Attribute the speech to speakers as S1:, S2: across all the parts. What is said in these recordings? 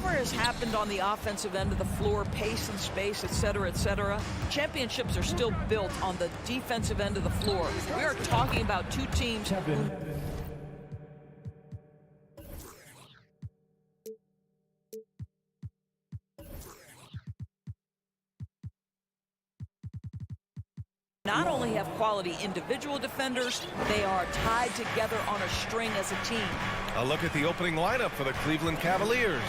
S1: whatever has happened on the offensive end of the floor, pace and space, etc., championships are still built on the defensive end of the floor. We are talking about two teams who not only have quality individual defenders, they are tied together on a string as a team.
S2: A look at the opening lineup for the Cleveland Cavaliers.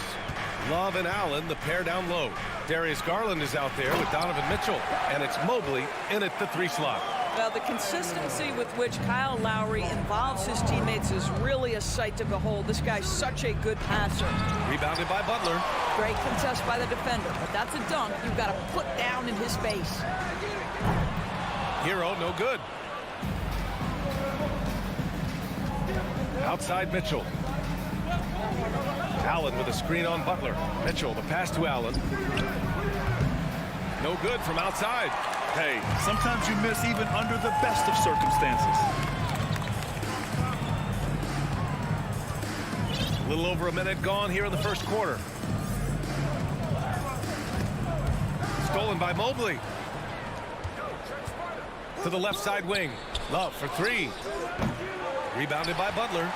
S2: Love and Allen, the pair down low. Darius Garland is out there with Donovan Mitchell, and it's Mobley in at the 3 slot.
S1: Well, the consistency with which Kyle Lowry involves his teammates is really a sight to behold. This guy's such a good passer.
S2: Rebounded by Butler.
S1: Great contest by the defender, but that's a dunk you've got to put down in his face.
S2: Hero, no good. Outside Mitchell. Allen with a screen on Butler. Mitchell, the pass to Allen. No good from outside.
S3: Hey, sometimes you miss even under the best of circumstances.
S2: A little over a minute gone here in the first quarter. Stolen by Mobley. To the left side wing. Love for 3. Rebounded by Butler.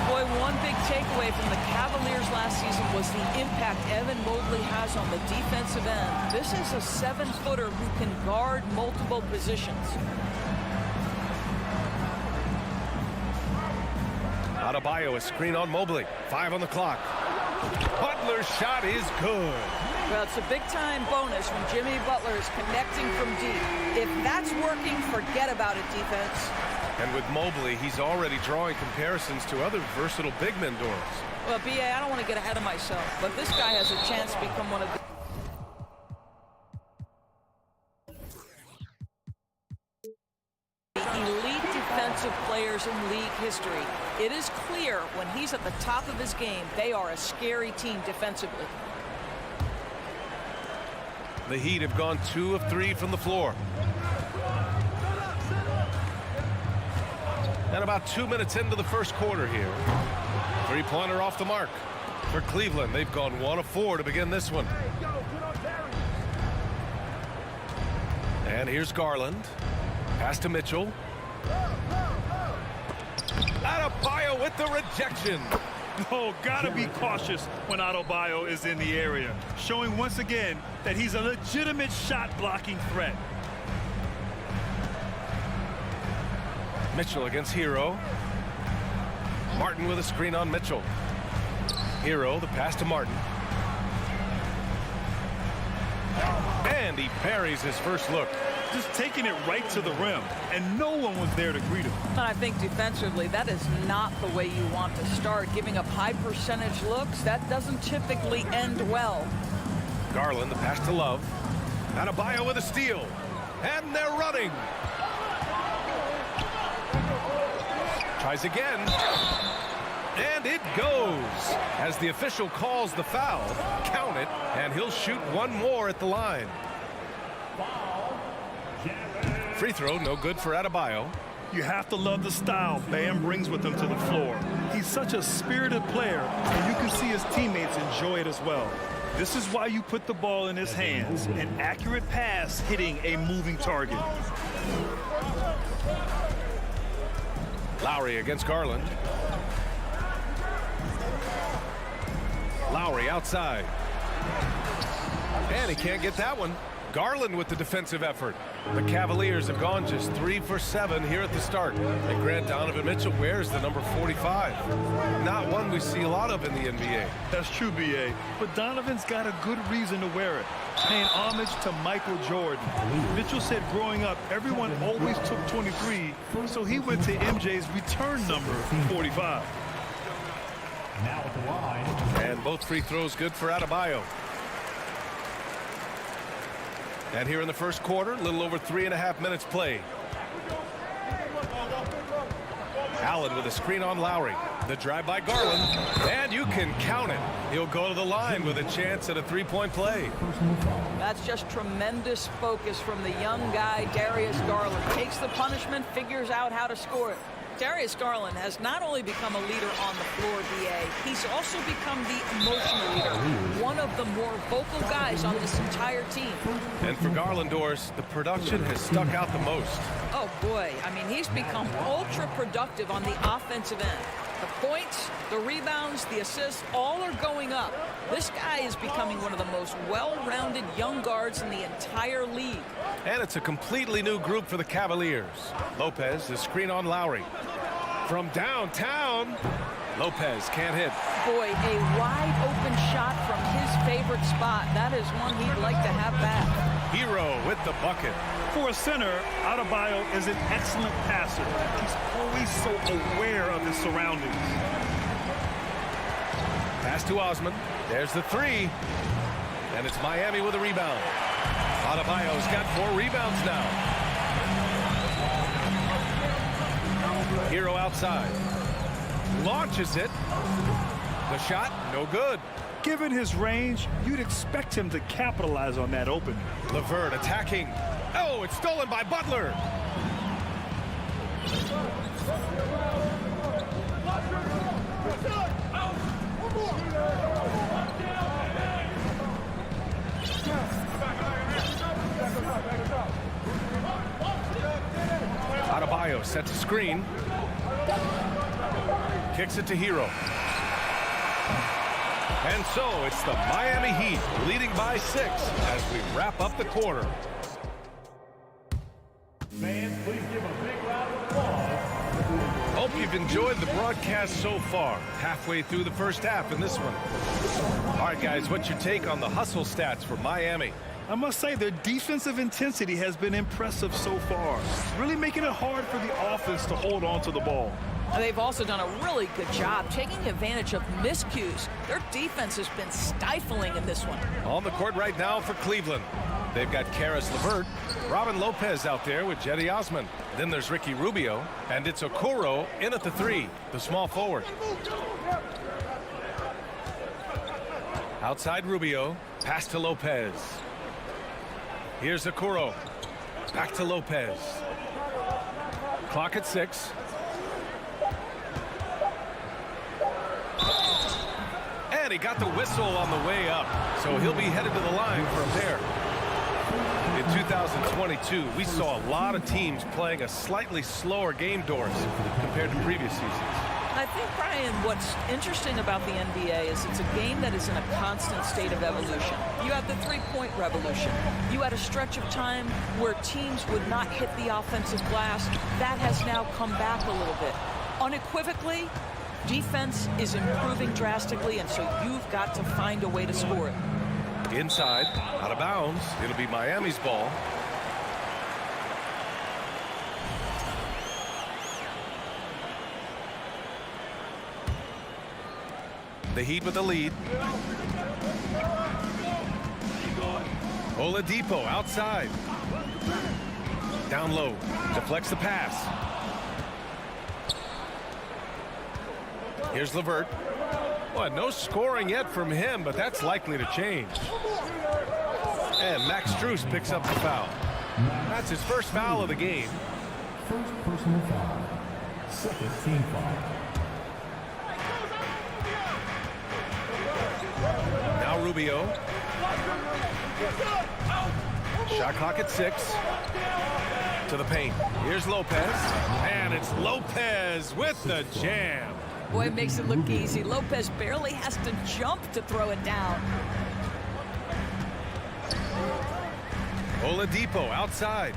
S1: Boy, one big takeaway from the Cavaliers last season was the impact Evan Mobley has on the defensive end. This is a 7-footer who can guard multiple positions.
S2: Adebayo, a screen on Mobley. 5 on the clock. Butler's shot is good.
S1: Well, it's a big-time bonus when Jimmy Butler is connecting from deep. If that's working, forget about it, defense.
S2: And with Mobley, he's already drawing comparisons to other versatile big men, Doors.
S1: Well, B.A., I don't want to get ahead of myself, but this guy has a chance to become one of the elite defensive players in league history. It is clear when he's at the top of his game, they are a scary team defensively.
S2: The Heat have gone 2 of 3 from the floor. And about 2 minutes into the first quarter here. 3-pointer off the mark. For Cleveland, they've gone 1 of 4 to begin this one. And here's Garland. Pass to Mitchell. Adebayo with the rejection.
S3: Oh, gotta be cautious when Adebayo is in the area, showing once again that he's a legitimate shot-blocking threat.
S2: Mitchell against Hero. Martin with a screen on Mitchell. Hero, the pass to Martin. And he parries his first look.
S3: Just taking it right to the rim, and no one was there to greet him.
S1: And I think defensively, that is not the way you want to start. Giving up high percentage looks, that doesn't typically end well.
S2: Garland, the pass to Love. Adebayo with a steal. And they're running. Tries again. And it goes. As the official calls the foul, count it, and he'll shoot one more at the line. Free throw, no good for Adebayo.
S3: You have to love the style Bam brings with him to the floor. He's such a spirited player, and you can see his teammates enjoy it as well. This is why you put the ball in his hands, an accurate pass hitting a moving target.
S2: Lowry against Garland. Lowry outside. And he can't get that one. Garland with the defensive effort. The Cavaliers have gone just 3 for 7 here at the start. And Grant Donovan Mitchell wears the number 45. Not one we see a lot of in the NBA.
S3: That's true, B.A., but Donovan's got a good reason to wear it. Paying homage to Michael Jordan. Mitchell said growing up, everyone always took 23, so he went to MJ's return number, 45.
S4: Now at the line.
S2: And both free throws good for Adebayo. And here in the first quarter, a little over 3.5 minutes played. Allen with a screen on Lowry. The drive by Garland. And you can count it. He'll go to the line with a chance at a 3-point play.
S1: That's just tremendous focus from the young guy, Darius Garland. Takes the punishment, figures out how to score it. Darius Garland has not only become a leader on the floor, BA, he's also become the emotional leader. of the more vocal guys on this entire team.
S2: And for Garland, Doris, the production has stuck out the most.
S1: Oh, boy. I mean, he's become ultra productive on the offensive end. The points, the rebounds, the assists, all are going up. This guy is becoming one of the most well-rounded young guards in the entire league.
S2: And it's a completely new group for the Cavaliers. Lopez, the screen on Lowry. From downtown, Lopez can't hit.
S1: Boy, a wide-open shot from his favorite spot. That is one he'd like to have back.
S2: Hero with the bucket.
S3: For a center, Adebayo is an excellent passer. He's always so aware of his surroundings.
S2: Pass to Osman. There's the three. And it's Miami with a rebound. Adebayo's got 4 rebounds now. Hero outside. Launches it. The shot, no good.
S3: Given his range, you'd expect him to capitalize on that opening.
S2: LeVert attacking. Oh, it's stolen by Butler. Adebayo sets a screen. Kicks it to Hero. And so it's the Miami Heat leading by 6 as we wrap up the quarter.
S4: Fans, please give a big round of applause.
S2: Hope you've enjoyed the broadcast so far. Halfway through the first half in this one. All right, guys, what's your take on the hustle stats for Miami?
S3: I must say their defensive intensity has been impressive so far, really making it hard for the offense to hold on to the ball.
S1: They've also done a really good job taking advantage of miscues. Their defense has been stifling in this one.
S2: On the court right now for Cleveland. They've got Karis LeVert, Robin Lopez out there with Jetty Osman. Then there's Ricky Rubio, and it's Okoro in at the 3, the small forward. Outside Rubio, pass to Lopez. Here's Okoro, back to Lopez. Clock at 6. And he got the whistle on the way up, so he'll be headed to the line from there. In 2022, we saw a lot of teams playing a slightly slower game, Doris, compared to previous seasons.
S1: I think, Brian, what's interesting about the NBA is it's a game that is in a constant state of evolution. You had the three-point revolution. You had a stretch of time where teams would not hit the offensive glass. That has now come back a little bit. Unequivocally, defense is improving drastically, and so you've got to find a way to score it.
S2: Inside, out of bounds. It'll be Miami's ball. The Heat with the lead. Oladipo outside. Down low. Deflects the pass. Here's LeVert. Well, no scoring yet from him, but that's likely to change. And Max Strus picks up the foul. That's his first foul of the game.
S4: First personal foul. Second team foul.
S2: Now Rubio. Shot clock at 6. To the paint. Here's Lopez. And it's Lopez with the jam.
S1: Boy, it makes it look easy. Lopez barely has to jump to throw it down.
S2: Oladipo outside.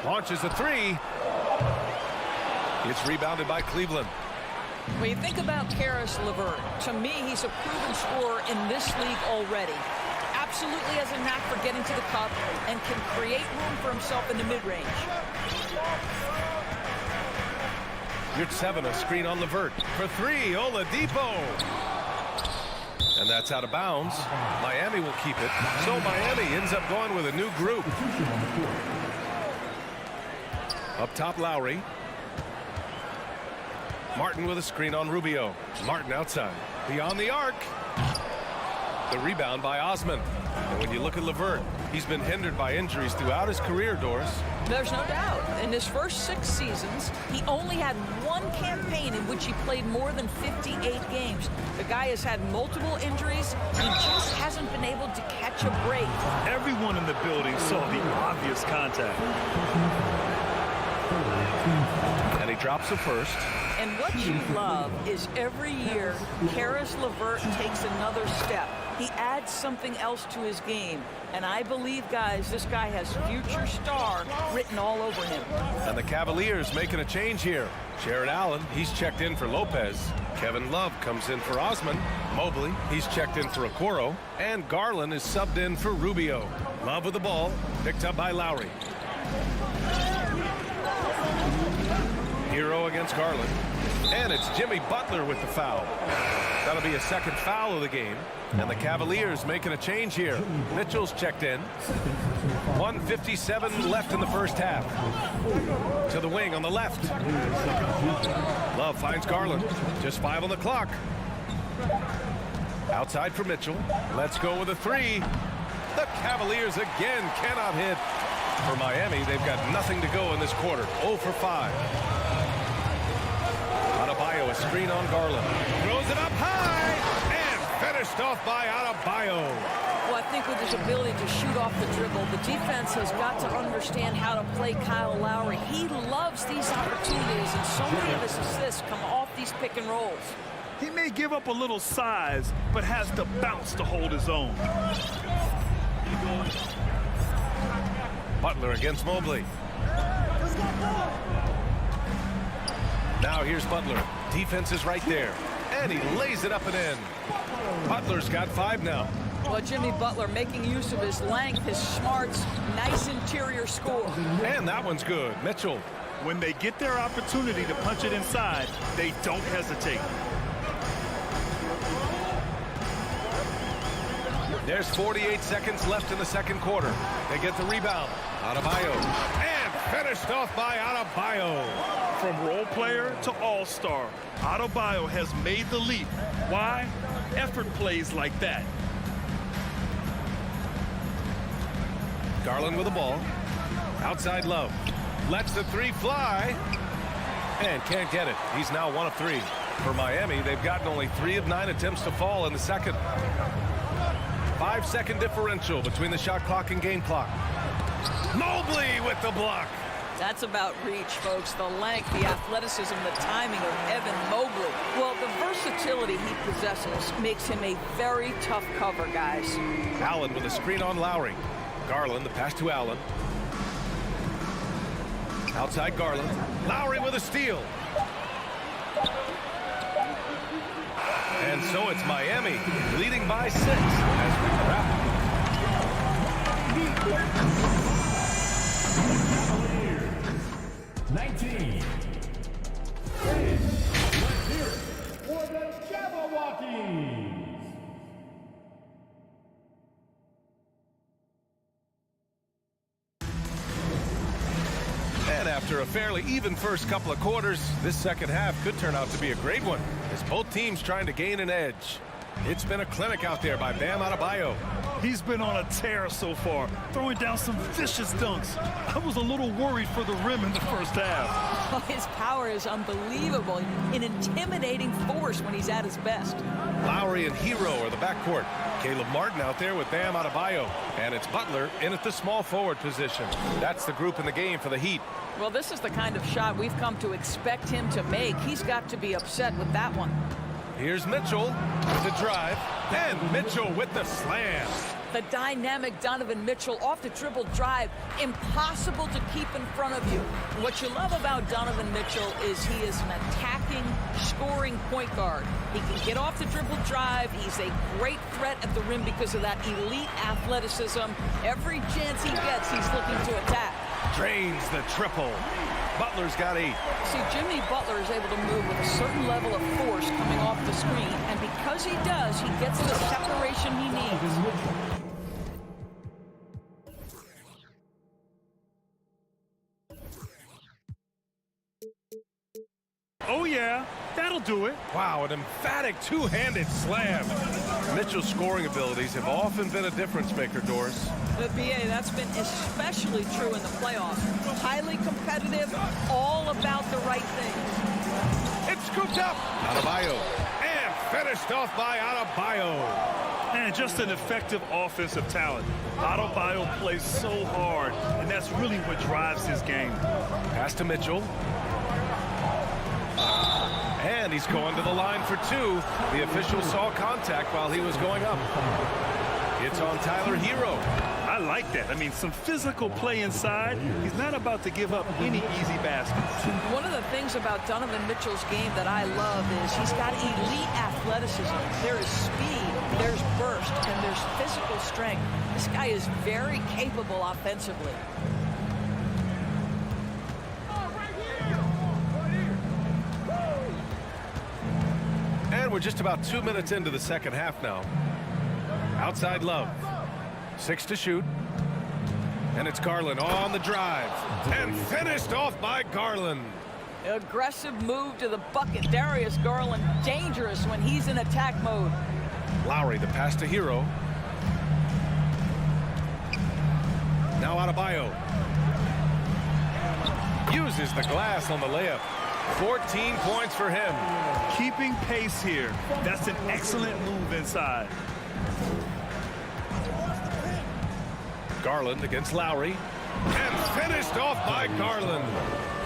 S2: Launches a 3. It's rebounded by Cleveland.
S1: When you think about Karis LeVert, to me, he's a proven scorer in this league already. Absolutely has a knack for getting to the cup and can create room for himself in the mid-range.
S2: You're 7, a screen on LeVert. For 3, Oladipo. And that's out of bounds. Miami will keep it. So Miami ends up going with a new group. Up top, Lowry. Martin with a screen on Rubio. Martin outside. Beyond the arc. The rebound by Osman. And when you look at LeVert, He's been hindered by injuries throughout his career, Doris.
S1: There's no doubt. In his first 6 seasons, he only had one campaign in which he played more than 58 games. The guy has had multiple injuries. He just hasn't been able to catch a break.
S3: Everyone in the building saw the obvious contact.
S2: And he drops the first.
S1: And what you love is every year, Caris LeVert takes another step. He adds something else to his game. And I believe, guys, this guy has future star written all over him.
S2: And the Cavaliers making a change here. Jared Allen, he's checked in for Lopez. Kevin Love comes in for Osman. Mobley, he's checked in for Okoro. And Garland is subbed in for Rubio. Love with the ball, picked up by Lowry. Hero against Garland. And it's Jimmy Butler with the foul. That'll be a second foul of the game. And the Cavaliers making a change here. Mitchell's checked in. 1:57 left in the first half. To the wing on the left. Love finds Garland. Just 5 on the clock. Outside for Mitchell. Let's go with a 3. The Cavaliers again cannot hit. For Miami, they've got nothing to go in this quarter. 0 for 5. Adebayo, a screen on Garland. Throws it up high. And finished off by Adebayo.
S1: Well, I think with his ability to shoot off the dribble, the defense has got to understand how to play Kyle Lowry. He loves these opportunities, and so many of his assists come off these pick and rolls.
S3: He may give up a little size, but has the bounce to hold his own.
S2: Butler against Mobley. Now here's Butler. Defense is right there. And he lays it up and in. Butler's got 5 now.
S1: Well, Jimmy Butler making use of his length, his smarts, nice interior score.
S2: And that one's good. Mitchell.
S3: When they get their opportunity to punch it inside, they don't hesitate.
S2: There's 48 seconds left in the second quarter. They get the rebound. Adebayo. And finished off by Adebayo.
S3: From role player to all-star, Adebayo has made the leap. Why? Effort plays like that.
S2: Garland with the ball. Outside Love. Lets the 3 fly. And can't get it. He's now 1 of 3. For Miami, they've gotten only 3 of 9 attempts to fall in the second. 5-second differential between the shot clock and game clock. Mobley with the block.
S1: That's about reach, folks. The length, the athleticism, the timing of Evan Mobley. Well, the versatility he possesses makes him a very tough cover, guys.
S2: Allen with a screen on Lowry. Garland, the pass to Allen. Outside Garland. Lowry with a steal. And so it's Miami leading by 6 as we wrap.
S4: Cavaliers, 19. Let's hear it for the Jabberwockies.
S2: And after a fairly even first couple of quarters, this second half could turn out to be a great one as both teams trying to gain an edge. It's been a clinic out there by Bam Adebayo.
S3: He's been on a tear so far, throwing down some vicious dunks. I was a little worried for the rim in the first half.
S1: Oh, his power is unbelievable, an intimidating force when he's at his best.
S2: Lowry and Hero are the backcourt. Caleb Martin out there with Bam Adebayo. And it's Butler in at the small forward position. That's the group in the game for the Heat.
S1: Well, this is the kind of shot we've come to expect him to make. He's got to be upset with that one.
S2: Here's Mitchell with the drive. And Mitchell with the slam.
S1: The dynamic Donovan Mitchell off the dribble drive, impossible to keep in front of you. What you love about Donovan Mitchell is he is an attacking, scoring point guard. He can get off the dribble drive. He's a great threat at the rim because of that elite athleticism. Every chance he gets, he's looking to attack.
S2: Drains the triple. Butler's got 8.
S1: See, Jimmy Butler is able to move with a certain level of force coming off the screen, and because he does, he gets the separation he needs.
S3: Oh, yeah, that'll do it.
S2: Wow, an emphatic two-handed slam. Mitchell's scoring abilities have often been a difference maker, Doris.
S1: The BA, that's been especially true in the playoffs. Highly competitive, all about the right things.
S2: It's scooped up. Adebayo. And finished off by Adebayo.
S3: And just an effective offensive talent. Adebayo plays so hard, and that's really what drives his game.
S2: Pass to Mitchell. And he's going to the line for two. The official saw contact while he was going up. It's on Tyler Hero.
S3: I like that. I mean, some physical play inside. He's not about to give up any easy baskets.
S1: One of the things about Donovan Mitchell's game that I love is he's got elite athleticism. There is speed, there's burst, and there's physical strength. This guy is very capable offensively.
S2: And we're just about 2 minutes into the second half now. Outside Love. 6 to shoot. And it's Garland on the drive. And finished off by Garland.
S1: Aggressive move to the bucket. Darius Garland, dangerous when he's in attack mode.
S2: Lowry, the pass to Hero. Now Adebayo. Uses the glass on the layup. 14 points for him.
S3: Keeping pace here. That's an excellent move inside.
S2: Garland against Lowry. And finished off by Garland.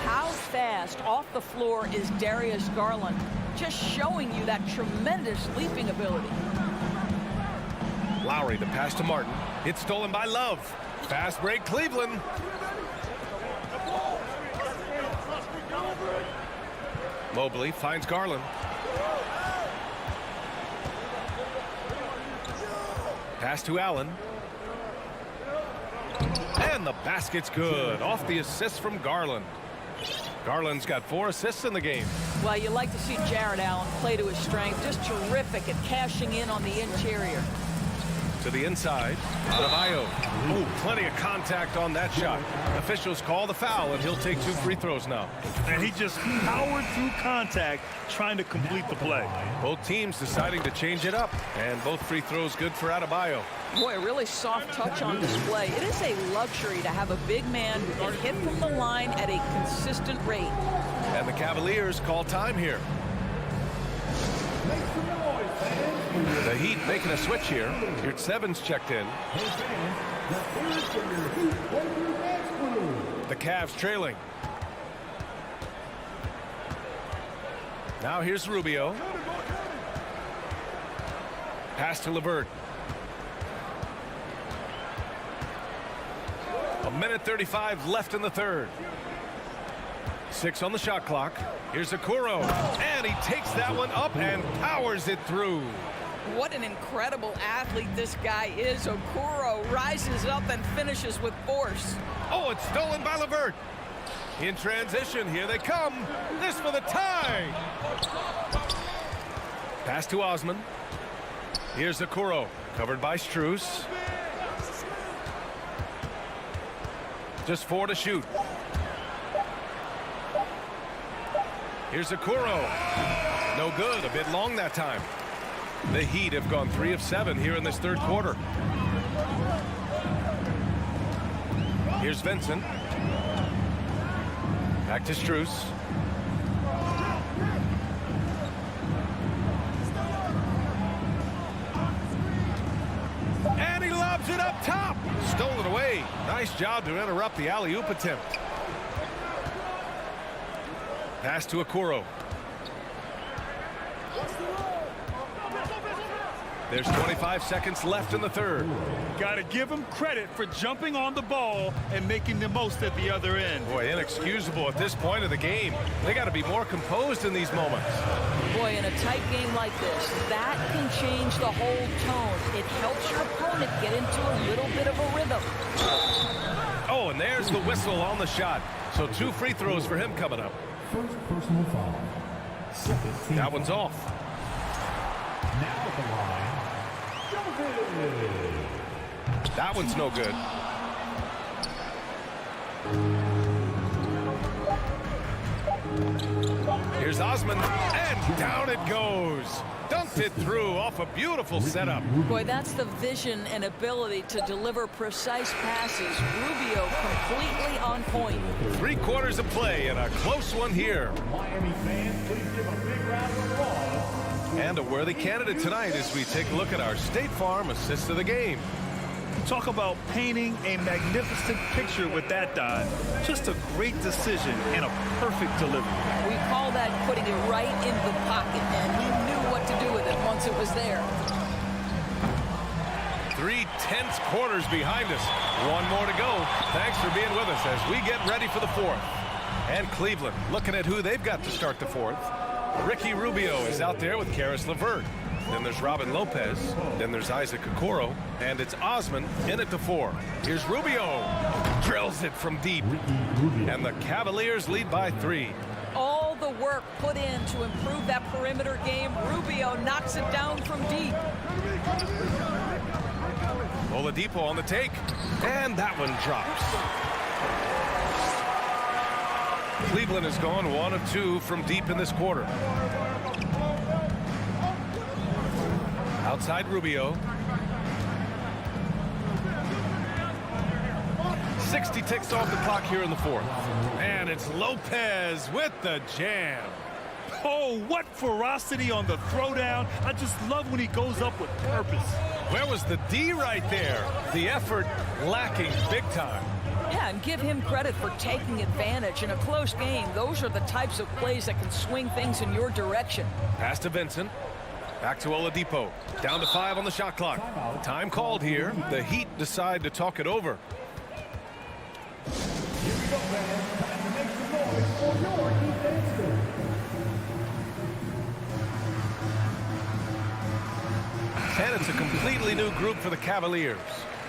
S1: How fast off the floor is Darius Garland? Just showing you that tremendous leaping ability.
S2: Lowry, the pass to Martin. It's stolen by Love. Fast break, Cleveland. Mobley finds Garland. Pass to Allen. And the basket's good. Off the assist from Garland. Garland's got 4 assists in the game.
S1: Well, you like to see Jared Allen play to his strength. Just terrific at cashing in on the interior.
S2: To the inside. Adebayo. Ooh, plenty of contact on that shot. Officials call the foul, and he'll take 2 free throws now.
S3: And he just powered through contact trying to complete the play.
S2: Both teams deciding to change it up. And both free throws good for Adebayo.
S1: Boy, a really soft touch on display. It is a luxury to have a big man who can hit from the line at a consistent rate.
S2: And the Cavaliers call time here. The Heat making a switch here. Here's Evans checked in. The Cavs trailing. Now here's Rubio. Pass to LeVert. 1:35 left in the third. 6 on the shot clock. Here's Okoro. And he takes that one up and powers it through.
S1: What an incredible athlete this guy is. Okoro rises up and finishes with force.
S2: Oh, it's stolen by LeVert. In transition, here they come. This for the tie. Pass to Osman. Here's Okoro, covered by Strus. Just 4 to shoot. Here's Okoro. No good, a bit long that time. The Heat have gone 3 of 7 here in this third quarter. Here's Vincent. Back to Strus. And he lobs it up top. Stolen away. Nice job to interrupt the alley-oop attempt. Pass to Okoro. There's 25 seconds left in the third.
S3: Got to give him credit for jumping on the ball and making the most at the other end.
S2: Boy, inexcusable at this point of the game. They got to be more composed in these moments.
S1: Boy, in a tight game like this, that can change the whole tone. It helps your opponent get into a little bit of a rhythm.
S2: Oh, and there's the whistle on the shot. So 2 free throws for him coming up.
S4: First personal foul. Second team.
S2: That one's off.
S4: Now at the line.
S2: That one's no good. Here's Osman, and Down it goes. Dunked it through off a beautiful setup.
S1: Boy, that's the vision and ability to deliver precise passes. Rubio completely on point.
S2: 3/4 of play and a close one here.
S4: Miami fans, please give a big round of applause.
S2: And a worthy candidate tonight as we take a look at our State Farm assist of the game.
S3: Talk about painting a magnificent picture with that dive. Just a great decision and a perfect delivery.
S1: We call that putting it right in the pocket, and he knew what to do with it once it was there.
S2: 3 tense quarters behind us. One more to go. Thanks for being with us as we get ready for the fourth. And Cleveland looking at who they've got to start the fourth. Ricky Rubio is out there with Karis LeVert. Then there's Robin Lopez. Then there's Isaac Okoro. And it's Osman in at the 4. Here's Rubio. Drills it from deep. And the Cavaliers lead by 3.
S1: All the work put in to improve that perimeter game. Rubio knocks it down from deep.
S2: Oladipo on the take. And that one drops. Cleveland has gone 1 of 2 from deep in this quarter. Outside Rubio. 60 ticks off the clock here in the fourth. And it's Lopez with the jam.
S3: Oh, what ferocity on the throwdown. I just love when he goes up with purpose.
S2: Where was the D right there? The effort lacking big time.
S1: Yeah, and give him credit for taking advantage. In a close game, those are the types of plays that can swing things in your direction.
S2: Pass to Vincent. Back to Oladipo. Down to 5 on the shot clock. Time called here. The Heat decide to talk it over. And it's a completely new group for the Cavaliers.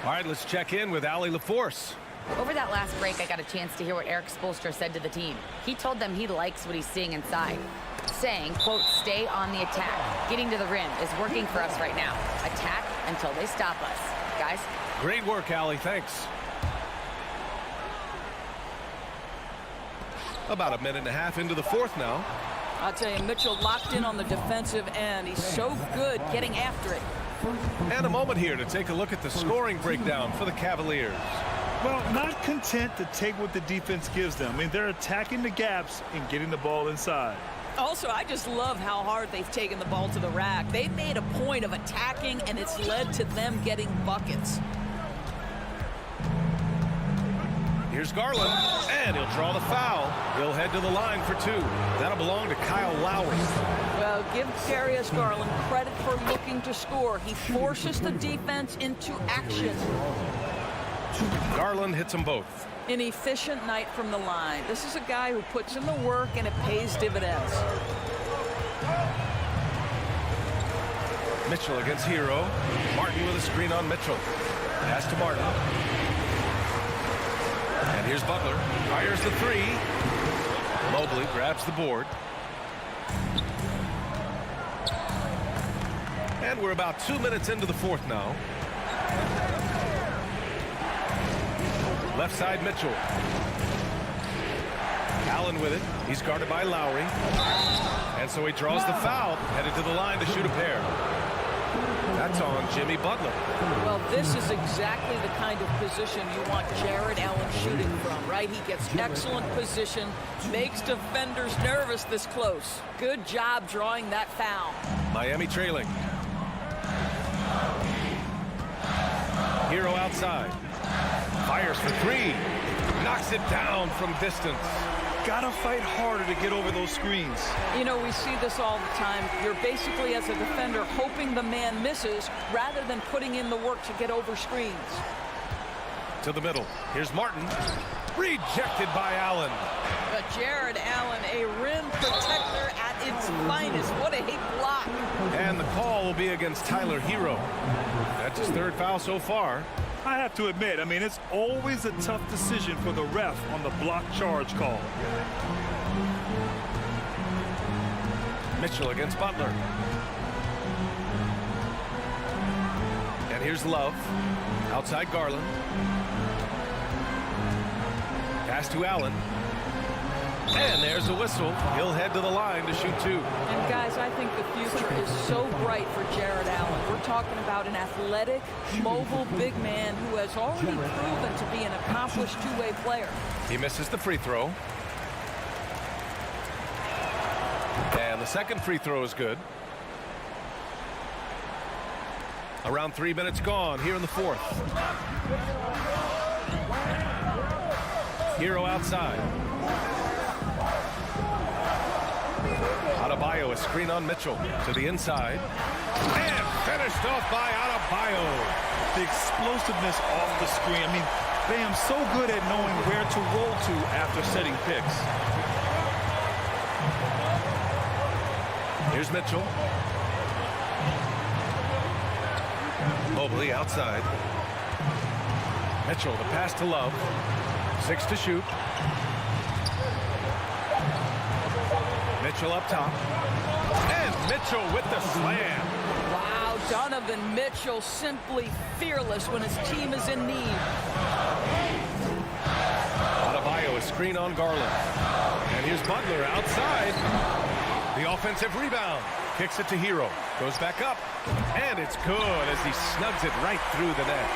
S2: All right, let's check in with Allie LaForce.
S5: Over that last break, I got a chance to hear what Eric Spoelstra said to the team. He told them he likes what he's seeing inside, saying, quote, stay on the attack. Getting to the rim is working for us right now. Attack until they stop us. Guys?
S2: Great work, Allie. Thanks. About a minute and a half into the fourth now.
S1: I'll tell you, Mitchell locked in on the defensive end. He's so good getting after it.
S2: And a moment here to take a look at the scoring breakdown for the Cavaliers.
S3: Well, not content to take what the defense gives them. I mean, they're attacking the gaps and getting the ball inside.
S1: Also, I just love how hard they've taken the ball to the rack. They've made a point of attacking, and it's led to them getting buckets.
S2: Here's Garland, and he'll draw the foul. He'll head to the line for 2. That'll belong to Kyle Lowry.
S1: Well, give Darius Garland credit for looking to score. He forces the defense into action.
S2: Garland hits them both.
S1: An efficient night from the line. This is a guy who puts in the work, and it pays dividends.
S2: Mitchell against Hero. Martin with a screen on Mitchell. Pass to Martin. And here's Butler. Fires the 3. Mobley grabs the board. And we're about 2 minutes into the fourth now. Left side, Mitchell. Allen with it. He's guarded by Lowry. And so he draws the foul, headed to the line to shoot a pair. That's on Jimmy Butler.
S1: Well, this is exactly the kind of position you want Jared Allen shooting from, right? He gets excellent position, makes defenders nervous this close. Good job drawing that foul.
S2: Miami trailing. Hero outside. Fires for 3. Knocks it down from distance.
S3: Gotta fight harder to get over those screens.
S1: You know, we see this all the time. You're basically, as a defender, hoping the man misses rather than putting in the work to get over screens.
S2: To the middle. Here's Martin. Rejected by Allen.
S1: But Jared Allen, a rim protector at its finest. What a block.
S2: And the call will be against Tyler Hero. That's his 3rd foul so far.
S3: I have to admit, I mean, it's always a tough decision for the ref on the block charge call.
S2: Mitchell against Butler. And here's Love. Outside Garland. Pass to Allen. And there's a whistle. He'll head to the line to shoot 2.
S1: And guys, I think the future is so bright for Jared Allen. We're talking about an athletic, mobile big man who has already proven to be an accomplished two-way player.
S2: He misses the free throw. And the second free throw is good. Around 3 minutes gone here in the fourth. Hero outside. Adebayo, a screen on Mitchell to the inside. And finished off by Adebayo.
S3: The explosiveness off the screen. I mean, Bam so good at knowing where to roll to after setting picks.
S2: Here's Mitchell. Mobley outside. Mitchell, the pass to Love. 6 to shoot. Mitchell up top. And Mitchell with the slam.
S1: Wow, Donovan Mitchell simply fearless when his team is in need.
S2: Adebayo, a screen on Garland. And here's Butler outside. The offensive rebound. Kicks it to Hero. Goes back up. And it's good as he snugs it right through the net.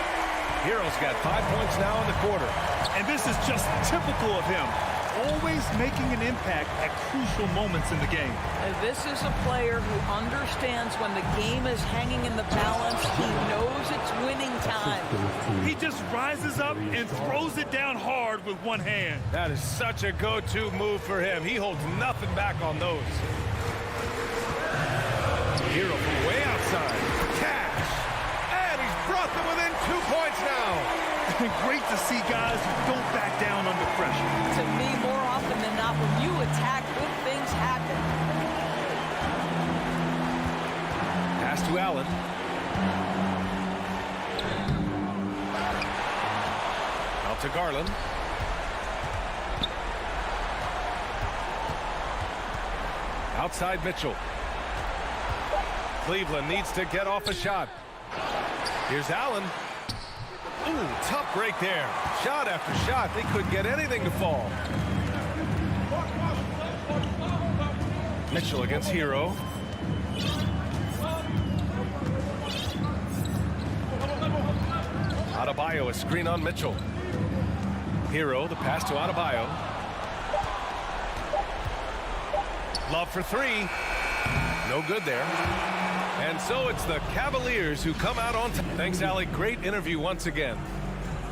S2: Hero's got 5 points now in the quarter.
S3: And this is just typical of him. Always making an impact at crucial moments in the game.
S1: And this is a player who understands when the game is hanging in the balance. He knows it's winning time.
S3: He just rises up and throws it down hard with one hand.
S2: That is such a go-to move for him. He holds nothing back on those. Hero from way outside. Cash. And he's brought them within 2 points now.
S3: Great to see guys who don't back down under pressure.
S1: To me, more often than not, when you attack, good things happen.
S2: Pass to Allen. Out to Garland. Outside Mitchell. Cleveland needs to get off a shot. Here's Allen. Ooh, tough break there. Shot after shot. They couldn't get anything to fall. Mitchell against Hero. Adebayo, a screen on Mitchell. Hero, the pass to Adebayo. Love for 3. No good there. And so it's the Cavaliers who come out on top. Thanks, Allie. Great interview once again.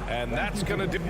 S2: And that's going to do.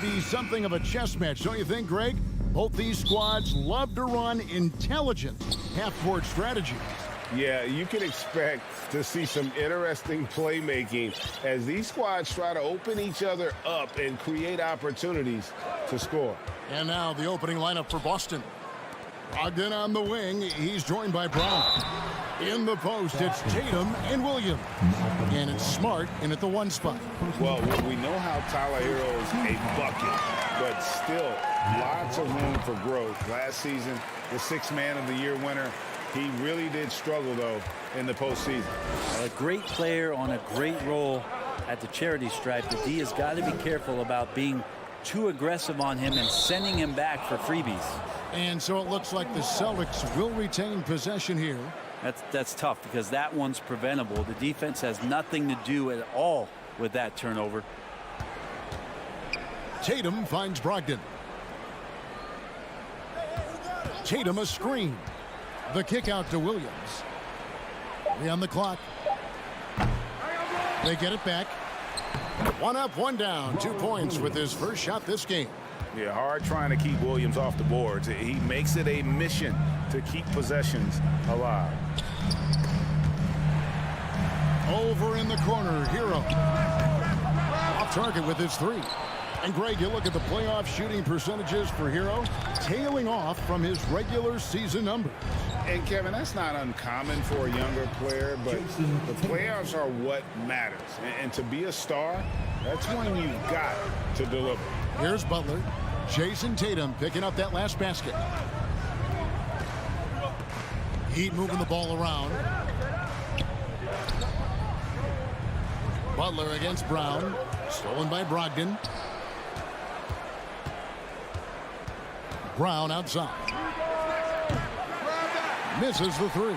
S6: Be something of a chess match, don't you think, Greg? Both these squads love to run intelligent half-court strategies.
S7: Yeah, you can expect to see some interesting playmaking as these squads try to open each other up and create opportunities to score.
S6: And now the opening lineup for Boston. Ogden on the wing. He's joined by Brown. In the post, it's Tatum and Williams. And it's Smart in at the one spot.
S7: Well, we know how Tyler Hero's a bucket, but still lots of room for growth. Last season, the Sixth Man of the Year winner. He really did struggle, though, in the postseason.
S8: A great player on a great role. at the charity stripe, the D has got to be careful about being too aggressive on him and sending him back for freebies.
S6: And so it looks like the Celtics will retain possession here.
S8: That's tough because that one's preventable. The defense has nothing to do at all with that turnover.
S6: Tatum finds Brogdon. Tatum a screen. The kick out to Williams. 3 on the clock. They get it back. 1 up, 1 down. 2 points with his first shot this game.
S7: Yeah, hard trying to keep Williams off the boards. He makes it a mission to keep possessions alive.
S6: Over in the corner, Hero. Off target with his 3. And Greg, you look at the playoff shooting percentages for Hero, tailing off from his regular season numbers.
S7: And Kevin, that's not uncommon for a younger player, but the playoffs are what matters. And to be a star, that's when you've got to deliver.
S6: Here's Butler. Jason Tatum picking up that last basket. Heat moving the ball around. Butler against Brown. Stolen by Brogdon. Brown outside. Misses the 3.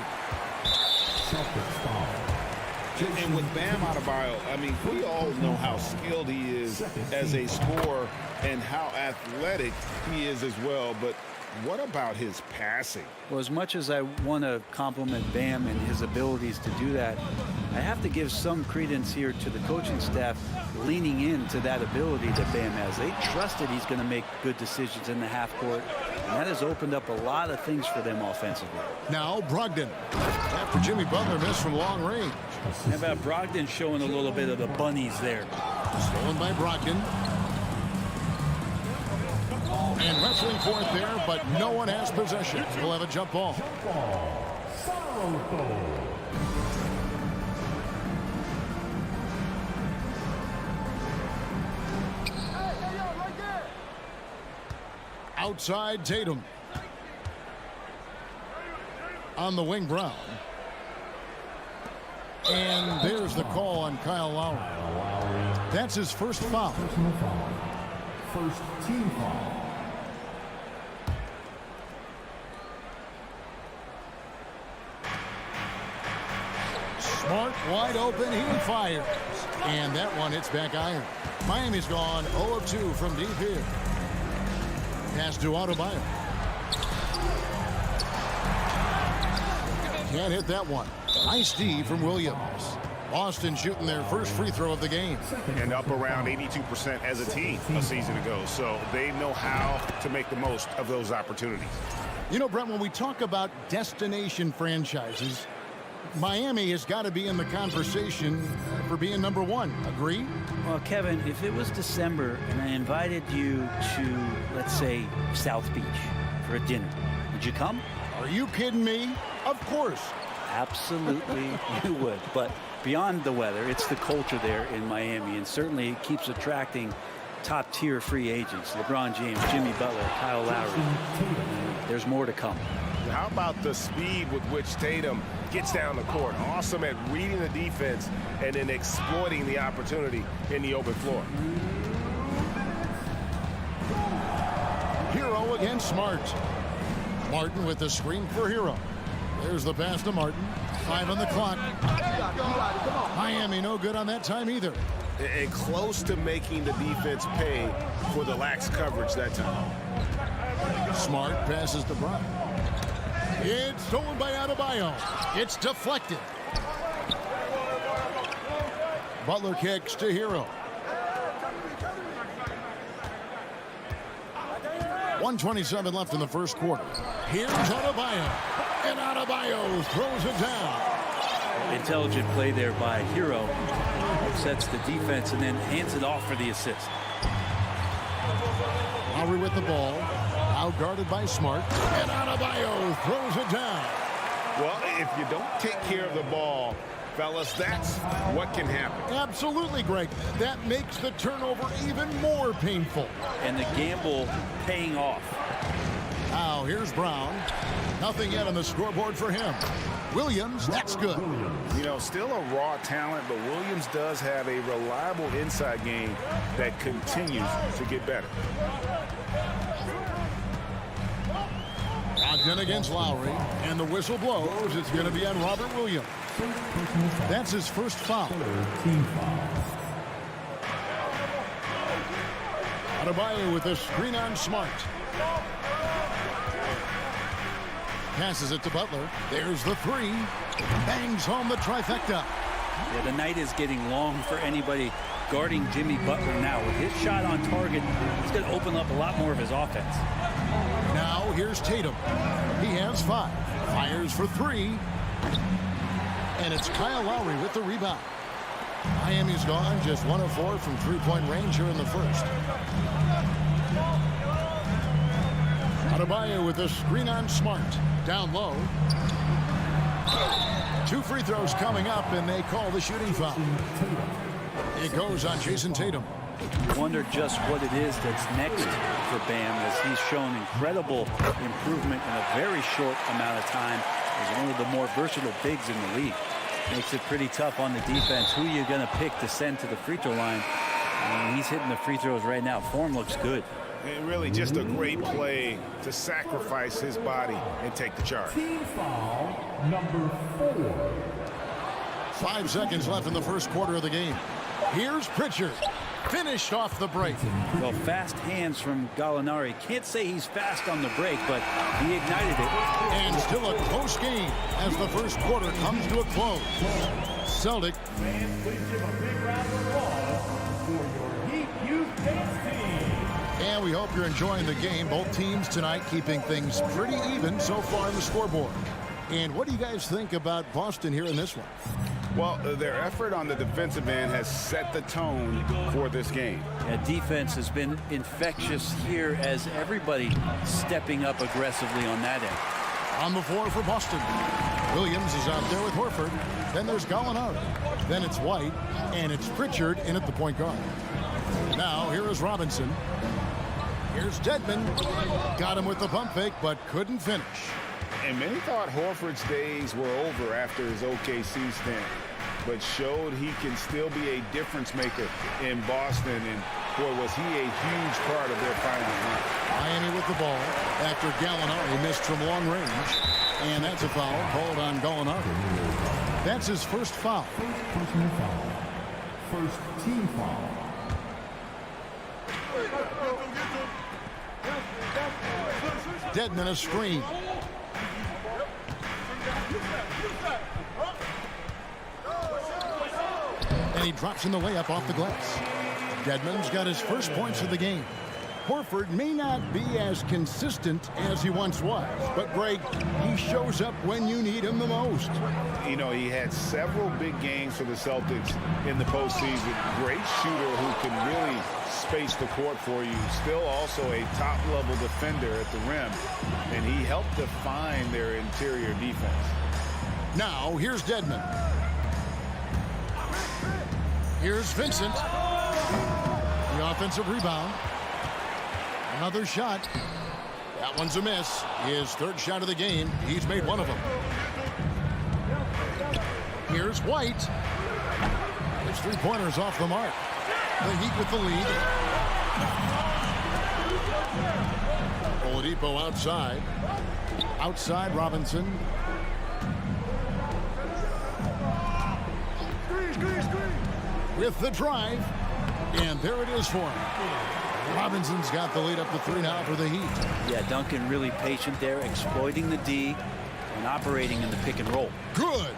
S7: And with Bam Adebayo, I mean, we all know how skilled he is as a scorer and how athletic he is as well. But what about his passing?
S8: Well, as much as I want to compliment Bam and his abilities to do that, I have to give some credence here to the coaching staff leaning into that ability that Bam has. They trusted he's going to make good decisions in the half court, and that has opened up a lot of things for them offensively.
S6: Now Brogdon. After Jimmy Butler missed from long range.
S8: How about Brogdon showing a little bit of the bunnies there?
S6: Stolen by Brogdon. And wrestling for it there, but no one has possession. We'll have a jump ball. Outside Tatum. On the wing, Brown. And there's the call on Kyle Lowry. That's his first foul.
S4: First team foul.
S6: Smart, wide open, he fires. And that one hits back iron. Miami's gone 0 of 2 from deep here. Pass to Adebayo. Can't hit that one. Nice D from Williams. Boston shooting their first free throw of the game.
S7: And up around 82% as a team a season ago. So they know how to make the most of those opportunities.
S6: You know, Brent, when we talk about destination franchises, Miami has got to be in the conversation for being #1. Agree?
S8: Well, Kevin, if it was December and I invited you to, let's say, South Beach for a dinner, would you come?
S6: Are you kidding me? Of course.
S8: Absolutely you would. But beyond the weather, it's the culture there in Miami, and certainly it keeps attracting top-tier free agents. LeBron James, Jimmy Butler, Kyle Lowry. There's more to come.
S7: How about the speed with which Tatum gets down the court? Awesome at reading the defense and then exploiting the opportunity in the open floor.
S6: Hero against Smart. Martin with the screen for Hero. There's the pass to Martin. 5 on the clock. Miami no good on that time either.
S7: And close to making the defense pay for the lax coverage that time.
S6: Smart passes to Brown. It's stolen by Adebayo. It's deflected. Butler kicks to Hero. 1:27 left in the first quarter. Here's Adebayo. And Adebayo throws it down.
S8: Intelligent play there by Hero. Sets the defense and then hands it off for the assist.
S6: Lowry with the ball. Out guarded by Smart. And Adebayo throws it down.
S7: Well, if you don't take care of the ball, fellas, that's what can happen.
S6: Absolutely, Greg. That makes the turnover even more painful.
S8: And the gamble paying off.
S6: Now here's Brown. Nothing yet on the scoreboard for him. Williams, that's good.
S7: You know, still a raw talent, but Williams does have a reliable inside game that continues to get better.
S6: Ogden against Lowry, and the whistle blows. It's going to be on Robert Williams. That's his first foul. Adebayo with a screen on Smart. Passes it to Butler. There's the three. Bangs home the trifecta.
S8: Yeah, the night is getting long for anybody guarding Jimmy Butler now. With his shot on target, it's going to open up a lot more of his offense.
S6: Now here's Tatum. He has 5. Fires for 3. And it's Kyle Lowry with the rebound. Miami's gone just 1 of 4 from three-point range here in the first. Adebayo with a screen on Smart. Down low. 2 free throws coming up, and they call the shooting foul. It goes on Jason Tatum.
S8: You wonder just what it is that's next for Bam, as he's shown incredible improvement in a very short amount of time as one of the more versatile bigs in the league. Makes it pretty tough on the defense. Who you're going to pick to send to the free throw line? And he's hitting the free throws right now. Form looks good.
S7: And really just a great play to sacrifice his body and take the charge.
S4: Team foul number 4.
S6: 5 seconds left in the first quarter of the game. Here's Pritchard. Finished off the break.
S8: Well, fast hands from Gallinari. Can't say he's fast on the break, but he ignited it.
S6: And still a close game as the first quarter comes to a close. Celtic.
S4: Fans, please give a big round of applause for your Heat Youth Dance team.
S6: And we hope you're enjoying the game. Both teams tonight keeping things pretty even so far in the scoreboard. And what do you guys think about Boston here in this one?
S7: Well, their effort on the defensive end has set the tone for this game.
S8: Yeah, defense has been infectious here as everybody stepping up aggressively on that end.
S6: On the floor for Boston. Williams is out there with Horford. Then there's Gallinari. Then it's White. And it's Pritchard in at the point guard. Now here is Robinson. Here's Dedmon. Got him with the pump fake, but couldn't finish.
S7: And many thought Horford's days were over after his OKC stint, but showed he can still be a difference maker in Boston. And boy, was he a huge part of their final run.
S6: Miami with the ball after Gallinari missed from long range. And that's a foul called on Gallinari. That's his first foul.
S4: First personal foul. First team foul.
S6: Dedmon a screen. And he drops in the layup off the glass. Dedmon's got his first points of the game. Horford may not be as consistent as he once was, but Greg, he shows up when you need him the most.
S7: You know, he had several big games for the Celtics in the postseason. Great shooter who can really space the court for you. Still also a top-level defender at the rim, and he helped define their interior defense.
S6: Now, here's Dedmon. Here's Vincent. The offensive rebound. Another shot. That one's a miss. His third shot of the game. He's made one of them. Here's White. His three-pointers off the mark. The Heat with the lead. Oladipo outside. Outside Robinson. With the drive. And there it is for him. Robinson's got the lead up to 3 now for the Heat.
S8: Yeah, Duncan really patient there, exploiting the D and operating in the pick and roll.
S6: Good.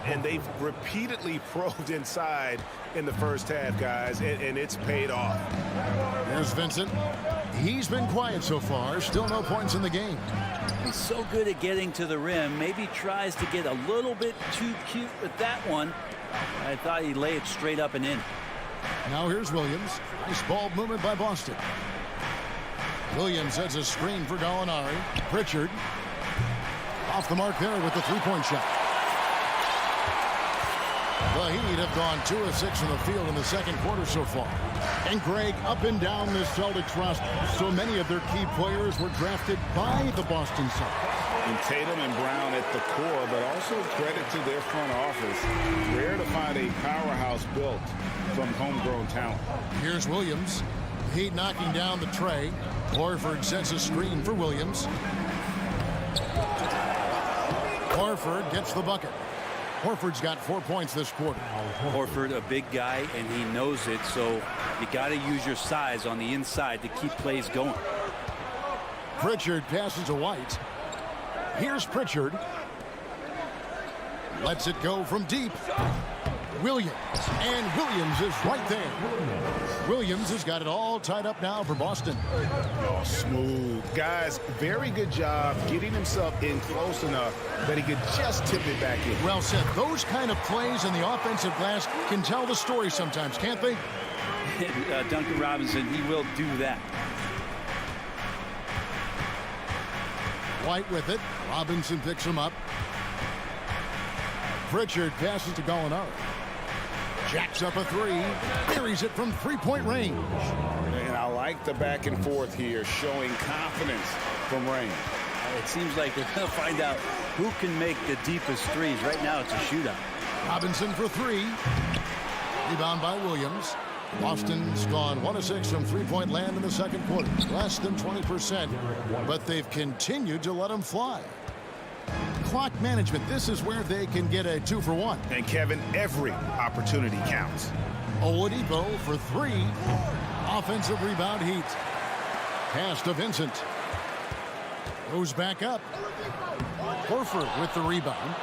S2: And they've repeatedly probed inside in the first half, guys, and it's paid off.
S6: There's Vincent. He's been quiet so far. Still no points in the game.
S8: He's so good at getting to the rim. Maybe tries to get a little bit too cute with that one. I thought he'd lay it straight up and in.
S6: Now here's Williams. Nice ball movement by Boston. Williams sets a screen for Gallinari. Pritchard off the mark there with the three-point shot. The Heat have gone 2 of 6 in the field in the second quarter so far. And Greg, up and down this Celtics roster, so many of their key players were drafted by the Boston Celtics.
S7: And Tatum and Brown at the core, but also credit to their front office. Rare to find a powerhouse built from homegrown talent.
S6: Here's Williams. Heat knocking down the tray. Horford sets a screen for Williams. Horford gets the bucket. Horford's got 4 points this quarter.
S8: Horford, a big guy, and he knows it, so you got to use your size on the inside to keep plays going.
S6: Pritchard passes to White. Here's Pritchard. Lets it go from deep. Williams. And Williams is right there. Williams has got it all tied up now for Boston.
S7: Oh, smooth. Guys, very good job getting himself in close enough that he could just tip it back in.
S6: Well said. Those kind of plays in the offensive glass can tell the story sometimes, can't they?
S8: Duncan Robinson, he will do that.
S6: White with it. Robinson picks him up. Pritchard passes to Gallinari. Jacks up a three. Buries it from three-point range.
S7: And I like the back and forth here, showing confidence from Rain.
S8: It seems like they're going to find out who can make the deepest threes. Right now, it's a shootout.
S6: Robinson for three. Rebound by Williams. Boston's gone 1 of 6 from three-point land in the second quarter. Less than 20%, but they've continued to let them fly. Clock management, this is where they can get a 2-for-1.
S7: And Kevin, every opportunity counts.
S6: Oladipo for three. Offensive rebound, Heat. Pass to Vincent. Goes back up. Horford with the rebound.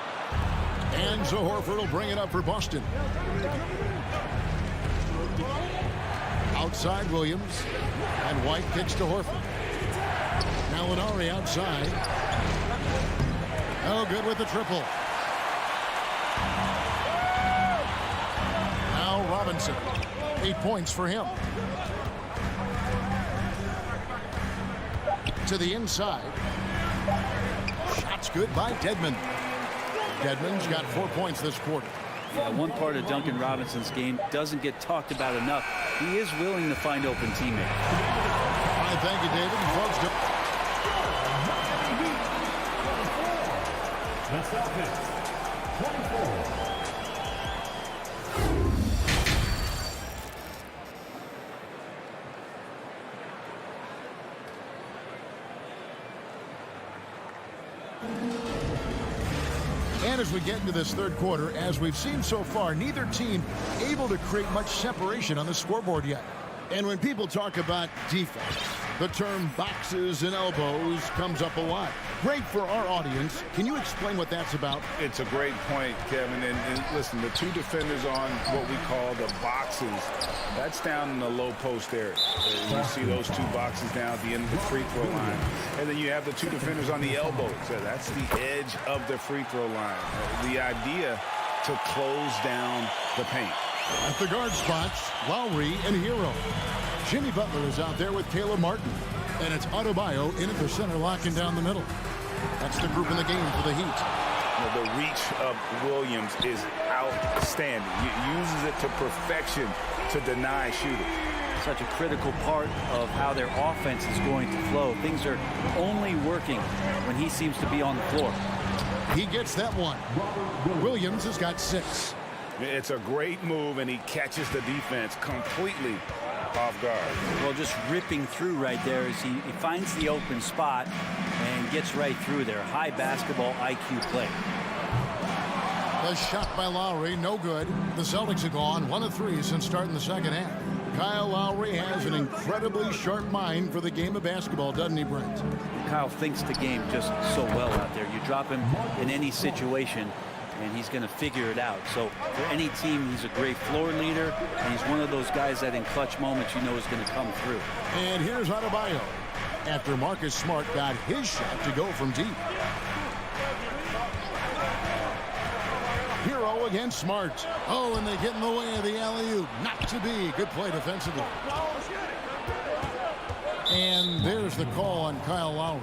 S6: And so Horford will bring it up for Boston. Outside Williams. And White kicks to Horford. Gallinari outside. No good with the triple. Now Robinson. 8 points for him. To the inside. Shots good by Dedmon. Dedmon's got 4 points this quarter.
S8: Yeah, one part of Duncan Robinson's game doesn't get talked about enough. He is willing to find open teammates.
S6: All right, thank you, David. And folks,
S4: The Celtics, 24.
S6: and as we get into this third quarter, as we've seen so far, neither team able to create much separation on the scoreboard yet. And when people talk about defense, the term boxes and elbows comes up a lot. Great for our audience. Can you explain what that's about?
S7: It's a great point, Kevin. And listen, the two defenders on what we call the boxes, that's down in the low post area. You see those two boxes down at the end of the free throw line. And then you have the two defenders on the elbows. So that's the edge of the free throw line. The idea to close down the paint.
S6: At the guard spots, Lowry and Hero. Jimmy Butler is out there with Caleb Martin. And it's Adebayo in at the center, locking down the middle. That's the group in the game for the Heat.
S7: The reach of Williams is outstanding. He uses it to perfection to deny shooting.
S8: Such a critical part of how their offense is going to flow. Things are only working when he seems to be on the floor.
S6: He gets that one. Williams has got 6.
S7: It's a great move, and he catches the defense completely off guard.
S8: Well, just ripping through right there as he finds the open spot and gets right through there. High basketball IQ play.
S6: The shot by Lowry, no good. The Celtics have gone 1 of 3 since starting the second half. Kyle Lowry has an incredibly sharp mind for the game of basketball, doesn't he, Brent?
S8: Kyle thinks the game just so well out there. You drop him in any situation, and he's going to figure it out. So for any team, he's a great floor leader, and he's one of those guys that in clutch moments you know is going to come through.
S6: And here's Adebayo after Marcus Smart got his shot to go from deep. Hero against Smart. Oh, and they get in the way of the alley-oop. Not to be. Good play defensively. And there's the call on Kyle Lowry.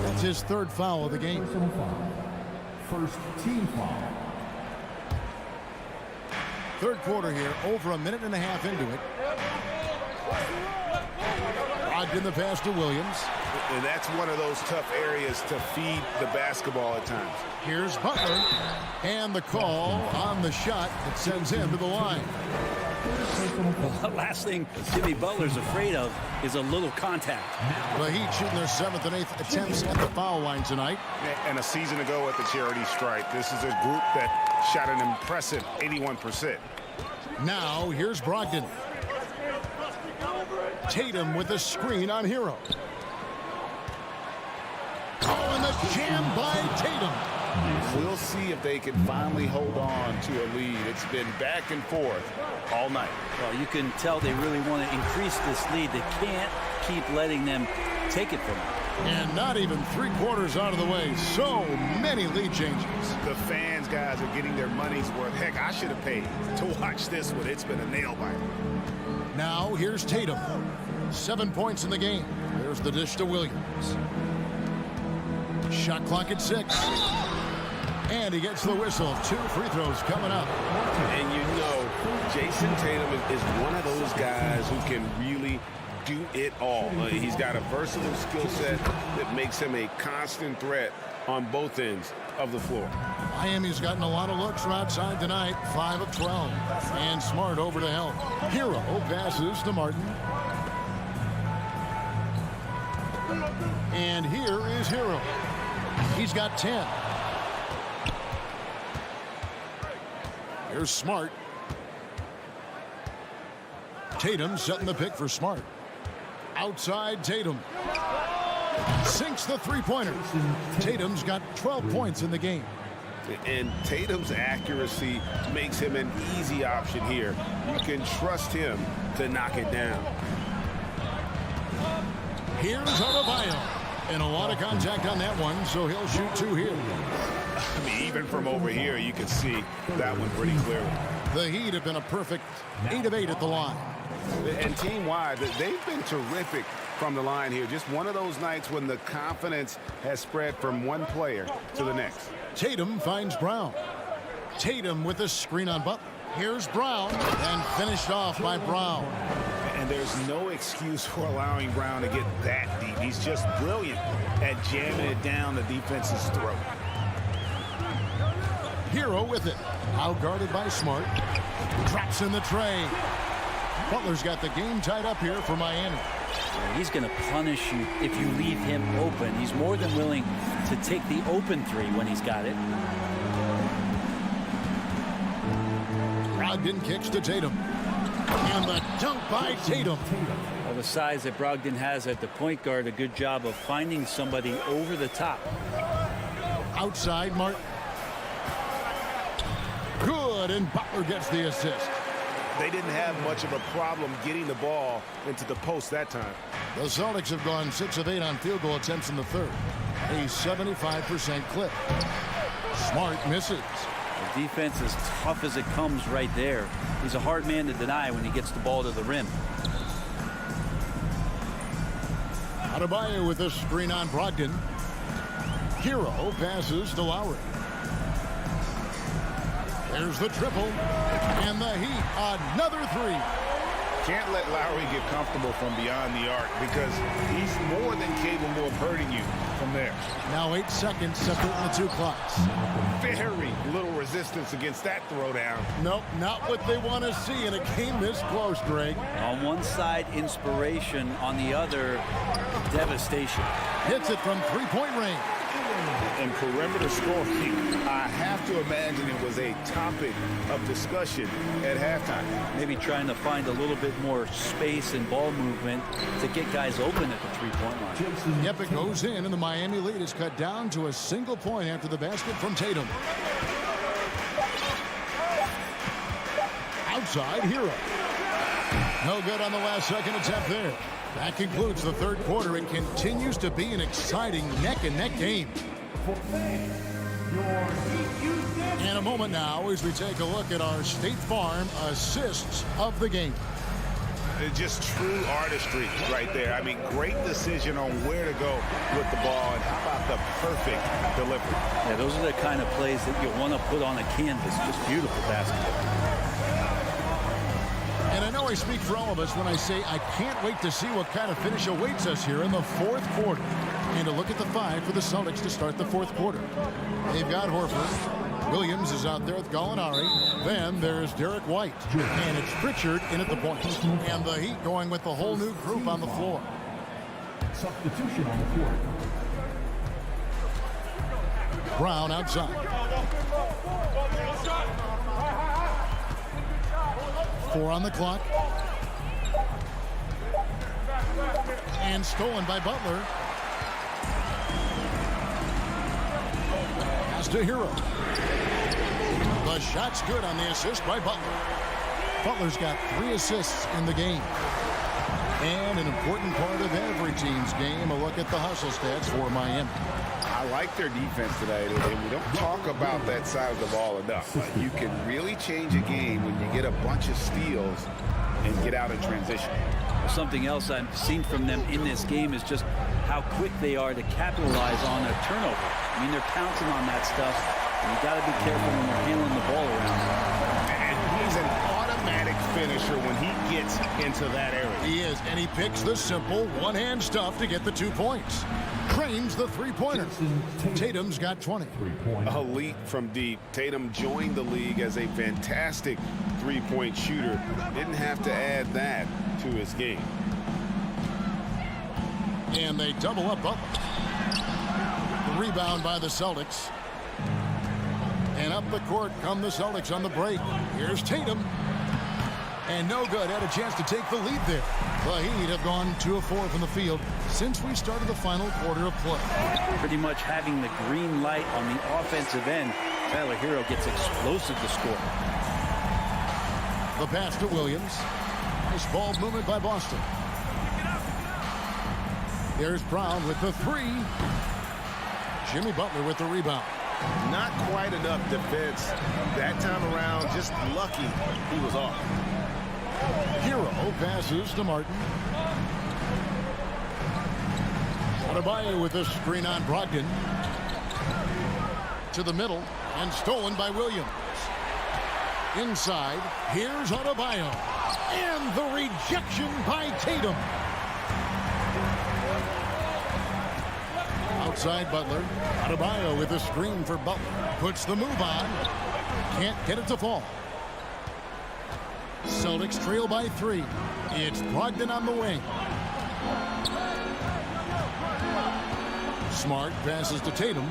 S6: That's his 3rd foul of the game.
S4: First team foul.
S6: Third quarter here, over a minute and a half into it. Brogdon the pass to Williams.
S7: And that's one of those tough areas to feed the basketball at times.
S6: Here's Butler. And the call on the shot that sends him to the line.
S8: The last thing Jimmy Butler's afraid of is a little contact.
S6: The Heat shooting their 7th and 8th attempts at the foul line tonight.
S7: And a season ago at the charity stripe, this is a group that shot an impressive 81%.
S6: Now, here's Brogdon. Tatum with a screen on Hero. Oh, and the jam by Tatum.
S7: We'll see if they can finally hold on to a lead. It's been back and forth all night.
S8: Well, you can tell they really want to increase this lead. They can't keep letting them take it from them.
S6: And not even 3/4 out of the way. So many lead changes.
S7: The fans, guys, are getting their money's worth. Heck, I should have paid to watch this one. It's been a nail-biter.
S6: Now, here's Tatum. 7 points in the game. There's the dish to Williams. Shot clock at 6. And he gets the whistle. 2 free throws coming up.
S7: And you know, Jason Tatum is one of those guys who can really do it all. He's got a versatile skill set that makes him a constant threat on both ends of the floor.
S6: Miami's gotten a lot of looks from outside tonight. 5 of 12. And Smart over to help. Hero passes to Martin. And here is Hero. He's got 10. Here's Smart. Tatum setting the pick for Smart. Outside Tatum. Sinks the three-pointer. Tatum's got 12 points in the game.
S7: And Tatum's accuracy makes him an easy option here. You can trust him to knock it down.
S6: Here's Adebayo. And a lot of contact on that one, so he'll shoot 2 here.
S7: I mean, even from over here, you can see that one pretty clearly.
S6: The Heat have been a perfect 8 of 8 at the line.
S7: And team-wide, they've been terrific from the line here. Just one of those nights when the confidence has spread from one player to the next.
S6: Tatum finds Brown. Tatum with a screen on Butler. Here's Brown, and finished off by Brown.
S7: And there's no excuse for allowing Brown to get that deep. He's just brilliant at jamming it down the defense's throat.
S6: Hero with it. Out guarded by Smart. Drops in the tray. Butler's got the game tied up here for Miami.
S8: He's going to punish you if you leave him open. He's more than willing to take the open 3 when he's got it.
S6: Brogdon kicks to Tatum. And the dunk by Tatum.
S8: Well, the size that Brogdon has at the point guard, a good job of finding somebody over the top.
S6: Outside Martin. Good, and Butler gets the assist.
S7: They didn't have much of a problem getting the ball into the post that time.
S6: The Celtics have gone 6 of 8 on field goal attempts in the third. A 75% clip. Smart misses.
S8: The defense is tough as it comes right there. He's a hard man to deny when he gets the ball to the rim.
S6: Adebayo with a screen on Brogdon. Hero passes to Lowry. There's the triple. And the Heat, another 3.
S7: Can't let Lowry get comfortable from beyond the arc because he's more than capable of hurting you from there.
S6: Now 8 seconds separating the 2 clocks.
S7: Very little resistance against that throwdown.
S6: Nope, not what they want to see in a game this close, Greg.
S8: On one side, inspiration. On the other, devastation.
S6: Hits it from 3-point range.
S7: And perimeter scoring, I have to imagine it was a topic of discussion at halftime.
S8: Maybe trying to find a little bit more space and ball movement to get guys open at the 3-point line.
S6: Yep, it goes in, and the Miami lead is cut down to a single point after the basket from Tatum. Outside, Hero. No good on the last second attempt there. That concludes the third quarter. It continues to be an exciting neck-and-neck game. In a moment now as we take a look at our State Farm assists of the game.
S7: It's just true artistry right there. I mean, great decision on where to go with the ball, and how about the perfect delivery?
S8: Yeah, those are the kind of plays that you want to put on a canvas. Just beautiful basketball.
S6: know I speak for all of us when I say I can't wait to see what kind of finish awaits us here in the fourth quarter. And a look at the five for the Celtics to start the fourth quarter. They've got Horford. Williams is out there with Gallinari. Then there's Derek White. And it's Pritchard in at the point. And the Heat going with the whole new group on the floor.
S4: Substitution on the court.
S6: Brown outside. 4 on the clock. And stolen by Butler. Pass to Hero. The shot's good on the assist by Butler. Butler's got 3 assists in the game. And an important part of every team's game, a look at the hustle stats for Miami.
S7: I like their defense today. We don't talk about that side of the ball enough. You can really change a game when you get a bunch of steals and get out in transition.
S8: Something else I've seen from them in this game is just how quick they are to capitalize on a turnover. I mean, they're pouncing on that stuff, and you got to be careful when you're handling the ball around.
S7: And he's an automatic finisher when he gets into that area.
S6: He is, and he picks the simple one-hand stuff to get the 2 points. Trains the three-pointer. Tatum's got 20.
S7: A leap from deep. Tatum joined the league as a fantastic three-point shooter. Didn't have to add that to his game.
S6: And they double up Butler. The rebound by the Celtics. And up the court come the Celtics on the break. Here's Tatum. And no good. Had a chance to take the lead there. The Heat have gone 2 of 4 from the field since we started the final quarter of play.
S8: Pretty much having the green light on the offensive end, Tyler Hero gets explosive to score.
S6: The pass to Williams. Nice ball movement by Boston. There's Brown with the 3. Jimmy Butler with the rebound.
S7: Not quite enough defense that time around. Just lucky he was off.
S6: Hero passes to Martin. Adebayo with a screen on Brogdon. To the middle and stolen by Williams. Inside, here's Adebayo. And the rejection by Tatum. Outside Butler. Adebayo with a screen for Butler. Puts the move on. Can't get it to fall. Celtics trail by 3. It's Brogdon on the wing. Smart passes to Tatum.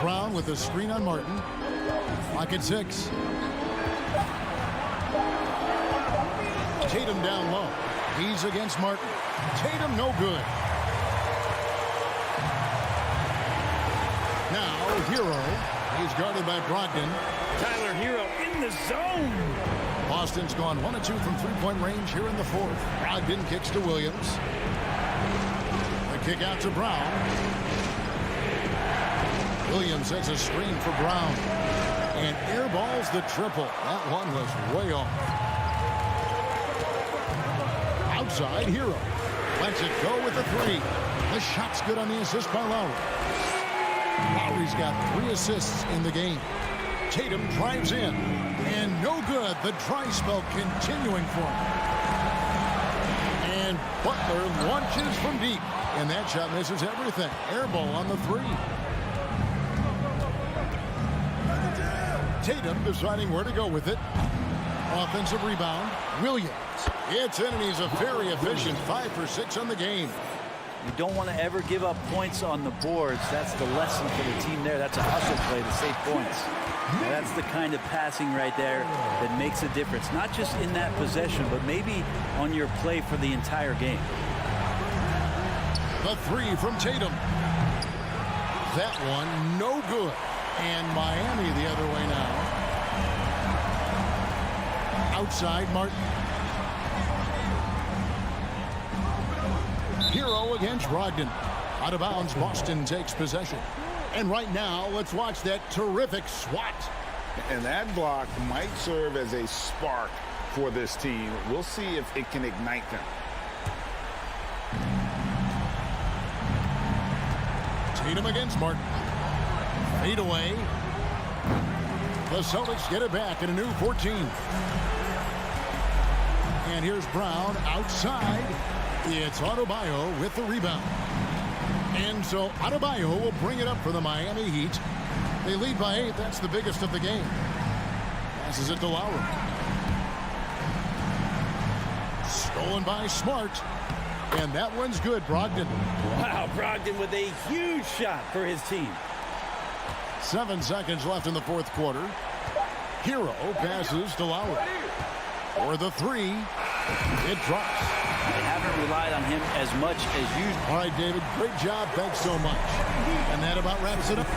S6: Brown with a screen on Martin. Clock at 6. Tatum down low. He's against Martin. Tatum no good. Now Hero. He's guarded by Brogdon.
S3: Tyler Hero in the zone.
S6: Boston's gone 1 of 2 from three-point range here in the fourth. Brogdon kicks to Williams. The kick out to Brown. Williams has a screen for Brown. And airballs the triple. That one was way off. Outside, Hero. Lets it go with the 3. The shot's good on the assist by Lowry. Lowry's got 3 assists in the game. Tatum drives in. And no good. The dry spell continuing for him. And Butler launches from deep. And that shot misses everything. Air ball on the 3. Tatum deciding where to go with it. Offensive rebound. Williams. It's in, and he's a very efficient 5 for 6 on the game.
S8: You don't want to ever give up points on the boards. That's the lesson for the team there. That's a hustle play to save points. Now, that's the kind of passing right there that makes a difference. Not just in that possession, but maybe on your play for the entire game.
S6: The 3 from Tatum. That one no good. And Miami the other way now. Outside Martin. Hero against Brogdon. Out of bounds, Boston takes possession. And right now, let's watch that terrific swat.
S7: And that block might serve as a spark for this team. We'll see if it can ignite them. Tatum
S6: against Martin. Fade away. The Celtics get it back in a new 14. And here's Brown outside. It's Adebayo with the rebound. And so Adebayo will bring it up for the Miami Heat. They lead by 8. That's the biggest of the game. Passes it to Lowry. Stolen by Smart. And that one's good, Brogdon.
S9: Wow, Brogdon with a huge shot for his team.
S6: 7 seconds left in the fourth quarter. Hero passes to Lowry. For the 3. It drops.
S8: They haven't relied on him as much as usual.
S6: All right, David, great job. Thanks so much. And that about wraps it up.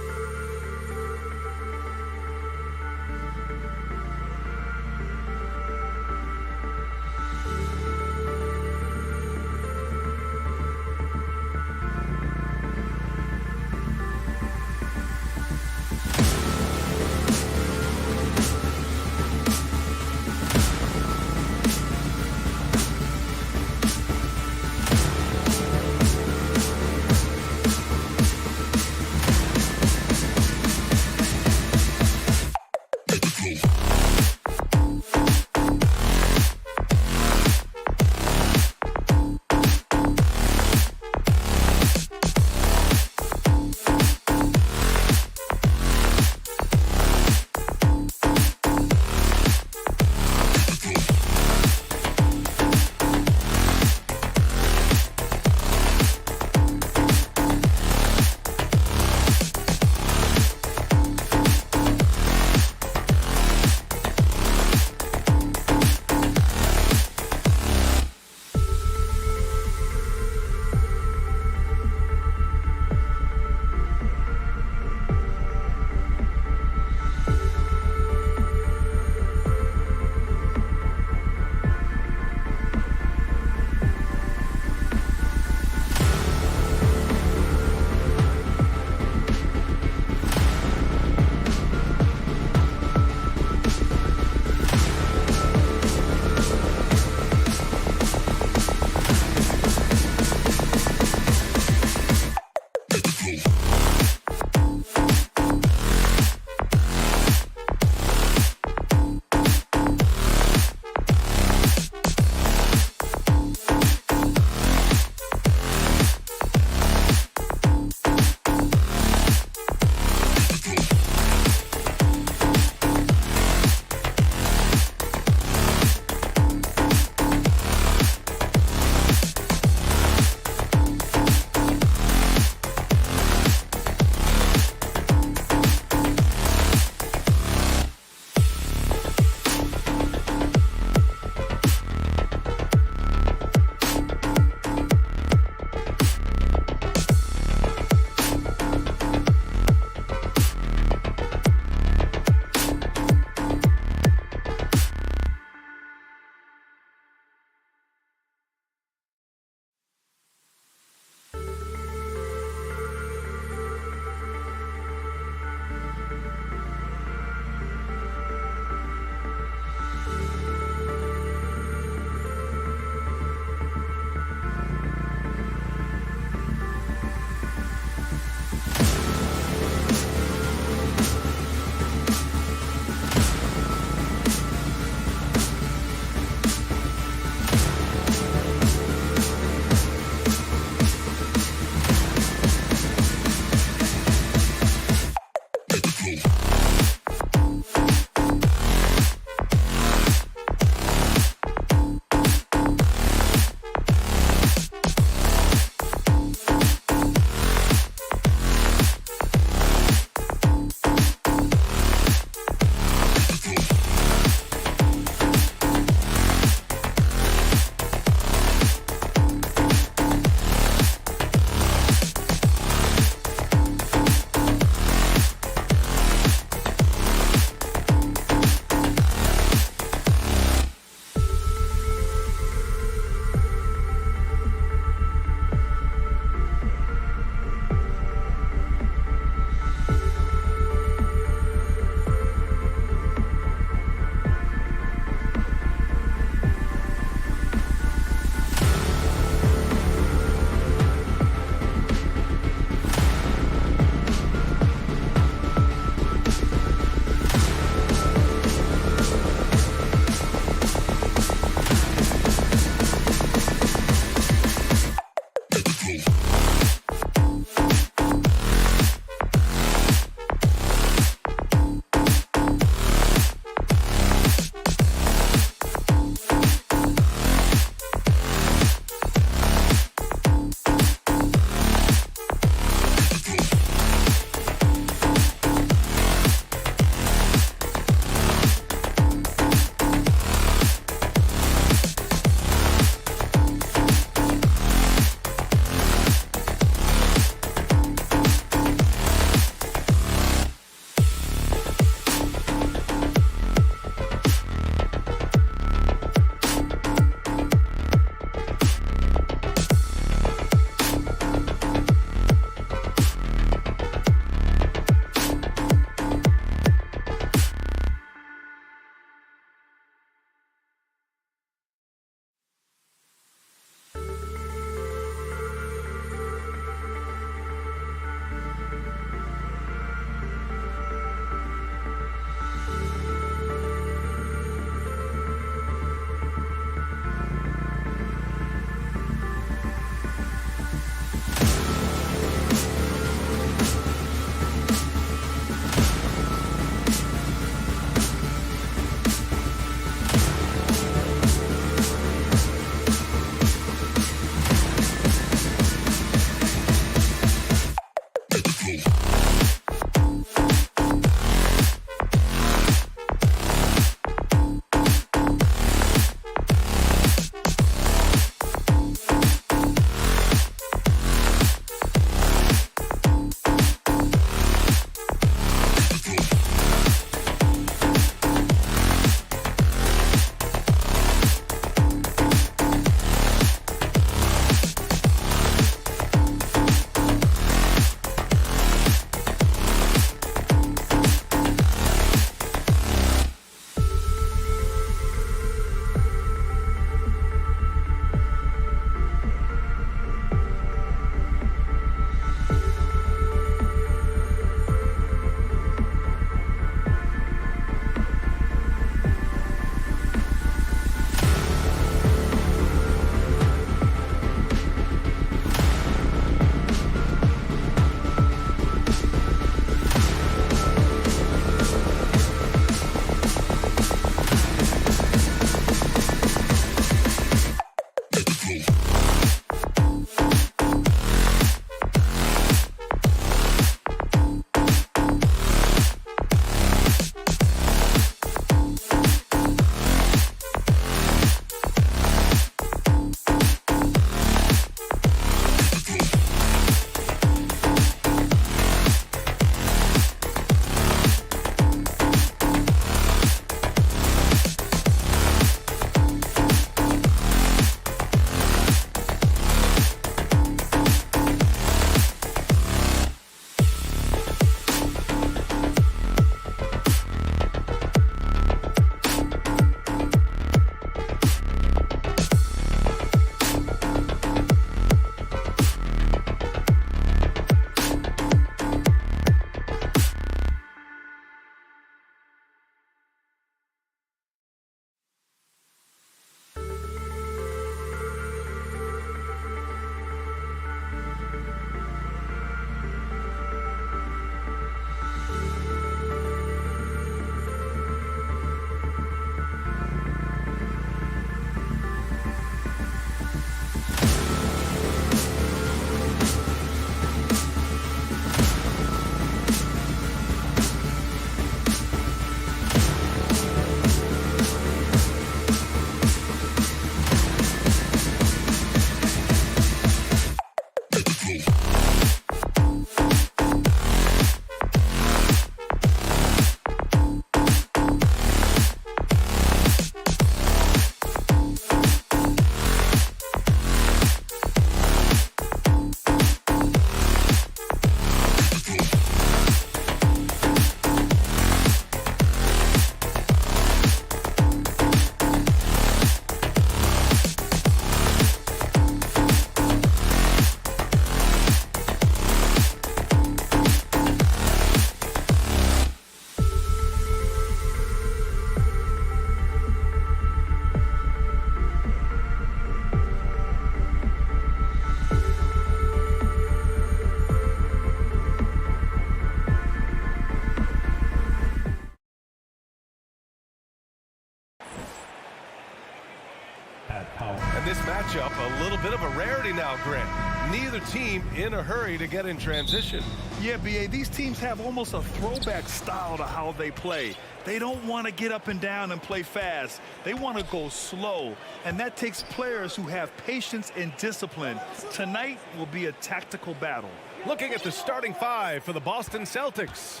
S2: this matchup a little bit of a rarity now, Grant. Neither team in a hurry to get in transition.
S3: Yeah, B.A., these teams have almost a throwback style to how they play. They don't want to get up and down and play fast. They want to go slow, and that takes players who have patience and discipline. Tonight will be a tactical battle.
S2: Looking at the starting five for the Boston Celtics.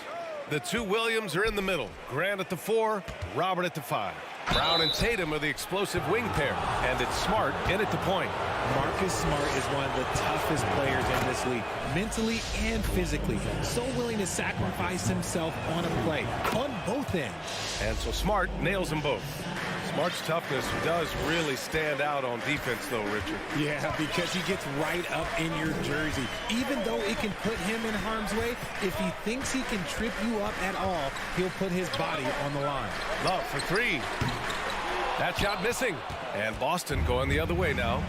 S2: The two Williams are in the middle. Grant at the 4, Robert at the 5. Brown and Tatum are the explosive wing pair, and it's Smart in at the point.
S10: Marcus Smart is one of the toughest players in this league, mentally and physically. So willing to sacrifice himself on a play, on both ends.
S2: And so Smart nails them both. Smart's toughness does really stand out on defense, though, Richard.
S10: Yeah, because he gets right up in your jersey. Even though it can put him in harm's way, if he thinks he can trip you up at all, he'll put his body on the line.
S2: Love for 3. That shot missing. And Boston going the other way now.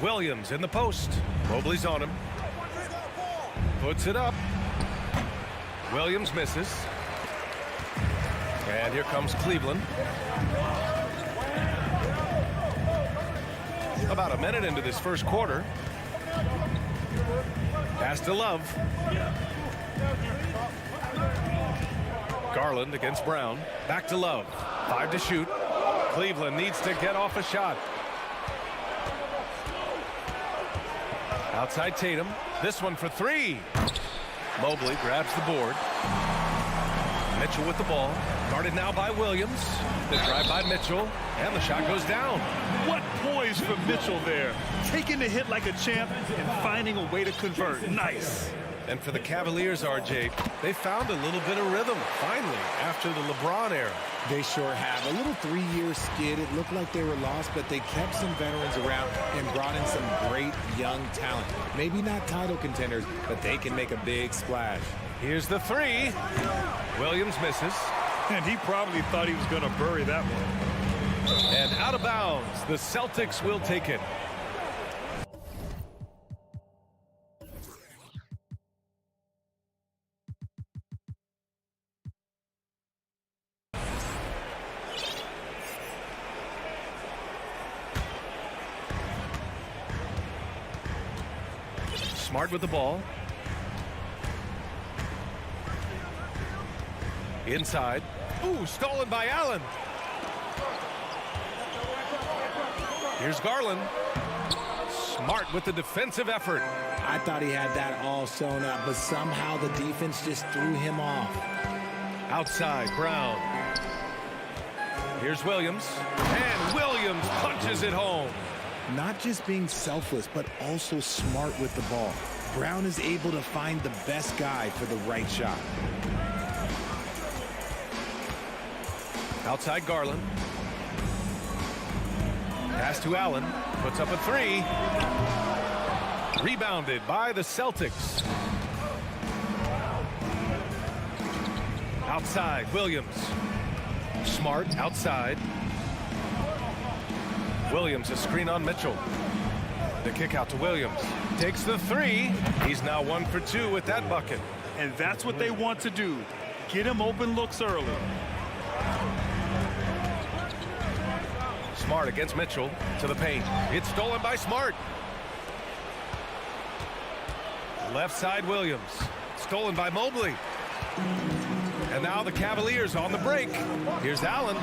S2: Williams in the post. Mobley's on him. Puts it up. Williams misses. And here comes Cleveland. About a minute into this first quarter. Pass to Love. Garland against Brown. Back to Love. 5 to shoot. Cleveland needs to get off a shot. Outside Tatum. This one for 3. Mobley grabs the board. Mitchell with the ball. Guarded now by Williams. The drive by Mitchell. And the shot goes down.
S3: What poise from Mitchell there. Taking the hit like a champ and finding a way to convert. Nice.
S2: And for the Cavaliers, RJ, they found a little bit of rhythm, finally, after the LeBron era.
S10: They sure have. A little 3-year skid. It looked like they were lost, but they kept some veterans around and brought in some great young talent. Maybe not title contenders, but they can make a big splash.
S2: Here's the 3. Williams misses.
S3: And he probably thought he was going to bury that one.
S2: And out of bounds. The Celtics will take it. Smart with the ball. Inside. Ooh, stolen by Allen. Here's Garland. Smart with the defensive effort.
S10: I thought he had that all sewn up, but somehow the defense just threw him off.
S2: Outside, Brown. Here's Williams. And Williams punches it home.
S10: Not just being selfless, but also smart with the ball. Brown is able to find the best guy for the right shot.
S2: Outside Garland. Pass to Allen. Puts up a 3. Rebounded by the Celtics. Outside, Williams. Smart outside. Williams, a screen on Mitchell. The kick out to Williams. Takes the 3. He's now 1 for 2 with that bucket.
S3: And that's what they want to do. Get him open looks early.
S2: Smart against Mitchell to the paint. It's stolen by Smart. Left side Williams. Stolen by Mobley. And now the Cavaliers on the break. Here's Allen.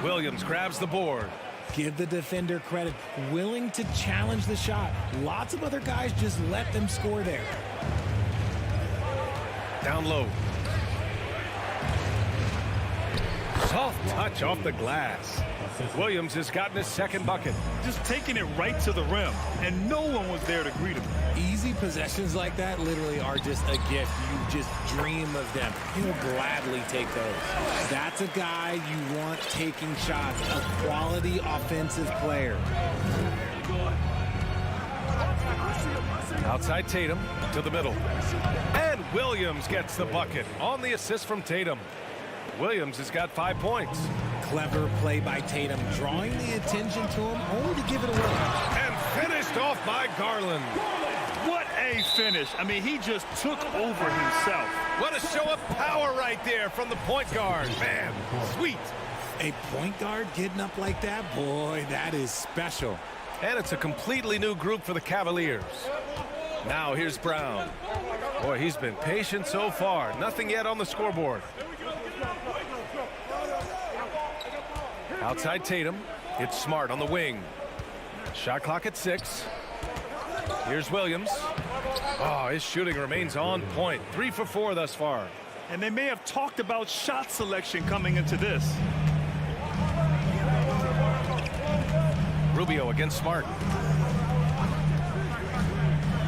S2: Williams grabs the board.
S10: Give the defender credit. Willing to challenge the shot. Lots of other guys just let them score there.
S2: Down low. Soft touch off the glass. Williams has gotten his second bucket.
S3: Just taking it right to the rim, and no one was there to greet him.
S10: Easy possessions like that literally are just a gift. You just dream of them. He'll gladly take those. That's a guy you want taking shots, a quality offensive player.
S2: Outside Tatum to the middle. And Williams gets the bucket on the assist from Tatum. Williams has got 5 points.
S10: Clever play by Tatum, drawing the attention to him, only to give it away.
S2: And finished off by Garland.
S3: What a finish. I mean, he just took over himself.
S2: What a show of power right there from the point guard. Man, sweet.
S10: A point guard getting up like that, boy, that is special.
S2: And it's a completely new group for the Cavaliers. Now here's Brown. Boy, he's been patient so far. Nothing yet on the scoreboard. Outside Tatum. It's Smart on the wing. Shot clock at 6. Here's Williams. Oh, his shooting remains on point. 3 for 4 thus far.
S3: And they may have talked about shot selection coming into this.
S2: Rubio against Smart.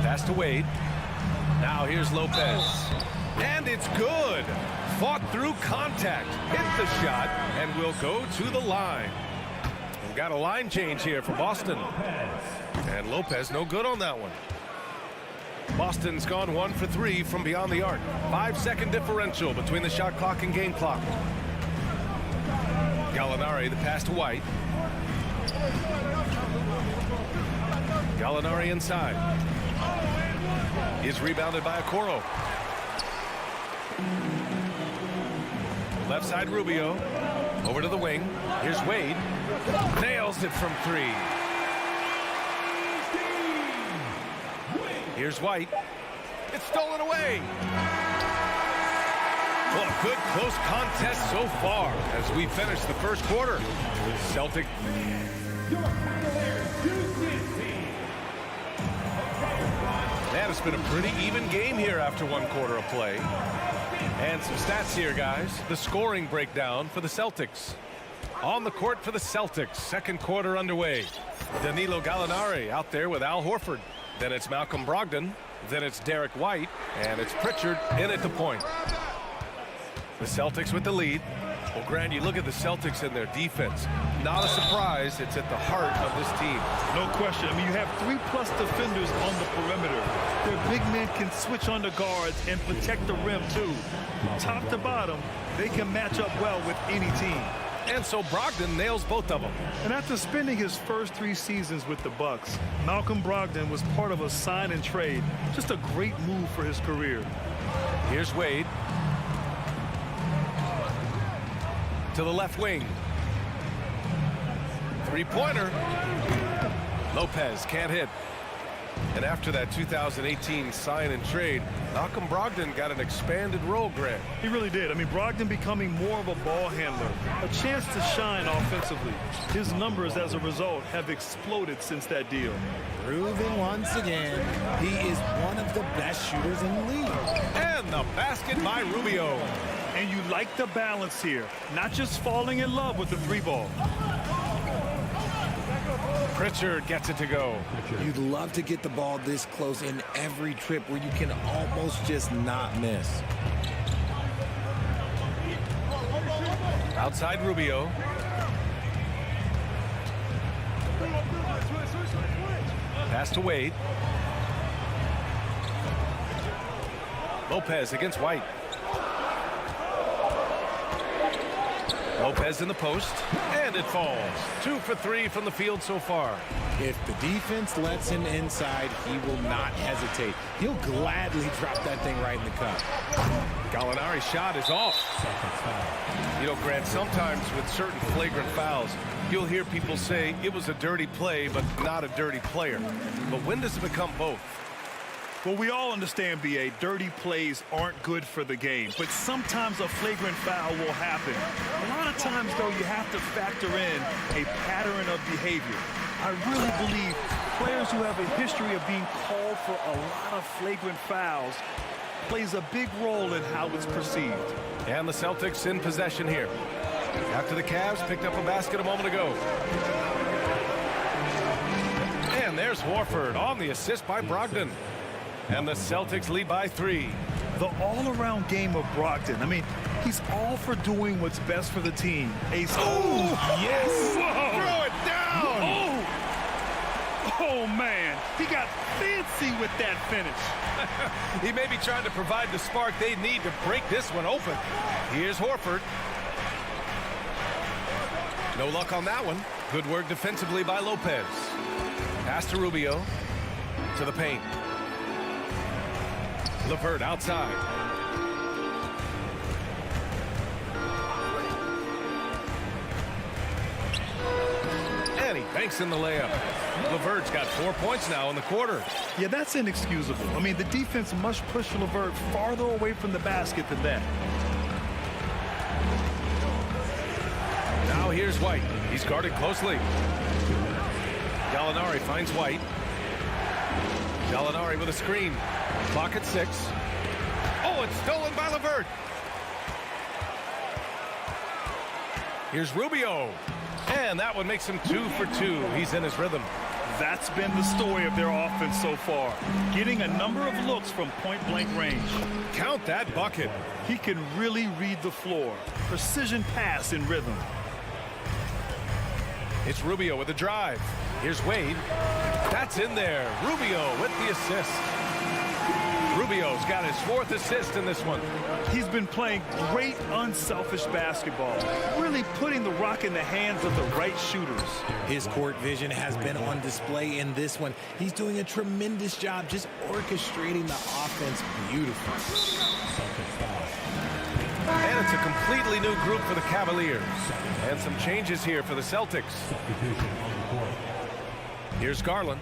S2: Pass to Wade. Now here's Lopez. And it's good. Fought through contact. Hit the shot and will go to the line. We've got a line change here for Boston. And Lopez no good on that one. Boston's gone 1 for 3 from beyond the arc. 5-second differential between the shot clock and game clock. Gallinari, the pass to White. Gallinari inside. Is rebounded by Okoro. Left side Rubio. Over to the wing. Here's Wade. Nails it from 3. Here's White. It's stolen away. Well, a good close contest so far as we finish the first quarter. Celtic. Man, it's been a pretty even game here after 1 quarter of play. And some stats here, guys. The scoring breakdown for the Celtics. On the court for the Celtics. Second quarter underway. Danilo Gallinari out there with Al Horford. Then it's Malcolm Brogdon. Then it's Derek White. And it's Pritchard in at the point. The Celtics with the lead. Well, Grant, you look at the Celtics and their defense. Not a surprise. It's at the heart of this team.
S3: No question. I mean, you have 3+ defenders on the perimeter. Their big men can switch on the guards and protect the rim, too. Top to bottom, they can match up well with any team.
S2: And so Brogdon nails both of them.
S3: And after spending his first 3 seasons with the Bucks, Malcolm Brogdon was part of a sign and trade. Just a great move for his career.
S2: Here's Wade. To the left wing. 3-pointer. Lopez can't hit. And after that 2018 sign and trade, Malcolm Brogdon got an expanded role, Grant.
S3: He really did. I mean, Brogdon becoming more of a ball handler, a chance to shine offensively. His numbers as a result have exploded since that deal.
S10: Proving once again, he is one of the best shooters in the league.
S2: And the basket by Rubio.
S3: And you like the balance here, not just falling in love with the 3-ball.
S2: Pritchard gets it to go.
S10: You'd love to get the ball this close in every trip where you can almost just not miss.
S2: Outside Rubio. Pass to Wade. Lopez against White. Lopez in the post, and it falls. 2 for 3 from the field so far.
S10: If the defense lets him inside, he will not hesitate. He'll gladly drop that thing right in the cup.
S2: Gallinari's shot is off. You know, Grant, sometimes with certain flagrant fouls, you'll hear people say it was a dirty play, but not a dirty player. But when does it become both?
S3: Well, we all understand, B.A., dirty plays aren't good for the game, but sometimes a flagrant foul will happen. A lot of times, though, you have to factor in a pattern of behavior. I really believe players who have a history of being called for a lot of flagrant fouls plays a big role in how it's perceived.
S2: And the Celtics in possession here. After the Cavs picked up a basket a moment ago. And there's Horford on the assist by Brogdon. And the Celtics lead by 3.
S3: The all-around game of Brogdon. I mean, he's all for doing what's best for the team. Yes!
S2: Whoa. Throw it down!
S3: Oh, man. He got fancy with that finish.
S2: He may be trying to provide the spark they need to break this one open. Here's Horford. No luck on that one. Good work defensively by Lopez. Pass to Rubio. To the paint. LeVert outside. He banks in the layup. LeVert's got 4 points now in the quarter.
S3: Yeah, that's inexcusable. I mean, the defense must push LeVert farther away from the basket than that.
S2: Now here's White. He's guarded closely. Gallinari finds White. Gallinari with a screen. Clock at 6. Oh, it's stolen by LeVert. Here's Rubio. And that one makes him 2 for 2. He's in his rhythm.
S3: That's been the story of their offense so far. Getting a number of looks from point-blank range.
S2: Count that bucket.
S3: He can really read the floor. Precision pass in rhythm.
S2: It's Rubio with a drive. Here's Wade. That's in there. Rubio with the assist. Rubio's got his 4th assist in this one.
S3: He's been playing great unselfish basketball, really putting the rock in the hands of the right shooters.
S10: His court vision has been on display in this one. He's doing a tremendous job just orchestrating the offense beautifully.
S2: And it's a completely new group for the Cavaliers. And some changes here for the Celtics. Here's Garland.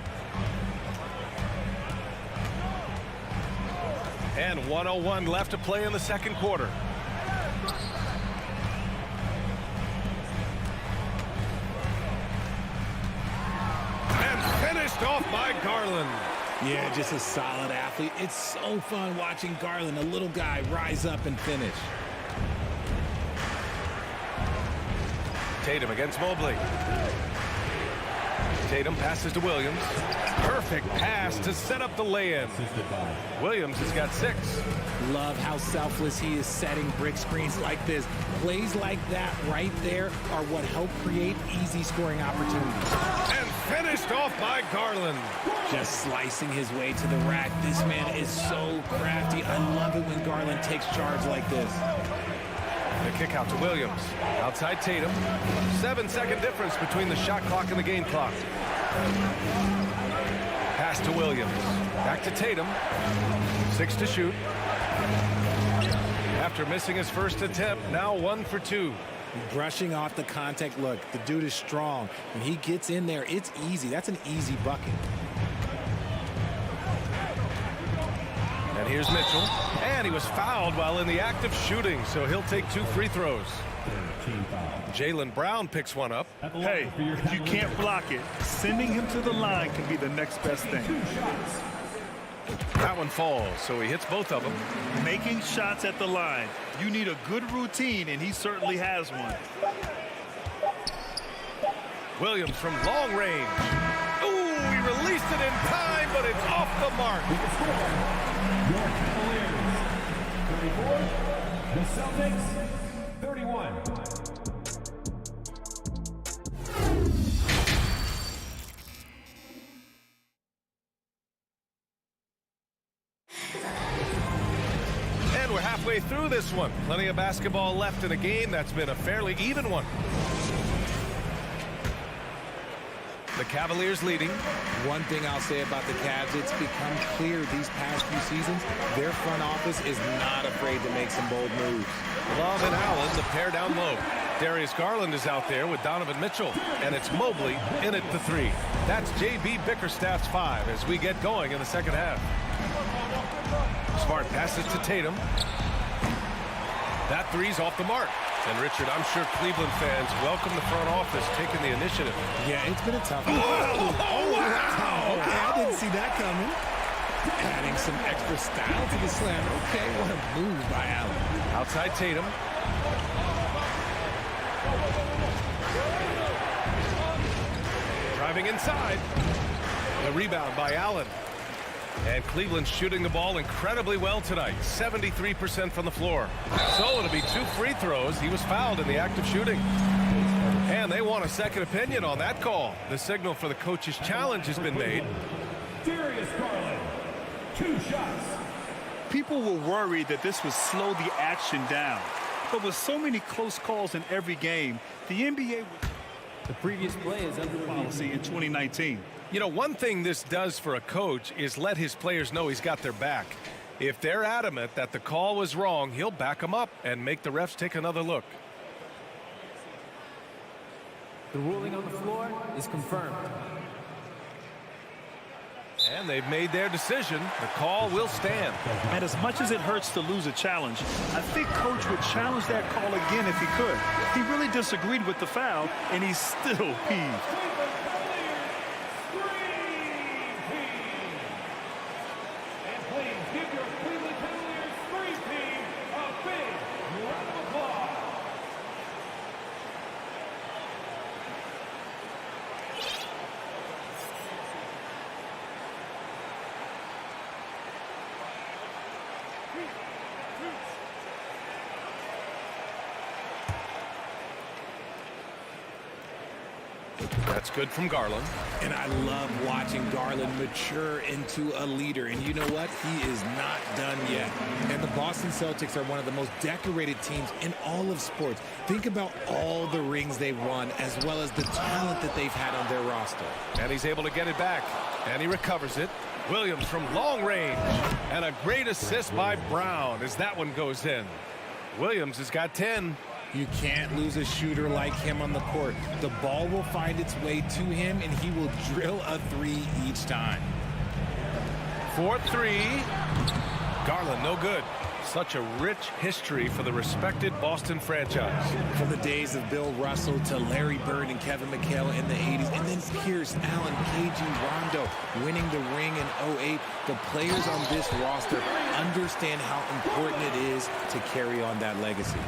S2: And 1:01 left to play in the second quarter. And finished off by Garland.
S10: Yeah, just a solid athlete. It's so fun watching Garland, a little guy, rise up and finish.
S2: Tatum against Mobley. Tatum passes to Williams. Perfect pass to set up the lay-in. Williams has got 6.
S10: Love how selfless he is setting brick screens like this. Plays like that right there are what help create easy scoring opportunities.
S2: And finished off by Garland.
S10: Just slicing his way to the rack. This man is so crafty. I love it when Garland takes charge like this.
S2: The kick out to Williams. Outside Tatum. 7-second difference between the shot clock and the game clock. Pass to Williams. Back to Tatum. 6 to shoot. After missing his first attempt, now 1 for 2.
S10: Brushing off the contact. Look, the dude is strong. When he gets in there, it's easy. That's an easy bucket.
S2: And here's Mitchell. And he was fouled while in the act of shooting, so he'll take 2 free throws. Jaylen Brown picks one up.
S3: Hey, if you can't block it, sending him to the line can be the next best thing.
S2: That one falls, so he hits both of them.
S3: Making shots at the line. You need a good routine, and he certainly has one.
S2: Williams from long range. Ooh, he released it in time, but it's off the mark.
S4: Your Cavaliers, 34. The Celtics, 31.
S2: And we're halfway through this one. Plenty of basketball left in a game that's been a fairly even one. The Cavaliers leading.
S10: One thing I'll say about the Cavs, it's become clear these past few seasons, their front office is not afraid to make some bold moves.
S2: Love and Allen, the pair down low. Darius Garland is out there with Donovan Mitchell, and it's Mobley in at the 3. That's J.B. Bickerstaff's 5 as we get going in the second half. Smart passes to Tatum. That 3's off the mark. And Richard, I'm sure Cleveland fans welcome the front office taking the initiative.
S10: Yeah, it's been a tough one. Wow! Okay, I didn't see that coming. Adding some extra style to the slam. Okay, what a move by Allen.
S2: Outside Tatum. Driving inside. The rebound by Allen. And Cleveland's shooting the ball incredibly well tonight. 73% from the floor. So it'll be 2 free throws. He was fouled in the act of shooting. And they want a second opinion on that call. The signal for the coach's challenge has been made.
S4: Darius Garland, 2 shots.
S3: People were worried that this would slow the action down. But with so many close calls in every game, the NBA...
S4: The previous play is under
S3: policy in 2019.
S2: You know, one thing this does for a coach is let his players know he's got their back. If they're adamant that the call was wrong, he'll back them up and make the refs take another look.
S11: The ruling on the floor is confirmed.
S2: And they've made their decision. The call will stand.
S3: And as much as it hurts to lose a challenge, I think Coach would challenge that call again if he could. He really disagreed with the foul, and he's still peeved.
S2: That's good from Garland.
S10: And I love watching Garland mature into a leader. And you know what? He is not done yet. And the Boston Celtics are one of the most decorated teams in all of sports. Think about all the rings they've won, as well as the talent that they've had on their roster.
S2: And he's able to get it back. And he recovers it. Williams from long range. And a great assist by Brown as that one goes in. Williams has got 10.
S10: You can't lose a shooter like him on the court. The ball will find its way to him, and he will drill a three each time.
S2: 4-3. Garland, no good. Such a rich history for the respected Boston franchise.
S10: From the days of Bill Russell to Larry Bird and Kevin McHale in the 80s, and then Pierce, Allen, KG, Rondo winning the ring in 08. The players on this roster understand how important it is to carry on that legacy.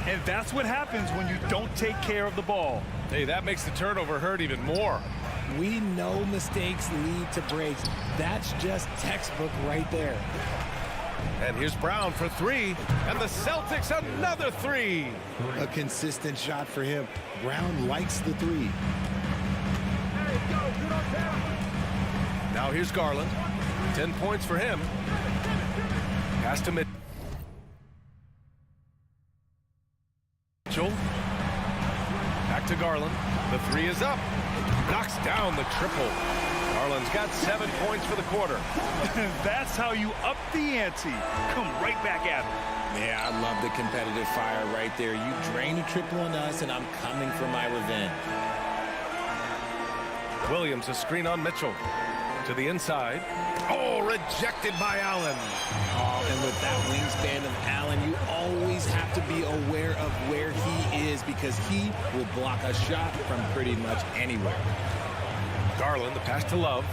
S3: And that's what happens when you don't take care of the ball.
S2: Hey, that makes the turnover hurt even more.
S10: We know mistakes lead to breaks. That's just textbook right there.
S2: And here's Brown for three. And the Celtics another three.
S10: A consistent shot for him. Brown likes the three.
S2: Now here's Garland. 10 points for him. Pass to Mitchell. Back to Garland. The three is up. Knocks down the triple. Garland's got 7 points for the quarter.
S3: That's how you up the ante. Come right back at him.
S10: Yeah, I love the competitive fire right there. You drain a triple on us, and I'm coming for my revenge.
S2: Williams, a screen on Mitchell. To the inside. Oh, rejected by Allen.
S10: Oh, and with that wingspan of Allen, you always have to be aware of where he is, because he will block a shot from pretty much anywhere.
S2: Garland, the pass to Love.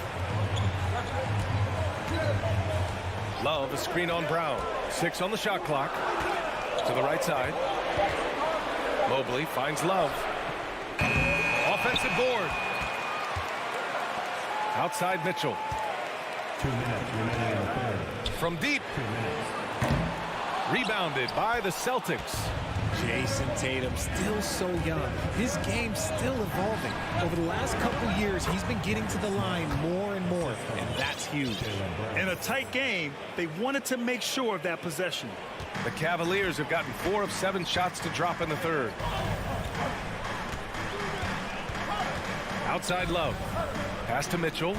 S2: Love, a screen on Brown. 6 on the shot clock. To the right side. Mobley finds Love. Offensive board. Outside Mitchell.
S4: 2 minutes remaining in the third.
S2: From deep. Rebounded by the Celtics.
S10: Jason Tatum, still so young. His game's still evolving. Over the last couple years, he's been getting to the line more and more, and that's huge.
S3: In a tight game, they wanted to make sure of that possession.
S2: The Cavaliers have gotten 4 of 7 shots to drop in the third. Outside Love. Pass to Mitchell.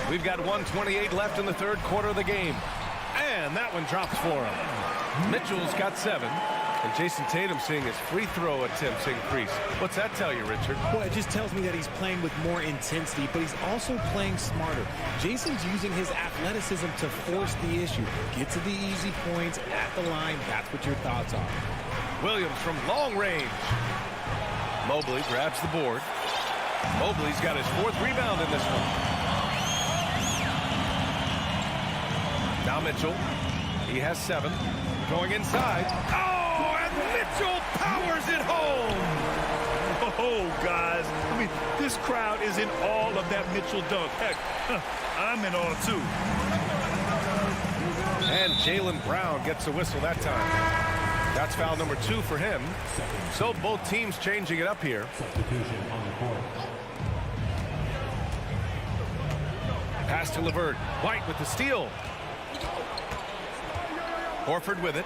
S2: We've got 1:28 left in the third quarter of the game. And that one drops for him. Mitchell's got 7. And Jason Tatum seeing his free throw attempts increase. What's that tell you, Richard?
S10: Well, it just tells me that he's playing with more intensity, but he's also playing smarter. Jason's using his athleticism to force the issue. Get to the easy points at the line. That's what your thoughts are. Williams from long range.
S2: Mobley grabs the board. Mobley's got his 4th rebound in this one. Now Mitchell. He has 7. Going inside. Oh, and Mitchell powers it home.
S3: Oh, guys. I mean, this crowd is in awe of that Mitchell dunk. Heck, I'm in awe, too.
S2: And Jaylen Brown gets a whistle that time. That's foul number 2 for him. So both teams changing it up here.
S4: Substitution on the court.
S2: Pass to LeVert. White with the steal. Horford with it.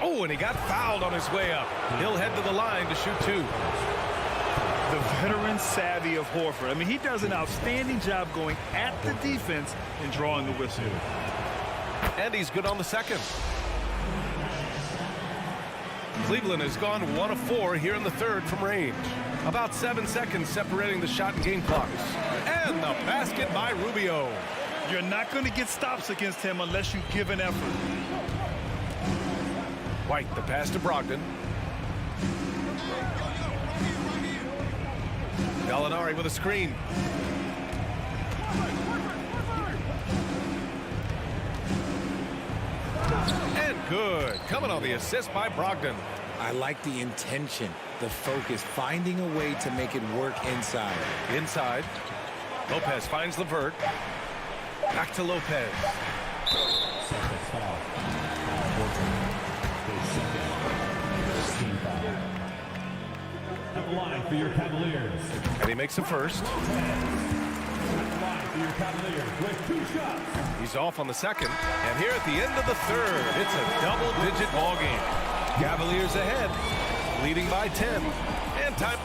S2: Oh, and he got fouled on his way up. He'll head to the line to shoot 2.
S3: The veteran savvy of Horford. I mean, he does an outstanding job going at the defense and drawing the whistle.
S2: and he's good on the second. Cleveland has gone 1 of 4 here in the third from range. About 7 seconds separating the shot and game clocks. And the basket by Rubio.
S3: You're not going to get stops against him unless you give an effort.
S2: White, the pass to Brogdon. Gallinari with a screen. And good. Coming on the assist by Brogdon.
S10: I like the intention, the focus, finding a way to make it work inside.
S2: Inside. Lopez finds LeVert. Back to Lopez.
S4: At the line for your Cavaliers.
S2: And he makes the first.
S4: At the line for your Cavaliers with 2 shots.
S2: He's off on the second. And here at the end of the third, it's a double-digit ball game. Cavaliers ahead, leading by 10. And time.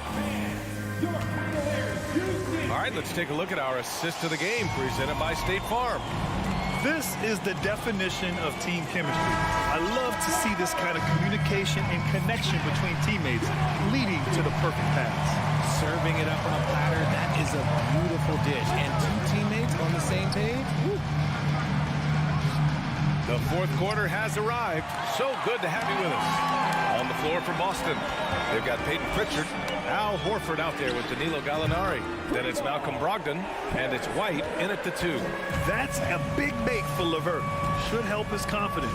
S4: Your Cavaliers, Houston.
S2: All right, let's take a look at our assist to the game presented by State Farm.
S3: This is the definition of team chemistry. I love to see this kind of communication and connection between teammates leading to the perfect pass.
S10: Serving it up on a platter, that is a beautiful dish. And 2 teammates on the same page. Woo.
S2: The fourth quarter has arrived. So good to have you with us. On the floor for Boston, they've got Peyton Pritchard, Al Horford out there with Danilo Gallinari. Then it's Malcolm Brogdon, and it's White in at the 2.
S3: That's a big make for LeVert. Should help his confidence.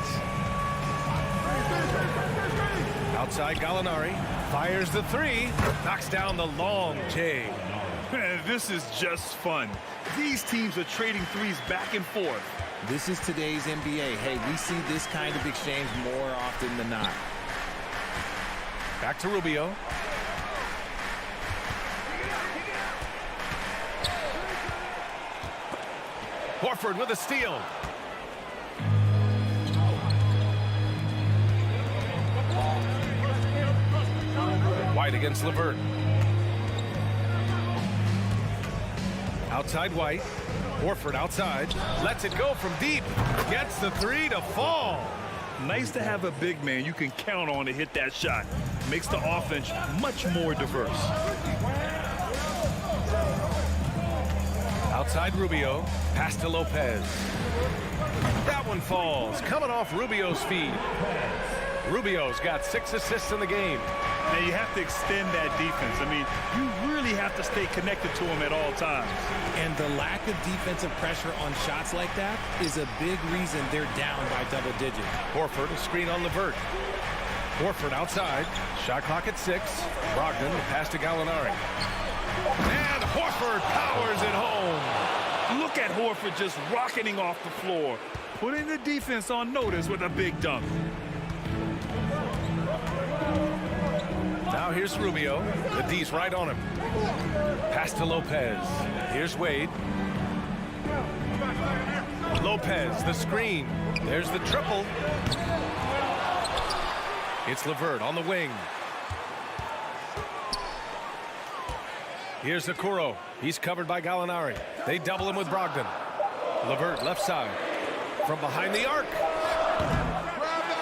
S2: Outside Gallinari, fires the 3, knocks down the long J.
S3: Man, this is just fun. These teams are trading threes back and forth.
S10: This is today's NBA. Hey, we see this kind of exchange more often than not.
S2: Back to Rubio. Horford with a steal. White against LeVert. Outside White. Horford outside. Lets it go from deep. Gets the 3 to fall.
S3: Nice to have a big man you can count on to hit that shot. Makes the offense much more diverse.
S2: Outside Rubio. Pass to Lopez. That one falls. Coming off Rubio's feet. Rubio's got 6 assists in the game.
S3: Now you have to extend that defense. I mean, you really have to stay connected to him at all times.
S10: And the lack of defensive pressure on shots like that is a big reason they're down by double digits.
S2: Horford, a screen on LeVert. Horford outside. Shot clock at 6. Brogdon, pass to Gallinari. And Horford powers it home.
S3: Look at Horford just rocketing off the floor. Putting the defense on notice with a big dunk.
S2: Now here's Rubio. The D's right on him. Pass to Lopez. Here's Wade. Lopez, the screen. There's the triple. It's LeVert on the wing. Here's Okoro. He's covered by Gallinari. They double him with Brogdon. LeVert left side. From behind the arc.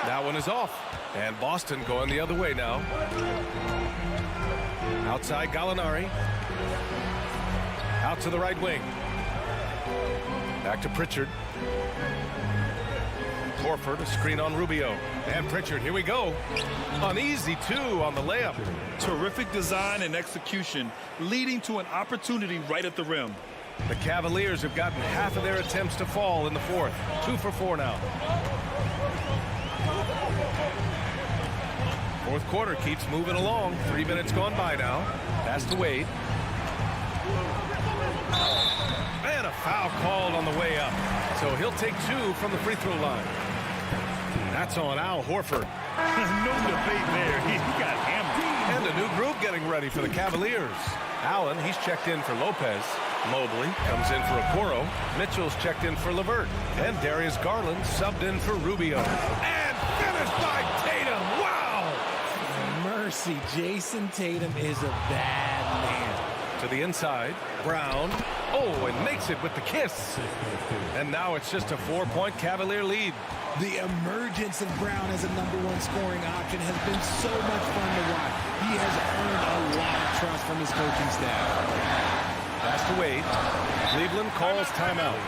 S2: That one is off. And Boston going the other way now. Outside Gallinari. Out to the right wing. Back to Pritchard. Horford, a screen on Rubio. And Pritchard, here we go. An easy 2 on the layup.
S3: Terrific design and execution, leading to an opportunity right at the rim.
S2: The Cavaliers have gotten half of their attempts to fall in the fourth. 2 for 4 now. Fourth quarter keeps moving along. 3 minutes gone by now. Pass to Wade. And a foul called on the way up. So he'll take 2 from the free throw line. That's on Al Horford.
S3: No debate there. He got hammered.
S2: And a new group getting ready for the Cavaliers. Allen, he's checked in for Lopez. Mobley comes in for Okoro. Mitchell's checked in for LeVert. And Darius Garland subbed in for Rubio. And finished by Tatum. Wow!
S10: Mercy, Jason Tatum is a bad man.
S2: To the inside. Brown. Oh, and makes it with the kiss. And now it's just a 4-point Cavalier lead.
S10: The emergence of Brown as a #1 scoring option has been so much fun to watch. He has earned a lot of trust from his coaching staff.
S2: Pass to Wade. Cleveland calls timeout.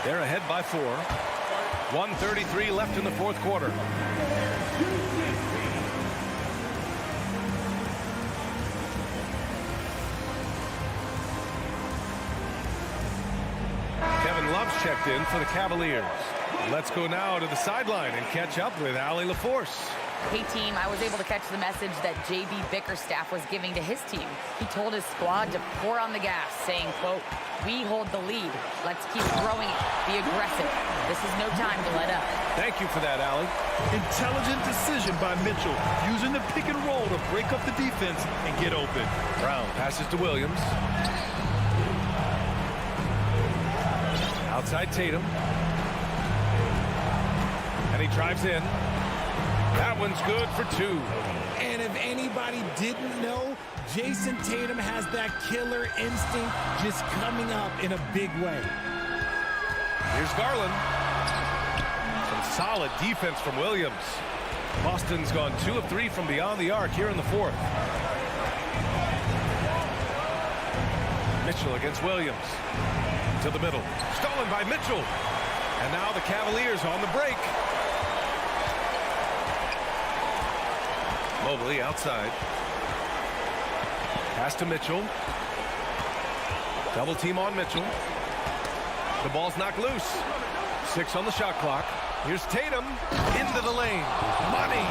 S2: They're ahead by 4. 1:33 left in the fourth quarter. Kevin Love's checked in for the Cavaliers. Let's go now to the sideline and catch up with Allie LaForce.
S5: Hey, team, I was able to catch the message that J.B. Bickerstaff was giving to his team. He told his squad to pour on the gas, saying, quote, "We hold the lead. Let's keep throwing it. Be aggressive. This is no time to let up."
S2: Thank you for that, Allie.
S3: Intelligent decision by Mitchell, using the pick and roll to break up the defense and get open.
S2: Brown passes to Williams. Outside Tatum. And he drives in. That one's good for 2.
S10: And if anybody didn't know, Jason Tatum has that killer instinct just coming up in a big way.
S2: Here's Garland. Some solid defense from Williams. Boston's gone 2 of 3 from beyond the arc here in the fourth. Mitchell against Williams. To the middle. Stolen by Mitchell. And now the Cavaliers on the break. Mobley outside. Pass to Mitchell. Double team on Mitchell. The ball's knocked loose. 6 on the shot clock. Here's Tatum into the lane. Money.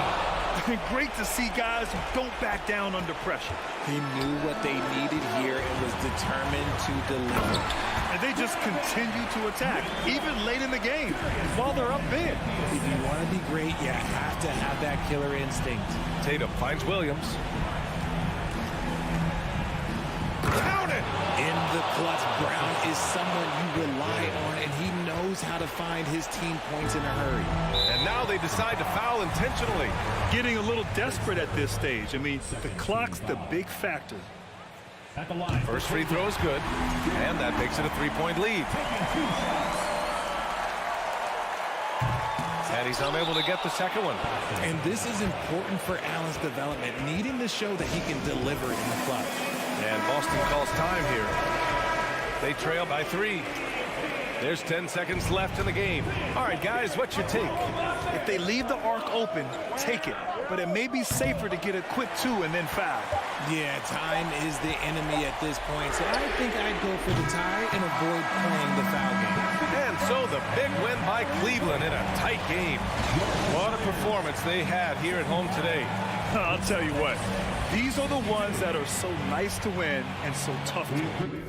S3: Great to see guys who don't back down under pressure.
S10: He knew what they needed here and was determined to deliver.
S3: And they just continue to attack, even late in the game, while they're up big.
S10: If you want to be great, you have to have that killer instinct.
S2: Tatum finds Williams. Count it!
S10: In the clutch, Brown is someone you rely on, and he knows how to find his team points in a hurry.
S2: And now they decide to foul intentionally.
S3: Getting a little desperate at this stage. I mean, the clock's the big factor.
S4: At the line.
S2: First free throw is good, and that makes it a 3-point lead. And he's unable to get the second one.
S10: And this is important for Allen's development, needing to show that he can deliver in the clutch.
S2: And Boston calls time here. They trail by 3. There's 10 seconds left in the game. All right, guys, what's your take?
S3: If they leave the arc open, take it. But it may be safer to get a quick 2 and then foul.
S10: Yeah, time is the enemy at this point, so I think I'd go for the tie and avoid playing the foul game.
S2: And so the big win by Cleveland in a tight game. What a performance they had here at home today.
S3: I'll tell you what, these are the ones that are so nice to win and so tough to win.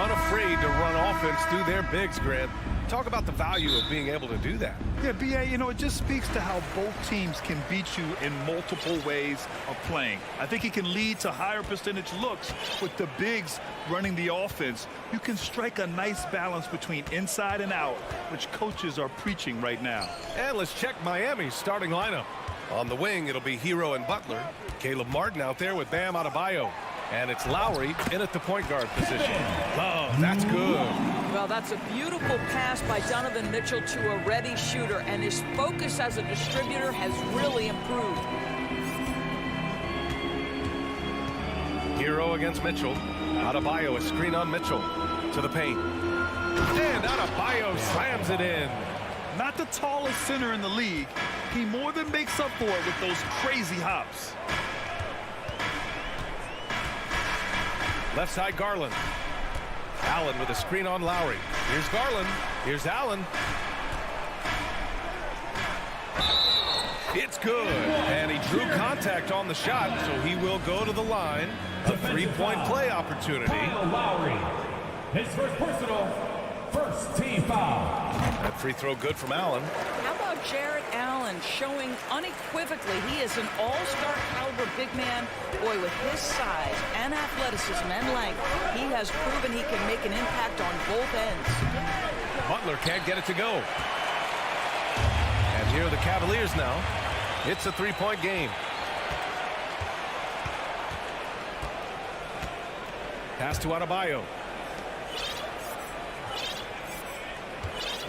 S2: Unafraid to run offense through their bigs, Grant. Talk about the value of being able to do that.
S3: Yeah, B.A., you know, it just speaks to how both teams can beat you in multiple ways of playing. I think it can lead to higher percentage looks with the bigs running the offense. You can strike a nice balance between inside and out, which coaches are preaching right now.
S2: And let's check Miami's starting lineup. On the wing, it'll be Hero and Butler. Caleb Martin out there with Bam Adebayo. And it's Lowry in at the point guard position. Oh, that's good.
S1: Well, that's a beautiful pass by Donovan Mitchell to a ready shooter, and his focus as a distributor has really improved.
S2: Hero against Mitchell. Adebayo, a screen on Mitchell to the paint. And Adebayo slams it in.
S3: Not the tallest center in the league. He more than makes up for it with those crazy hops.
S2: Left side, Garland. Allen with a screen on Lowry. Here's Garland. Here's Allen. It's good. And he drew contact on the shot, so he will go to the line. A three-point play opportunity.
S4: Lowry. His first personal, first team foul.
S2: That free throw good from Allen.
S1: How about Jarrett Allen showing unequivocally he is an all-star caliber big man? Boy, with his size and athleticism and length, he has proven he can make an impact on both ends.
S2: Butler can't get it to go. And here are the Cavaliers now. It's a three-point game. Pass to Adebayo.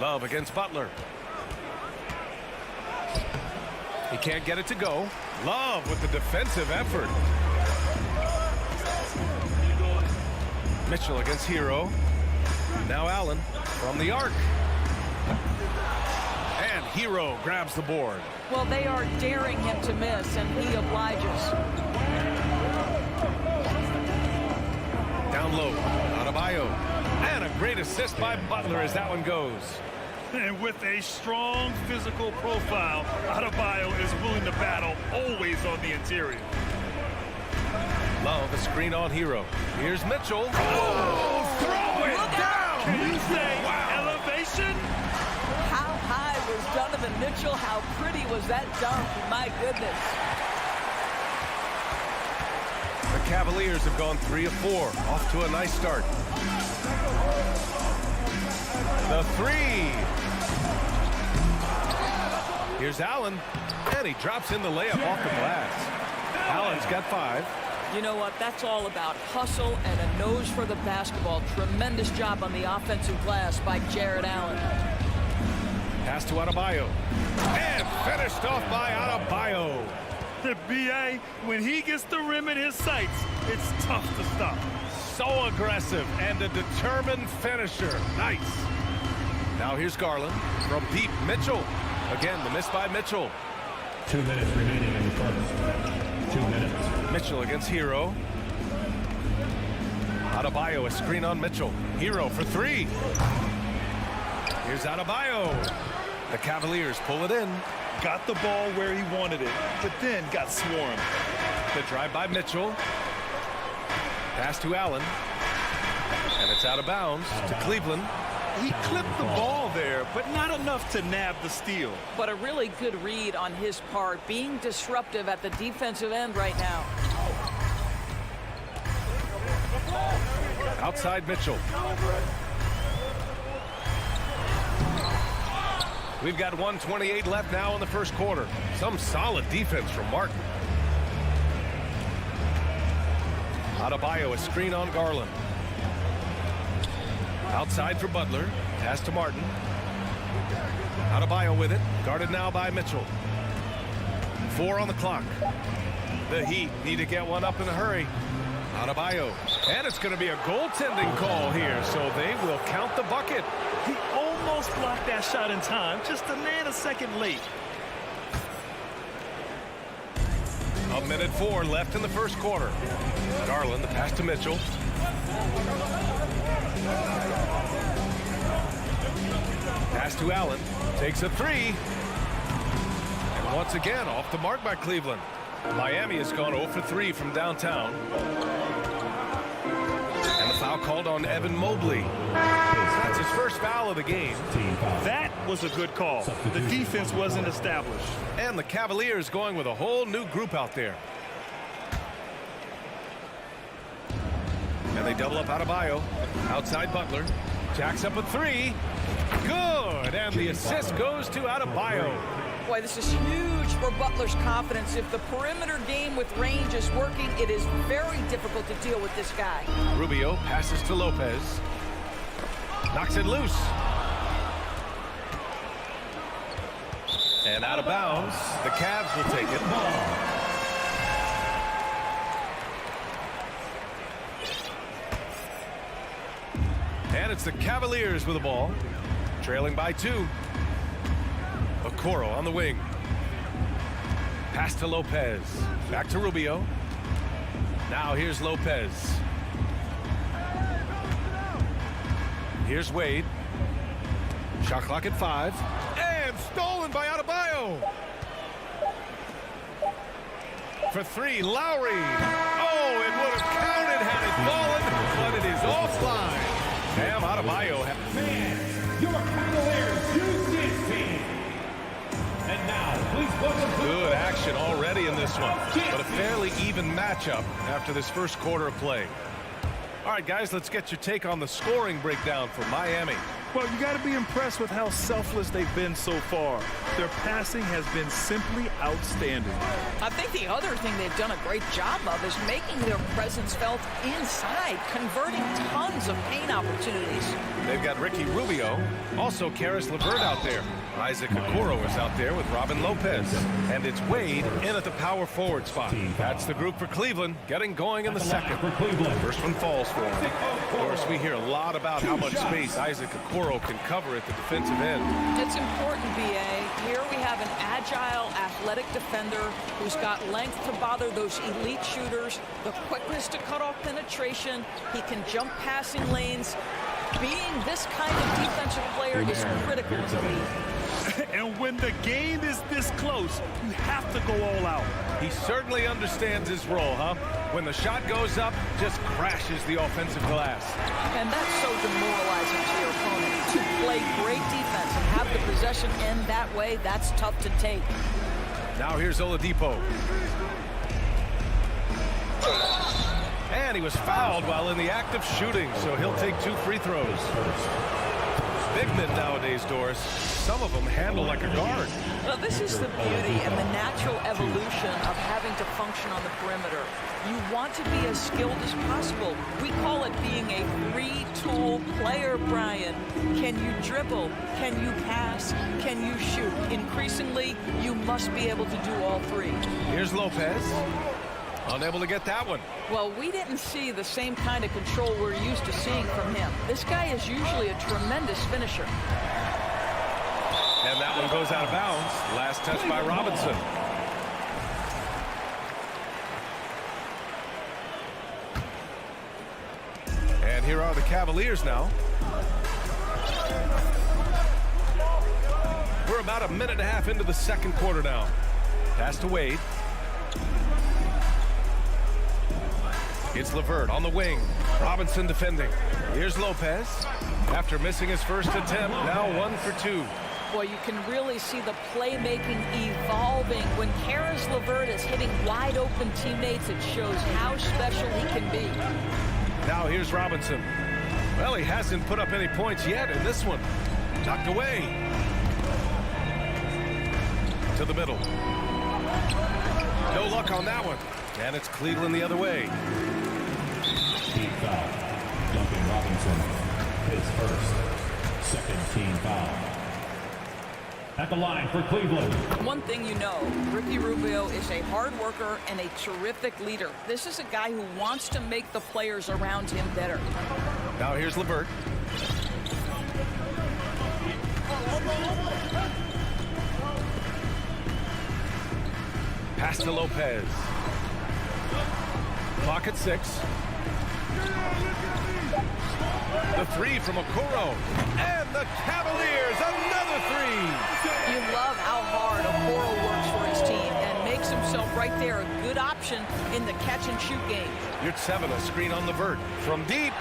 S2: Love against Butler. He can't get it to go. Love with the defensive effort. Mitchell against Hero. Now Allen from the arc. And Hero grabs the board.
S1: Well, they are daring him to miss, and he obliges.
S2: Down low, Adebayo. And a great assist by Butler as that one goes.
S3: And with a strong physical profile, Adebayo is willing to battle, always on the interior.
S2: Love a screen on Hero. Here's Mitchell.
S3: Oh, throw it down! Can you say elevation?
S1: How high was Donovan Mitchell? How pretty was that dunk? My goodness.
S2: The Cavaliers have gone 3 of 4. Off to a nice start. The three. Here's Allen. And he drops in the layup off the glass. Allen's got 5.
S1: You know what? That's all about hustle and a nose for the basketball. Tremendous job on the offensive glass by Jarrett Allen.
S2: Pass to Adebayo. And finished off by Adebayo.
S3: The BA, when he gets the rim in his sights, it's tough to stop.
S2: So aggressive and a determined finisher. Nice. Now here's Garland from deep. Mitchell. Again, the miss by Mitchell.
S4: 2 minutes remaining in the first. 2 minutes.
S2: Mitchell against Hero. Adebayo, a screen on Mitchell. Hero for three. Here's Adebayo. The Cavaliers pull it in.
S3: Got the ball where he wanted it, but then got swarmed.
S2: The drive by Mitchell. Pass to Allen. And it's out of bounds to Cleveland.
S3: He clipped the ball there, but not enough to nab the steal.
S1: But a really good read on his part, being disruptive at the defensive end right now.
S2: Outside Mitchell. We've got 1:28 left now in the first quarter. Some solid defense from Martin. Adebayo, a screen on Garland. Outside for Butler. Pass to Martin. Adebayo with it. Guarded now by Mitchell. 4 on the clock. The Heat need to get one up in a hurry. Adebayo. And it's going to be a goaltending call here, so they will count the bucket.
S3: He almost blocked that shot in time, just a nanosecond late.
S2: 1:04 left in the first quarter. Garland, the pass to Mitchell. Pass to Allen. Takes a three. And once again, off the mark by Cleveland. Miami has gone 0 for 3 from downtown. And the foul called on Evan Mobley. That's his first foul of the game.
S3: That was a good call. The defense wasn't established.
S2: And the Cavaliers going with a whole new group out there. And they double up Adebayo. Outside Butler. Jacks up a three. Good. And the assist goes to Adebayo.
S1: Boy, this is huge for Butler's confidence. If the perimeter game with range is working, it is very difficult to deal with this guy.
S2: Rubio passes to Lopez. Knocks it loose. And out of bounds. The Cavs will take it. And it's the Cavaliers with the ball. Trailing by 2. Okoro on the wing. Pass to Lopez. Back to Rubio. Now here's Lopez. Here's Wade. Shot clock at 5. And stolen by Adebayo. For 3, Lowry. Oh, it would have counted had it fallen, but it is offline. Bam Adebayo.
S4: Fans, your Cavaliers use this team. And now, please welcome.
S2: Good action already in this one, but a fairly even matchup after this first quarter of play. All right, guys, let's get your take on the scoring breakdown for Miami.
S3: Well, you got to be impressed with how selfless they've been so far. Their passing has been simply outstanding.
S1: I think the other thing they've done a great job of is making their presence felt inside, converting tons of paint opportunities.
S2: They've got Ricky Rubio, also Karis LeVert out there. Isaac Okoro is out there with Robin Lopez. And it's Wade in at the power forward spot. That's the group for Cleveland, getting going in the second. First one falls for him. Of course, we hear a lot about how much space Isaac Okoro can cover at the defensive end.
S1: It's important, B.A. Here we have an agile, athletic defender who's got length to bother those elite shooters, the quickness to cut off penetration. He can jump passing lanes. Being this kind of defensive player is critical in the league.
S3: And when the game is this close, you have to go all out.
S2: He certainly understands his role, huh? When the shot goes up, just crashes the offensive glass.
S1: And that's so demoralizing to your opponent. To play great defense and have the possession end that way, that's tough to take.
S2: Now here's Oladipo. And he was fouled while in the act of shooting, so he'll take 2 free throws. Big men nowadays, Doris, some of them handle like a guard.
S1: Well, this is the beauty and the natural evolution of having to function on the perimeter. You want to be as skilled as possible. We call it being a three-tool player, Brian. Can you dribble? Can you pass? Can you shoot? Increasingly, you must be able to do all 3.
S2: Here's Lopez. Unable to get that one.
S1: Well, we didn't see the same kind of control we're used to seeing from him. This guy is usually a tremendous finisher.
S2: And that one goes out of bounds. Last touch by Robinson. And here are the Cavaliers now. We're about a minute and a half into the second quarter now. Pass to Wade. It's LeVert on the wing. Robinson defending. Here's Lopez. After missing his first attempt, now 1 for 2.
S1: Boy, you can really see the playmaking evolving. When Karis LeVert is hitting wide open teammates, it shows how special he can be.
S2: Now here's Robinson. Well, he hasn't put up any points yet in this one. Knocked away. To the middle. No luck on that one. And it's Cleveland the other way.
S4: Team foul. Duncan Robinson, his first. Second team foul. At the line for Cleveland.
S1: One thing you know, Ricky Rubio is a hard worker and a terrific leader. This is a guy who wants to make the players around him better.
S2: Now here's LeVert. Pass to Lopez. Clock at 6. The three from Okoro. And the Cavaliers, another three.
S1: You love how hard Okoro works for his team and makes himself right there a good option in the catch-and-shoot game.
S2: You're 7, a screen on LeVert. From deep.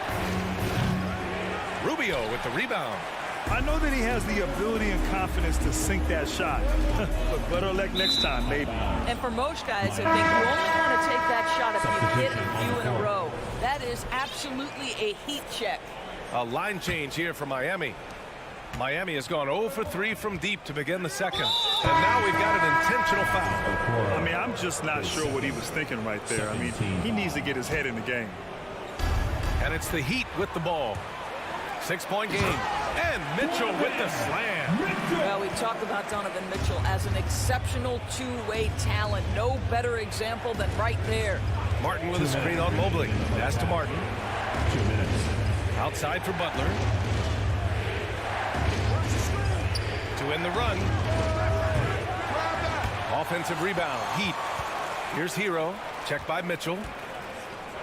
S2: Rubio with the rebound.
S3: I know that he has the ability and confidence to sink that shot. But better luck next time, maybe.
S1: And for most guys, I think you only want to take that shot if you hit a few in a row. That is absolutely a heat check.
S2: A line change here for Miami. Miami has gone 0 for 3 from deep to begin the second. And now we've got an intentional foul.
S3: I mean, I'm just not sure what he was thinking right there. I mean, he needs to get his head in the game.
S2: And it's the Heat with the ball. 6-point game. And Mitchell with the slam.
S1: Well, we talk about Donovan Mitchell as an exceptional two-way talent. No better example than right there.
S2: Martin with a screen on Mobley. Pass to Martin.
S4: 2 minutes.
S2: Outside for Butler. To win the run. Offensive rebound. Heat. Here's Hero. Checked by Mitchell.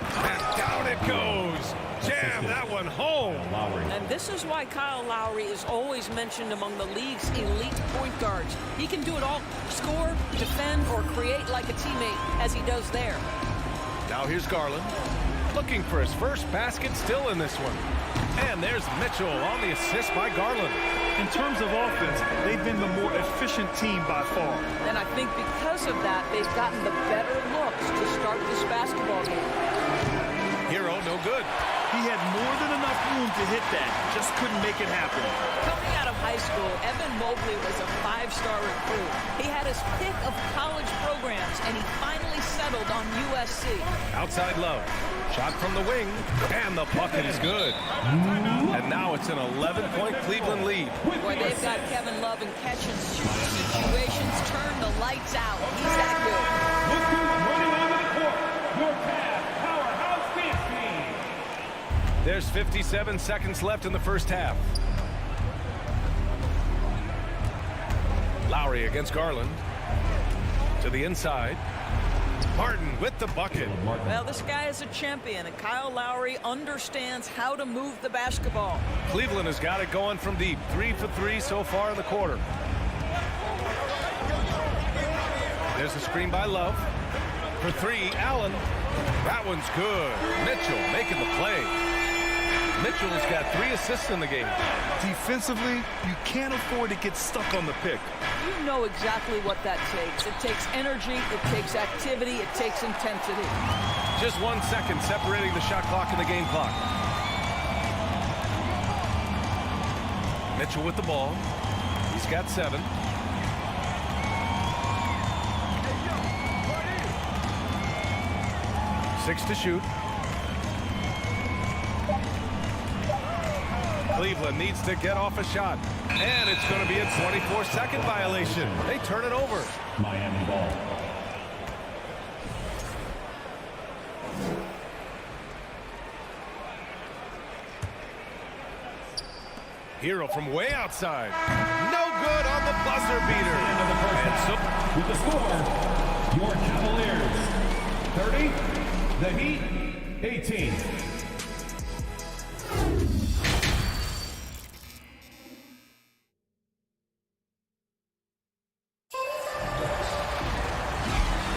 S2: And down it goes. Jam that one home.
S1: And this is why Kyle Lowry is always mentioned among the league's elite point guards. He can do it all. Score, defend, or create like a teammate, as he does there.
S2: Now here's Garland. Looking for his first basket still in this one. And there's Mitchell on the assist by Garland.
S3: In terms of offense, they've been the more efficient team by far.
S1: And I think because of that, they've gotten the better looks to start this basketball game.
S2: Hero, no good.
S3: He had more than enough room to hit that. Just couldn't make it happen.
S1: Coming out of high school, Evan Mobley was a 5-star recruit. He had his pick of college programs, and he finally settled on USC.
S2: Outside Love. Shot from the wing, and the bucket is good. And now it's an 11-point Cleveland lead.
S1: Boy, they've got Kevin Love in catch-and-shoot situations. Turn the lights out. He's that good.
S4: Look who's running onto the court. Your Cavs powerhouse dance team.
S2: There's 57 seconds left in the first half. Lowry against Garland. To the inside. Martin with the bucket.
S1: Well, this guy is a champion, and Kyle Lowry understands how to move the basketball.
S2: Cleveland has got it going from deep. 3 for 3 so far in the quarter. There's a screen by Love. For 3, Allen. That one's good. Mitchell making the play. Mitchell's got 3 assists in the game.
S3: Defensively, you can't afford to get stuck on the pick.
S1: You know exactly what that takes. It takes energy, it takes activity, it takes intensity.
S2: Just 1 second separating the shot clock and the game clock. Mitchell with the ball. He's got 7. Six to shoot. Cleveland needs to get off a shot. And it's going to be a 24-second violation. They turn it over.
S4: Miami ball.
S2: Hero from way outside. No good on the buzzer beater. And so
S4: with the score, your Cavaliers 30, the Heat 18.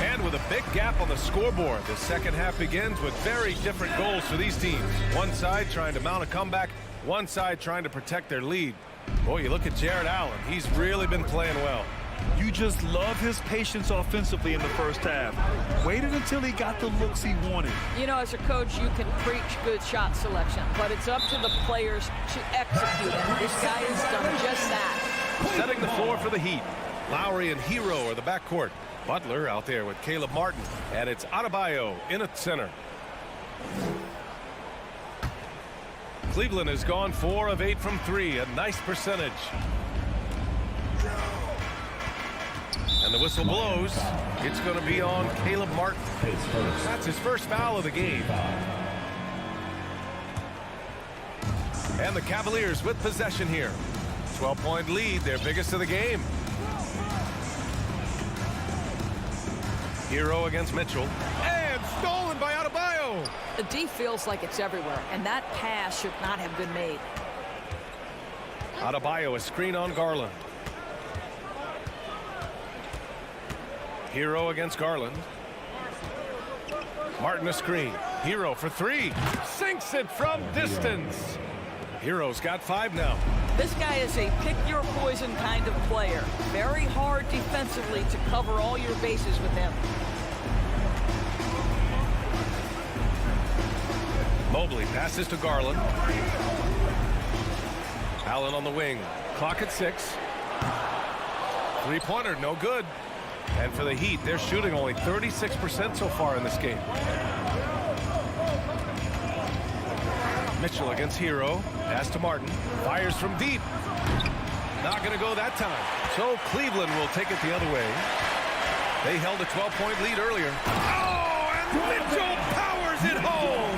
S2: And with a big gap on the scoreboard, the second half begins with very different goals for these teams. One side trying to mount a comeback, one side trying to protect their lead. Boy, you look at Jared Allen. He's really been playing well.
S3: You just love his patience offensively in the first half. Waited until he got the looks he wanted.
S1: You know, as a coach, you can preach good shot selection, but it's up to the players to execute, and this guy has done just that.
S2: Setting the floor for the Heat. Lowry and Hero are the backcourt. Butler out there with Caleb Martin, and it's Adebayo in at center. Cleveland has gone 4 of 8 from 3, a nice percentage. And the whistle blows. It's going to be on Caleb Martin. That's his first foul of the game. And the Cavaliers with possession here. 12-point lead, their biggest of the game. Hero against Mitchell. And stolen by Adebayo.
S1: The D feels like it's everywhere, and that pass should not have been made.
S2: Adebayo, a screen on Garland. Hero against Garland. Martin a screen. Hero for 3. Sinks it from distance. Hero's got 5 now.
S1: This guy is a pick-your-poison kind of player. Very hard defensively to cover all your bases with him.
S2: Mobley passes to Garland. Allen on the wing. Clock at 6. Three-pointer, no good. And for the Heat, they're shooting only 36% so far in this game. Mitchell against Hero. Pass to Martin. Fires from deep. Not going to go that time. So Cleveland will take it the other way. They held a 12-point lead earlier. Oh, and Mitchell powers it home.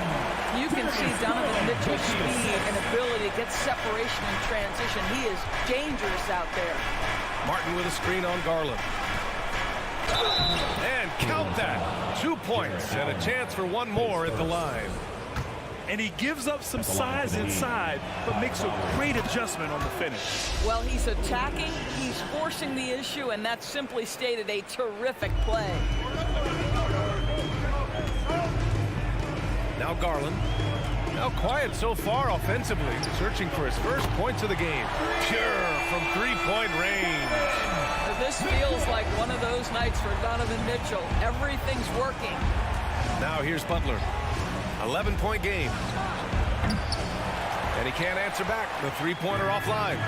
S1: You can see Donovan Mitchell's speed and ability to get separation in transition. He is dangerous out there.
S2: Martin with a screen on Garland. And count that. 2 points and a chance for one more at the line.
S3: And he gives up some size inside, but makes a great adjustment on the finish.
S1: Well, he's attacking, he's forcing the issue, and that's simply stated a terrific play.
S2: Now Garland. Now quiet so far offensively, searching for his first points of the game. Pure from three-point range.
S1: This feels like one of those nights for Donovan Mitchell. Everything's working.
S2: Now here's Butler. 11-point game. And he can't answer back. The three-pointer offline.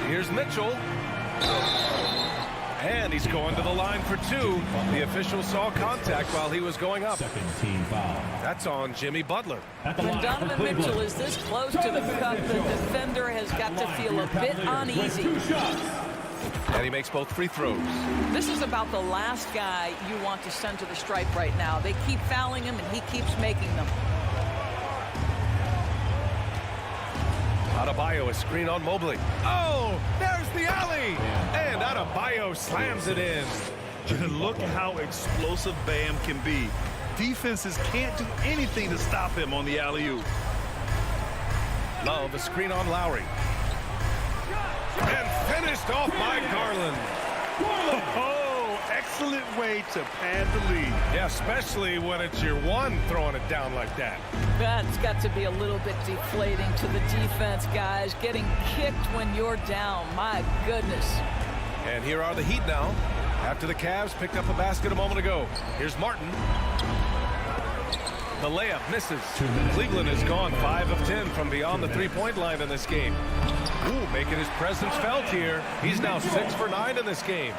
S2: Here's Mitchell. And he's going to the line for 2. The official saw contact while he was going up.
S4: Second team foul.
S2: That's on Jimmy Butler.
S1: When Donovan Mitchell is this close to the cup, the defender has got to feel a bit uneasy.
S2: And he makes both free throws.
S1: This is about the last guy you want to send to the stripe right now. They keep fouling him, and he keeps making them.
S2: Adebayo, a screen on Mobley. Oh, there's the alley. And Adebayo slams it in.
S3: And look how explosive Bam can be. Defenses can't do anything to stop him on the alley-oop.
S2: Love, a screen on Lowry. And finished off by Garland.
S3: Oh, excellent way to pad the lead.
S2: Yeah, especially when it's your one throwing it down like that.
S1: That's got to be a little bit deflating to the defense, guys. Getting kicked when you're down. My goodness.
S2: And here are the Heat now. After the Cavs picked up a basket a moment ago. Here's Martin. The layup misses. Cleveland has gone 5 of 10 from beyond the three-point line in this game. Ooh, making his presence felt here. He's now 6 for 9 in this game.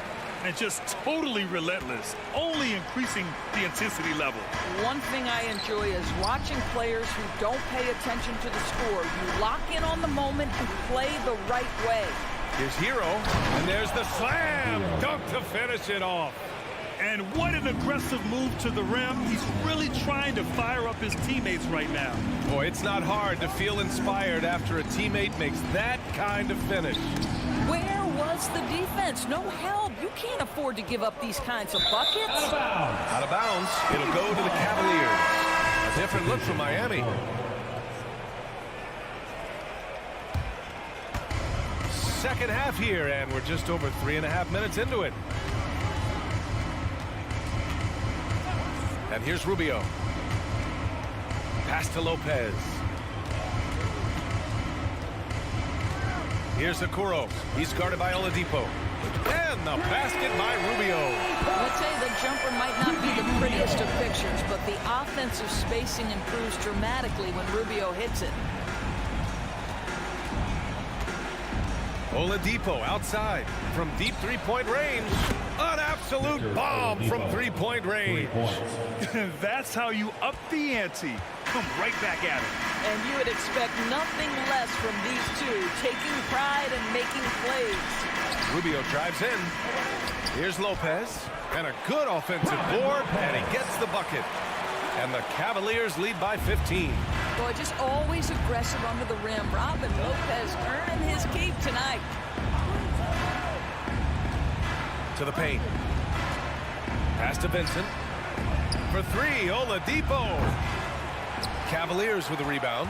S3: And just totally relentless, only increasing the intensity level.
S1: One thing I enjoy is watching players who don't pay attention to the score. You lock in on the moment and play the right way.
S2: Here's Hero, and there's the slam dunk to finish it off.
S3: And what an aggressive move to the rim. He's really trying to fire up his teammates right now.
S2: Boy, it's not hard to feel inspired after a teammate makes that kind of finish.
S1: Where was the defense? No help. You can't afford to give up these kinds of buckets.
S2: Out of bounds. It'll go to the Cavaliers. A different look from Miami. Second half here, and we're just over 3.5 minutes into it. And here's Rubio. Pass to Lopez. Here's Okoro. He's guarded by Oladipo. And the basket by Rubio.
S1: I'll tell you, the jumper might not be the prettiest of pictures, but the offensive spacing improves dramatically when Rubio hits it.
S2: Oladipo outside from deep three-point range. An absolute bomb from three-point range.
S3: That's how you up the ante. Come right back at it.
S1: And you would expect nothing less from these two, taking pride and making plays.
S2: Rubio drives in. Here's Lopez. And a good offensive board, and he gets the bucket. And the Cavaliers lead by 15.
S1: Boy, just always aggressive under the rim. Robin Lopez earning his keep tonight.
S2: To the paint. Pass to Vincent. For three, Oladipo. Cavaliers with a rebound.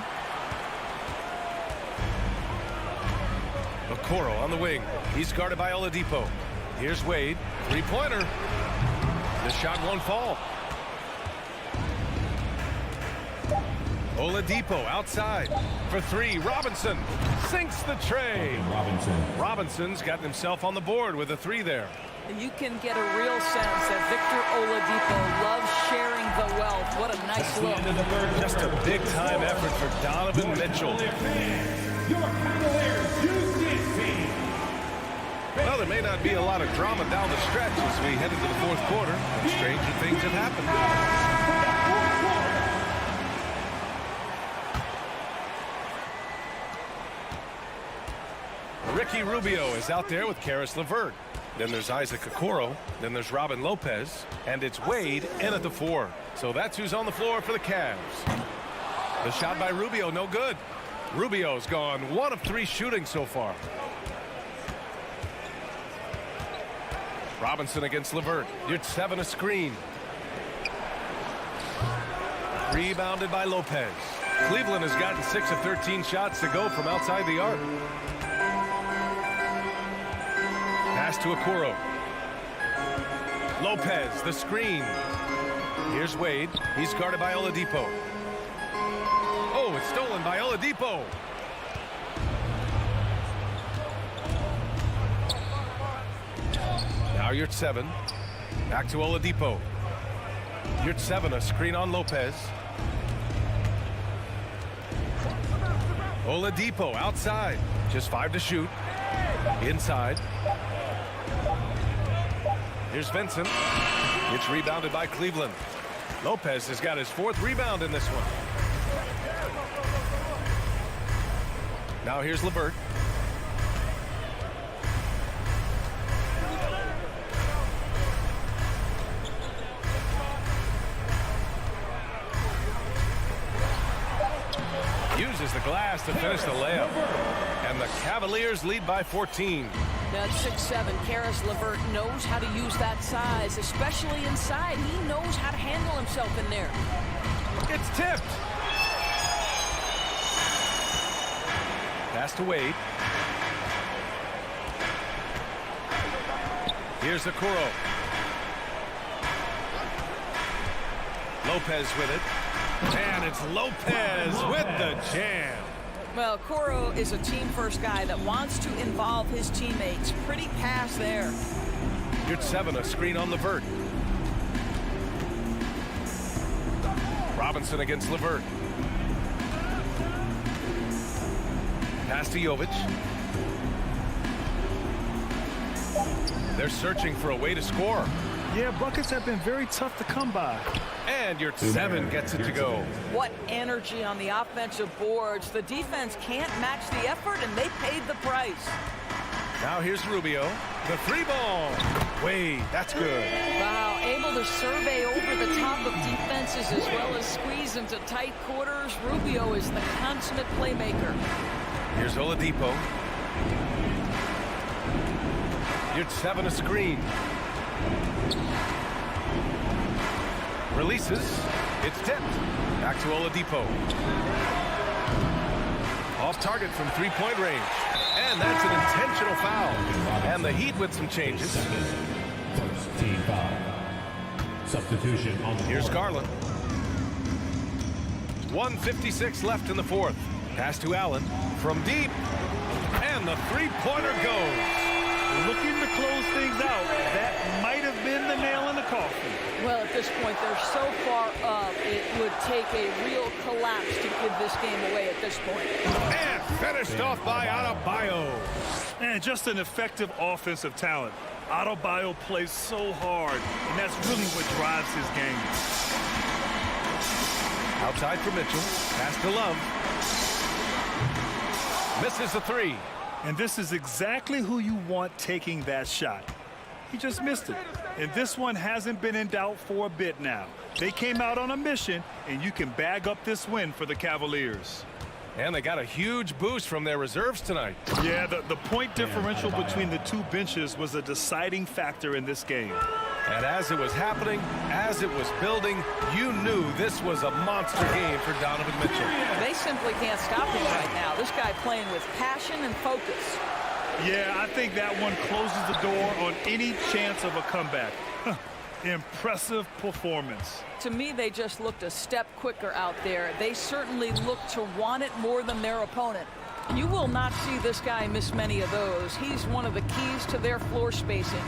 S2: Okoro on the wing. He's guarded by Oladipo. Here's Wade. Three-pointer. The shot won't fall. Oladipo outside. For three, Robinson sinks the tray. Robinson's gotten himself on the board with a three there.
S1: And you can get a real sense that Victor Oladipo loves sharing the wealth. What a nice look.
S2: Just a big-time effort for Donovan Mitchell.
S4: Your Cavaliers U.S. team.
S2: Well, there may not be a lot of drama down the stretch as we head into the fourth quarter. Stranger things have happened. Ricky Rubio is out there with Karis LeVert. Then there's Isaac Okoro. Then there's Robin Lopez. And it's Wade in at the 4. So that's who's on the floor for the Cavs. The shot by Rubio, no good. Rubio's gone 1 of 3 shooting so far. Robinson against LeVert. You're 7 a screen. Rebounded by Lopez. Cleveland has gotten 6 of 13 shots to go from outside the arc. Pass to Okoro. Lopez, the screen. Here's Wade. He's guarded by Oladipo. Oh, it's stolen by Oladipo. Now you're at 7. Back to Oladipo. You're at 7, a screen on Lopez. Oladipo outside. Just 5 to shoot. Inside. Here's Vincent. It's rebounded by Cleveland. Lopez has got his 4th rebound in this one. Now here's LeVert. Uses the glass to finish the layup. And the Cavaliers lead by 14.
S1: That's 6'7". Karis LeVert knows how to use that size, especially inside. He knows how to handle himself in there.
S2: It's tipped. Pass to Wade. Here's Okoro. Lopez with it. And it's Lopez with the jam.
S1: Well, Okoro is a team-first guy that wants to involve his teammates. Pretty pass there.
S2: You're at 7, a screen on LeVert. Robinson against LeVert. Pass to Jovic. They're searching for a way to score.
S3: Yeah, buckets have been very tough to come by.
S2: And your 7 gets it to go.
S1: What energy on the offensive boards. The defense can't match the effort, and they paid the price.
S2: Now here's Rubio. The three ball. Wade, that's good.
S1: Wow, able to survey over the top of defenses as well as squeeze into tight quarters. Rubio is the consummate playmaker.
S2: Here's Oladipo. Here's 7 a screen. Releases. It's tipped. Back to Oladipo. Off target from three-point range. And that's an intentional foul. And the Heat with some changes.
S4: First team foul. Substitution on the
S2: Here's
S4: floor.
S2: Garland. 1:56 left in the fourth. Pass to Allen from deep. And the three-pointer goes.
S3: Looking to close things out. That might have been the nail in the coffin.
S1: Well, at this point, they're so far up, it would take a real collapse to give this game away at this point.
S2: And finished off by Adebayo.
S3: And just an effective offensive talent. Adebayo plays so hard, and that's really what drives his game.
S2: Outside for Mitchell. Pass to Love. Misses the three.
S3: And this is exactly who you want taking that shot. He just missed it. And this one hasn't been in doubt for a bit now. They came out on a mission, and you can bag up this win for the Cavaliers.
S2: And they got a huge boost from their reserves tonight.
S3: Yeah, the point differential between the two benches was a deciding factor in this game.
S2: And as it was happening, as it was building, you knew this was a monster game for Donovan Mitchell.
S1: They simply can't stop him right now. This guy playing with passion and focus.
S3: Yeah, I think that one closes the door on any chance of a comeback. Impressive performance.
S1: To me, they just looked a step quicker out there. They certainly looked to want it more than their opponent. You will not see this guy miss many of those. He's one of the keys to their floor spacing.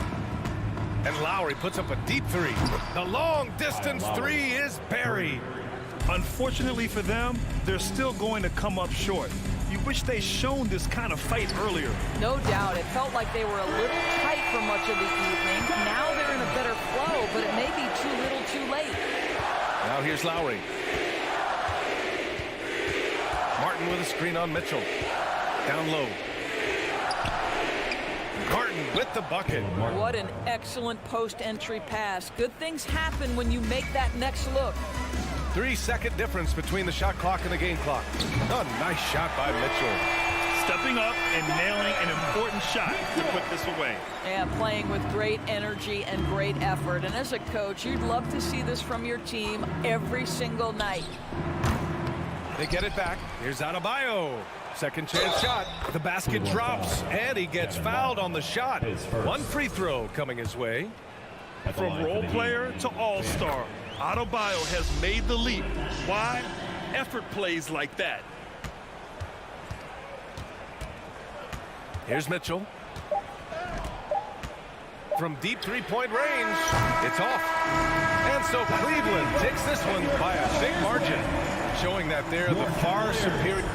S2: And Lowry puts up a deep three. The long distance three is buried.
S3: Unfortunately for them, they're still going to come up short. You wish they'd shown this kind of fight earlier.
S1: No doubt. It felt like they were a little tight for much of the evening. Now they're in a better flow, but it may be too little too late.
S2: Now here's Lowry. Martin with a screen on Mitchell. Down low. Martin with the bucket.
S1: What an excellent post-entry pass. Good things happen when you make that next look.
S2: 3-second difference between the shot clock and the game clock. A nice shot by Mitchell.
S3: Stepping up and nailing an important shot to put this away.
S1: Yeah, playing with great energy and great effort. And as a coach, you'd love to see this from your team every single night.
S2: They get it back. Here's Adebayo. Second chance shot. The basket drops, and he gets fouled on the shot. One free throw coming his way.
S3: From role player to all-star, Adebayo has made the leap. Why? Effort plays like that.
S2: Here's Mitchell. From deep three-point range, it's off. And so Cleveland takes this one by a big margin, showing that they're the far superior.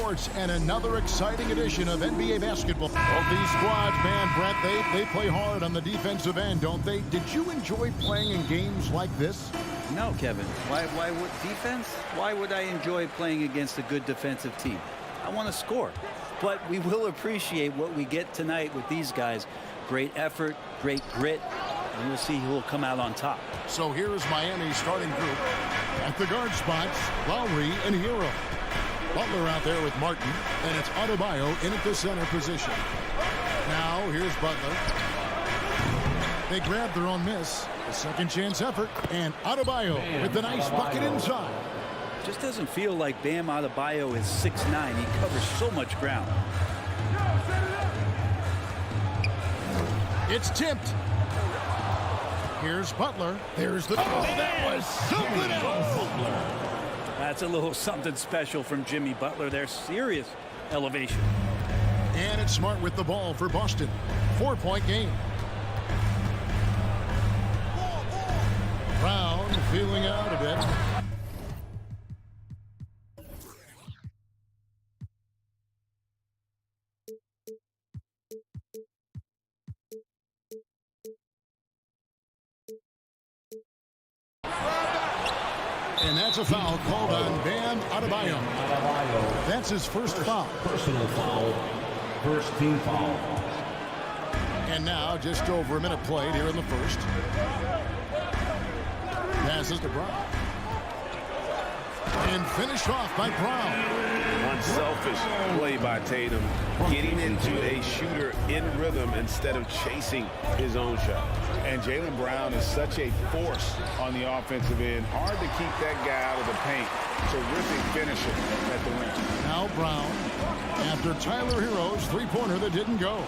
S6: Sports and another exciting edition of NBA basketball. Both these squads, man, Brett, they play hard on the defensive end, don't they? Did you enjoy playing in games like this?
S8: No, Kevin. Why would defense? Why would I enjoy playing against a good defensive team? I want to score. But we will appreciate what we get tonight with these guys. Great effort, great grit, and we'll see who will come out on top.
S6: So here is Miami's starting group. At the guard spots, Lowry and Hero. Butler out there with Martin, and it's Adebayo in at the center position. Now here's Butler. They grab their own miss. A second chance effort, and Adebayo with the nice bucket inside.
S8: Just doesn't feel like Bam Adebayo is 6'9". He covers so much ground.
S6: It's tipped. Here's Butler. There's the that was something else.
S8: That's a little something special from Jimmy Butler. There's serious elevation.
S6: And it's Smart with the ball for Boston. 4-point game. Brown feeling out a bit. And that's a foul called on Bam Adebayo. That's his first foul.
S4: Personal foul. First team foul.
S6: And now just over a minute played here in the first. Passes to Brown. And finished off by Brown.
S7: Unselfish play by Tatum, getting into a shooter in rhythm instead of chasing his own shot. And Jaylen Brown is such a force on the offensive end. Hard to keep that guy out of the paint. Terrific finisher at the rim.
S6: Now Brown after Tyler Hero's three-pointer that didn't go.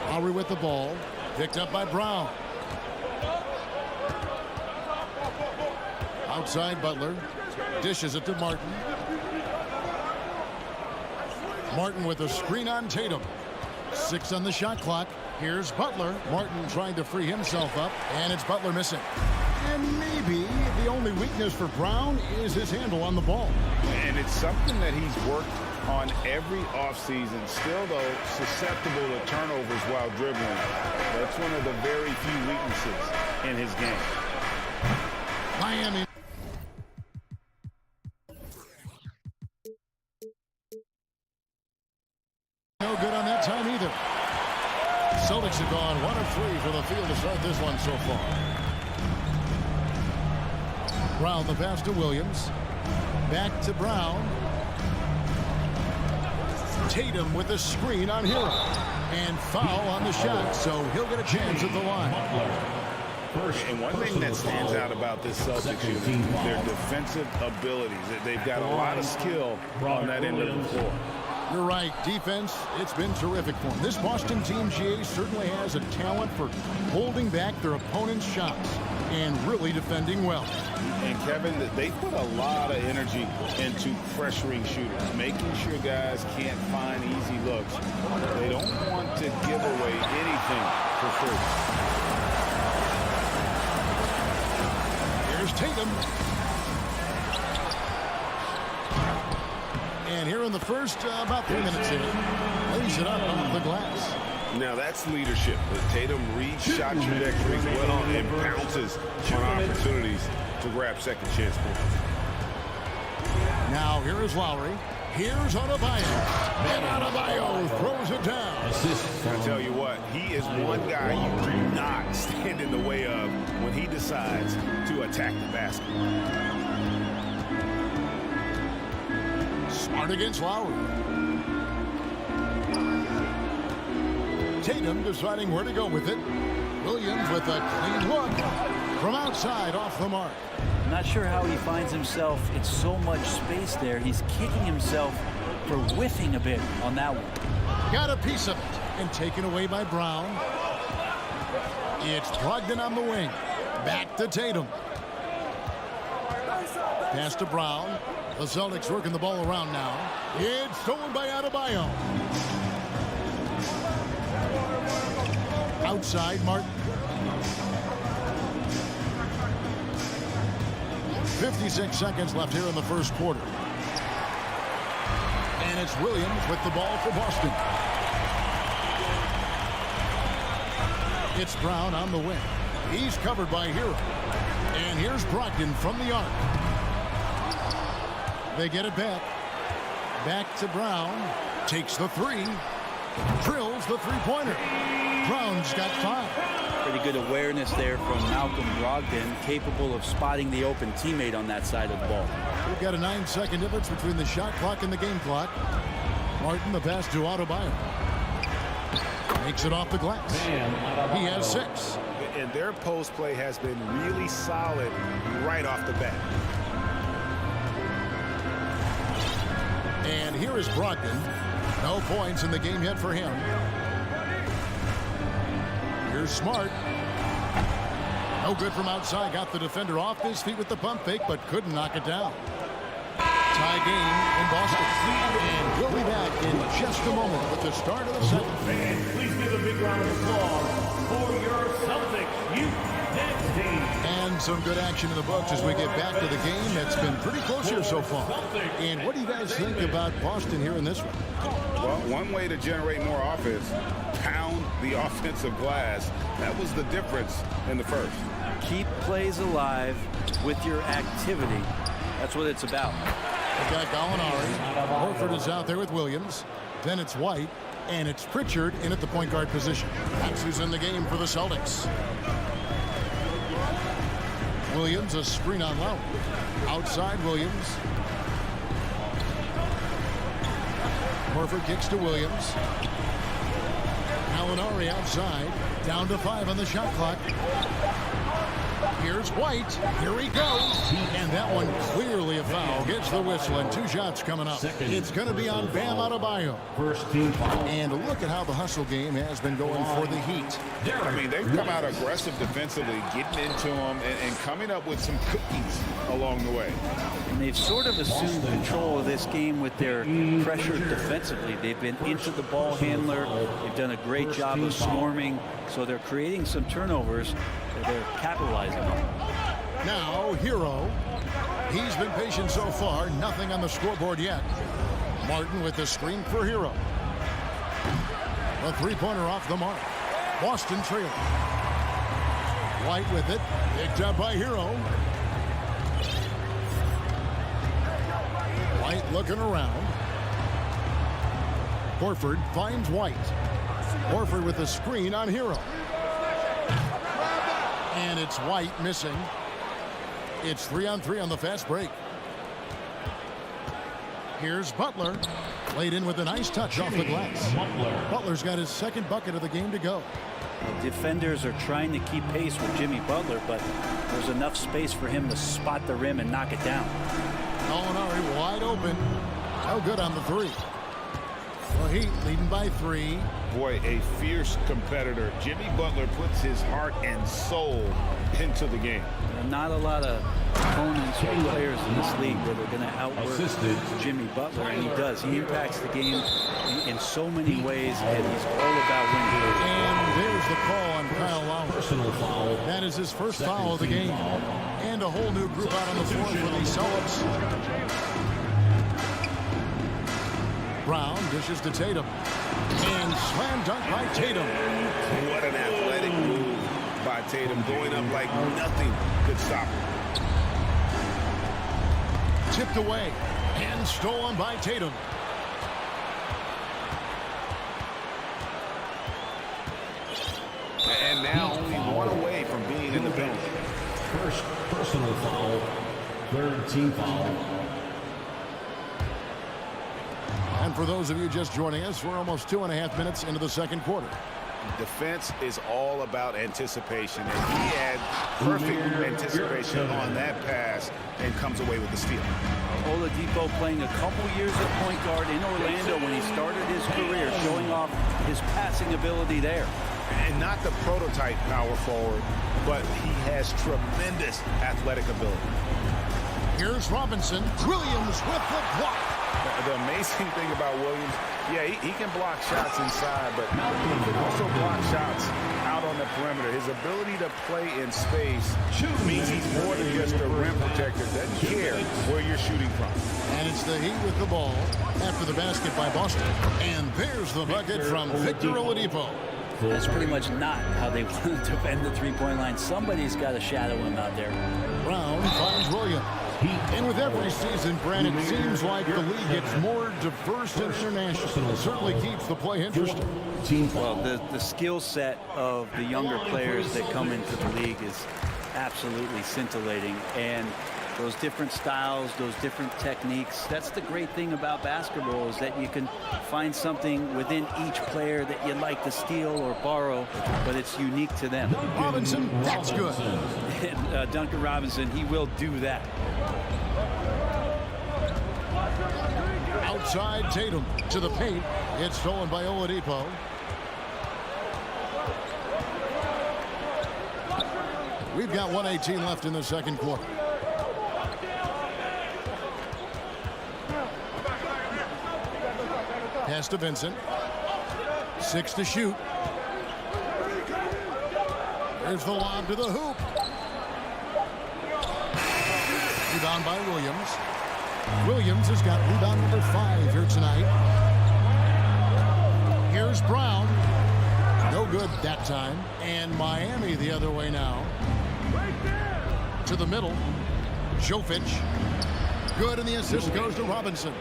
S6: Lowry with the ball. Picked up by Brown. Outside Butler. Dishes it to Martin. Martin with a screen on Tatum. 6 on the shot clock. Here's Butler. Martin trying to free himself up. And it's Butler missing. And maybe the only weakness for Brown is his handle on the ball.
S7: And it's something that he's worked on every offseason. Still, though, susceptible to turnovers while dribbling. That's one of the very few weaknesses in his game.
S6: Miami. No good on that time either. Celtics have gone 1 of 3 for the field to start this one so far. Brown the pass to Williams. Back to Brown. Tatum with the screen on Hero. And foul on the shot, so he'll get a chance at the line.
S7: And one thing that stands out about this Celtics is their defensive abilities. They've got a lot of skill on that end of the floor.
S6: You're right. Defense, it's been terrific for them. This Boston team, GA, certainly has a talent for holding back their opponent's shots and really defending well.
S7: And, Kevin, they put a lot of energy into pressuring shooters, making sure guys can't find easy looks. They don't want to give away anything for free.
S6: Here's Tatum. And here in the first, about 3 minutes in, lays it up on the glass.
S7: Now that's leadership. Tatum reads shot trajectories well and pounces on opportunities to grab second chance points.
S6: Now here is Lowry. Here's Adebayo. And Adebayo throws it down.
S7: I tell you what, he is one guy you do not stand in the way of when he decides to attack the basket.
S6: Smart against Lowry. Tatum deciding where to go with it. Williams with a clean look from outside off the mark.
S8: I'm not sure how he finds himself. It's so much space there. He's kicking himself for whiffing a bit on that one.
S6: Got a piece of it and taken away by Brown. It's Brogdon on the wing. Back to Tatum. Pass to Brown. The Celtics working the ball around now. It's stolen by Adebayo. Outside Martin. 56 seconds left here in the first quarter. And it's Williams with the ball for Boston. It's Brown on the wing. He's covered by Hero. And here's Brogdon from the arc. They get it back. Back to Brown. Takes the three. Drills the three-pointer. Brown's got 5.
S8: Pretty good awareness there from Malcolm Brogdon, capable of spotting the open teammate on that side of the ball.
S6: We've got a 9-second difference between the shot clock and the game clock. Martin, the pass to Adebayo. Makes it off the glass. He has 6.
S7: And their post play has been really solid right off the bat.
S6: And here is Brogdon. No points in the game yet for him. Here's Smart. No good from outside. Got the defender off his feet with the pump fake, but couldn't knock it down. Tie game in Boston. And we'll be back in just a moment with the start of the second.
S4: Fans, please give a big round of applause for your Celtics youth dance team.
S6: And some good action in the books as we get back to the game. That's been pretty close here so far. And what do you guys think about Boston here in this one?
S7: Well, one way to generate more offense, pound the offensive glass. That was the difference in the first.
S8: Keep plays alive with your activity. That's what it's about.
S6: They've got Gallinari. Horford is out there with Williams. Then it's White. And it's Pritchard in at the point guard position. That's who's in the game for the Celtics. Williams, a screen on Lowry. Outside Williams. Horford kicks to Williams. Gallinari outside. Down to 5 on the shot clock. Here's White. Here he goes. And that one clearly a foul. Gets the whistle and 2 shots coming up. It's going to be on Bam Adebayo.
S4: First team foul.
S6: And look at how the hustle game has been going for the Heat.
S7: I mean, they've come out aggressive defensively, getting into them and coming up with some cookies along the way.
S8: And they've sort of assumed control of this game with their pressure defensively. They've been into the ball handler. They've done a great job of swarming. So they're creating some turnovers that they're capitalizing on.
S6: Now, Hero. He's been patient so far. Nothing on the scoreboard yet. Martin with the screen for Hero. A three-pointer off the mark. Boston trailing. White with it. Picked up by Hero. White looking around. Horford finds White. Horford with the screen on Hero. And it's White missing. It's 3-on-3 on the fast break. Here's Butler. Laid in with a nice touch off the glass. Butler's got his second bucket of the game to go.
S8: Defenders are trying to keep pace with Jimmy Butler, but there's enough space for him to spot the rim and knock it down.
S6: Gallinari wide open. No good on the three. Well, Heat leading by 3.
S7: Boy, a fierce competitor. Jimmy Butler puts his heart and soul into the game.
S8: There are not a lot of opponents or players in this league that are going to outwork Jimmy Butler, and he does. He impacts the game in so many ways, and he's all about winning.
S6: And there's the call on Kyle Lowry.
S4: Personal foul.
S6: That is his first foul of the game. And a whole new group out on the floor for the Celtics. Brown dishes to Tatum. And slam dunk by Tatum.
S7: What an athletic move by Tatum, going up like nothing could stop him.
S6: Tipped away and stolen by Tatum.
S7: And now only one away from being in the bench.
S4: First personal foul. Third team foul.
S6: And for those of you just joining us, we're almost 2.5 minutes into the second quarter.
S7: Defense is all about anticipation, and he had perfect anticipation on that pass and comes away with the steal.
S8: Oladipo playing a couple years at point guard in Orlando when he started his career, showing off his passing ability there.
S7: And not the prototype power forward, but he has tremendous athletic ability.
S6: Here's Robinson. Williams with the block.
S7: The amazing thing about Williams, yeah, he can block shots inside, but he can also block shots out on the perimeter. His ability to play in space means he's more than just a rim protector. Doesn't care where you're shooting from.
S6: And it's the Heat with the ball after the basket by Boston. And there's the bucket from Victor Oladipo.
S8: That's pretty much not how they want to defend the three-point line. Somebody's got to shadow him out there.
S6: Brown finds Williams. And with every season, Brent, it seems like the league gets more diverse and international. It certainly keeps the play interesting.
S8: Well, the skill set of the younger players that come into the league is absolutely scintillating. And those different styles, those different techniques, that's the great thing about basketball, is that you can find something within each player that you'd like to steal or borrow, but it's unique to them.
S6: Robinson, that's good.
S8: And, Duncan Robinson, he will do that.
S6: Outside Tatum to the paint. It's stolen by Oladipo. We've got 1:18 left in the second quarter. Pass to Vincent. 6 to shoot. There's the lob to the hoop. Rebound by Williams. Williams has got rebound number 5 here tonight. Here's Brown. No good that time. And Miami the other way now. To the middle. Jovic. Good, and the assist goes to Robinson.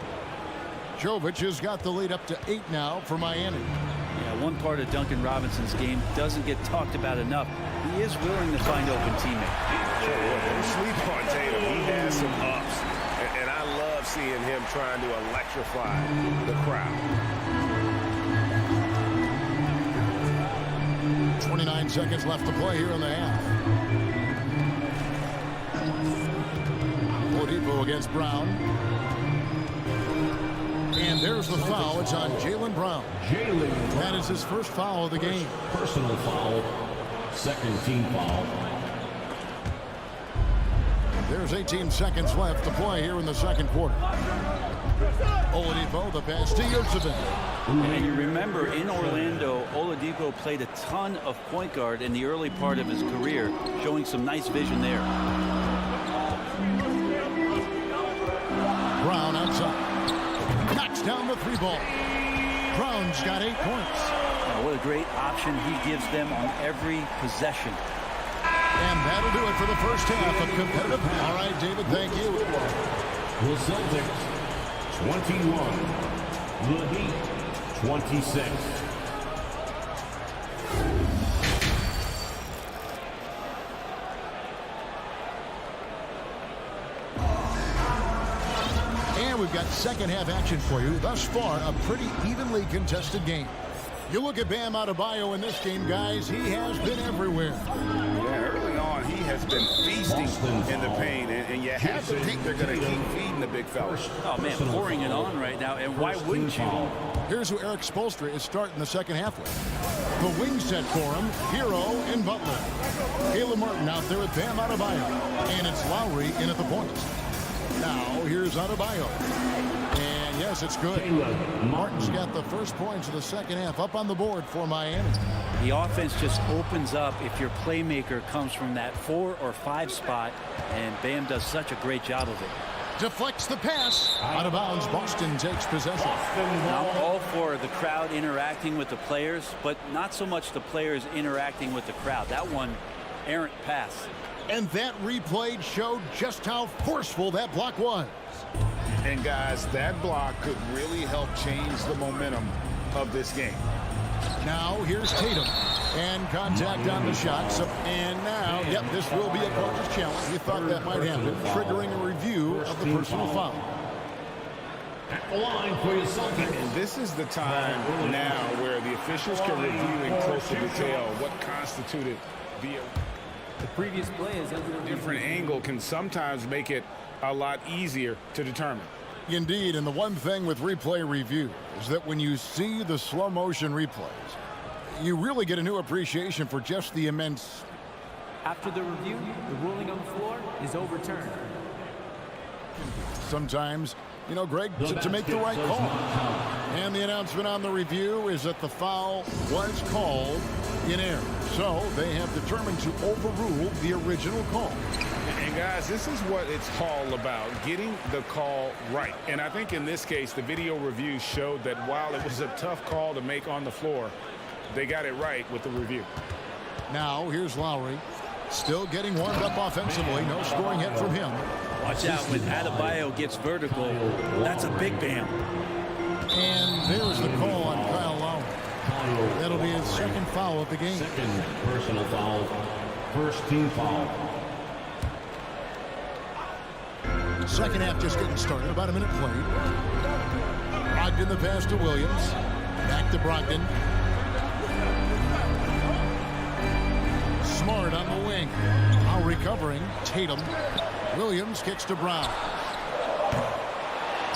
S6: Jovic has got the lead up to 8 now for Miami.
S8: Yeah, one part of Duncan Robinson's game doesn't get talked about enough. He is willing to find open teammates.
S7: Don't sleep on Tatum. He has some ups. And I love seeing him trying to electrify the crowd.
S6: 29 seconds left to play here in the half. Oladipo against Brown. And there's the foul. It's on Jaylen Brown. That is his first foul of the game.
S4: Personal foul. Second team foul.
S6: There's 18 seconds left to play here in the second quarter. Oladipo, the pass to Yurtseven.
S8: And you remember, in Orlando, Oladipo played a ton of point guard in the early part of his career, showing some nice vision there.
S6: Brown outside. Knocks down the 3 ball. Brown's got 8 points.
S8: What a great option he gives them on every possession.
S6: And that'll do it for the first half of competitive. All right, David, thank you.
S4: The Celtics 21. The Heat 26.
S6: And we've got second half action for you. Thus far, a pretty evenly contested game. You look at Bam Adebayo in this game, guys. He has been everywhere.
S7: Yeah, early on, he has been feasting in the paint, and you have to think they're going to keep feeding the big fella.
S8: Oh, man, pouring it on right now, and why wouldn't you?
S6: Here's who Eric Spoelstra is starting the second half with. The wing set for him, Hero and Butler. Caleb Martin out there with Bam Adebayo. And it's Lowry in at the point. Now, here's Adebayo. And yes, it's good. Martin's got the first points of the second half up on the board for Miami.
S8: The offense just opens up if your playmaker comes from that 4 or 5 spot, and Bam does such a great job of it.
S6: Deflects the pass. Out of bounds, Boston takes possession.
S8: Now all for the crowd interacting with the players, but not so much the players interacting with the crowd. That one, errant pass.
S6: And that replay showed just how forceful that block was.
S7: And guys, that block could really help change the momentum of this game.
S6: Now here's Tatum. And contact on the shot. So, and now, yep, this will be a coach's challenge. We thought that might happen, triggering a review of the personal foul.
S4: At the line for your Celtics.
S7: And this is the time now where the officials can review in closer detail what constituted the
S11: previous play is under a
S7: different angle can sometimes make it a lot easier to determine.
S6: Indeed, and the one thing with replay review is that when you see the slow motion replays, you really get a new appreciation for just the immense.
S11: After the review, the ruling on the floor is overturned.
S6: Sometimes, you know, Greg, to make the right call. And the announcement on the review is that the foul was called in error. So they have determined to overrule the original call.
S7: And guys, this is what it's all about, getting the call right. And I think in this case, the video review showed that while it was a tough call to make on the floor, they got it right with the review.
S6: Now, here's Lowry. Still getting warmed up offensively. No scoring hit from him.
S8: Watch out when Adebayo gets vertical. That's a big Bam.
S6: And there's the call on Kyle Lowry. That'll be his second foul of the game.
S4: Second personal foul. First team foul.
S6: Second half just getting started. About a minute played. Brogdon the pass to Williams. Back to Brogdon. Smart on the wing. Now recovering. Tatum. Williams kicks to Brown.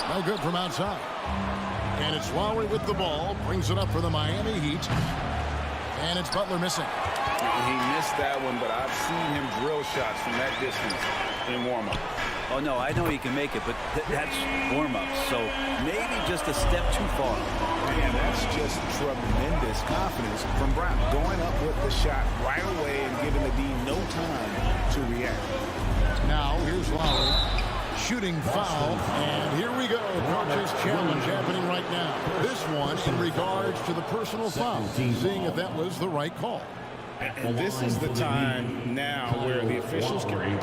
S6: No good from outside. And it's Lowry with the ball. Brings it up for the Miami Heat. And it's Butler missing.
S7: He missed that one, but I've seen him drill shots from that distance in warm-up.
S8: Oh, no, I know he can make it, but that's warm-up. So maybe just a step too far.
S7: Man, that's just tremendous confidence from Brown. Going up with the shot right away and giving the D no time to react.
S6: Now, here's Lowry. Shooting foul, and here we go. Coach's challenge happening right now. This one in regards to the personal foul, seeing if that was the right call.
S7: And this is the time now where the officials can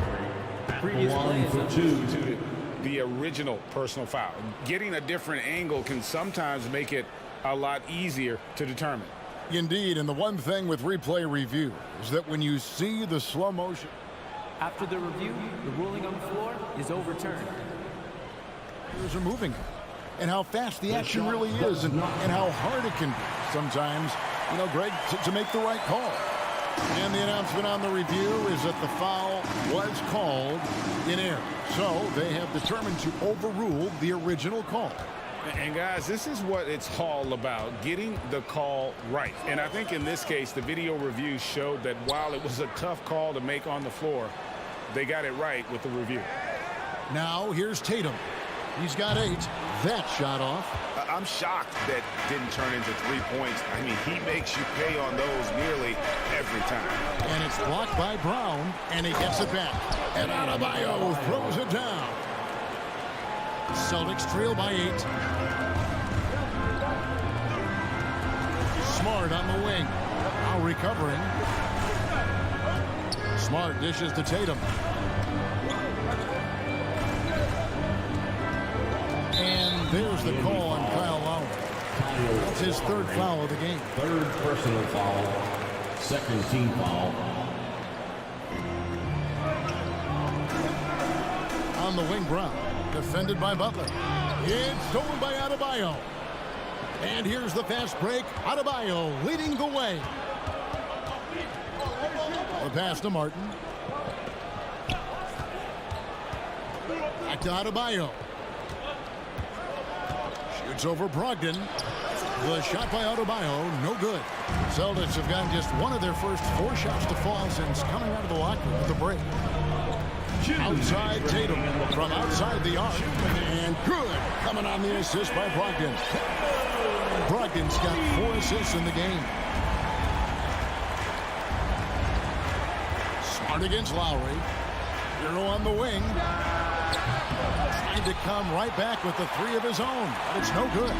S7: to the original personal foul. Getting a different angle can sometimes make it a lot easier to determine.
S6: Indeed, and the one thing with replay review is that when you see the slow motion,
S11: After the review, the ruling on the floor is overturned.
S6: players are moving, and how fast the action really is, and how hard it can be sometimes, you know, Greg, to make the right call. And the announcement on the review is that the foul was called in error. So they have determined to overrule the original call.
S7: And guys, this is what it's all about, getting the call right. And I think in this case, the video review showed that while it was a tough call to make on the floor, they got it right with the review.
S6: Now here's Tatum. He's got 8. That shot off.
S7: I'm shocked that didn't turn into 3 points. I mean, he makes you pay on those nearly every time.
S6: And it's blocked by Brown, and he gets it back. And Adebayo throws it down. Celtics trail by 8. Smart on the wing. Now recovering. Smart dishes to Tatum. And there's the call on Kyle Lowry. That's his third foul of the game.
S4: Third personal foul. Second team foul.
S6: On the wing, Brown. Defended by Butler. It's stolen by Adebayo. And here's the fast break. Adebayo leading the way. The pass to Martin. Back to Adebayo. Shoots over Brogdon. The shot by Adebayo, no good. Celtics have gotten just one of their first 4 shots to fall since coming out of the locker room with the break. Outside Tatum from outside the arc. And good. Coming on the assist by Brogdon. Brogdon's got 4 assists in the game. Smart against Lowry. Hero on the wing. Trying to come right back with the 3 of his own. But it's no good.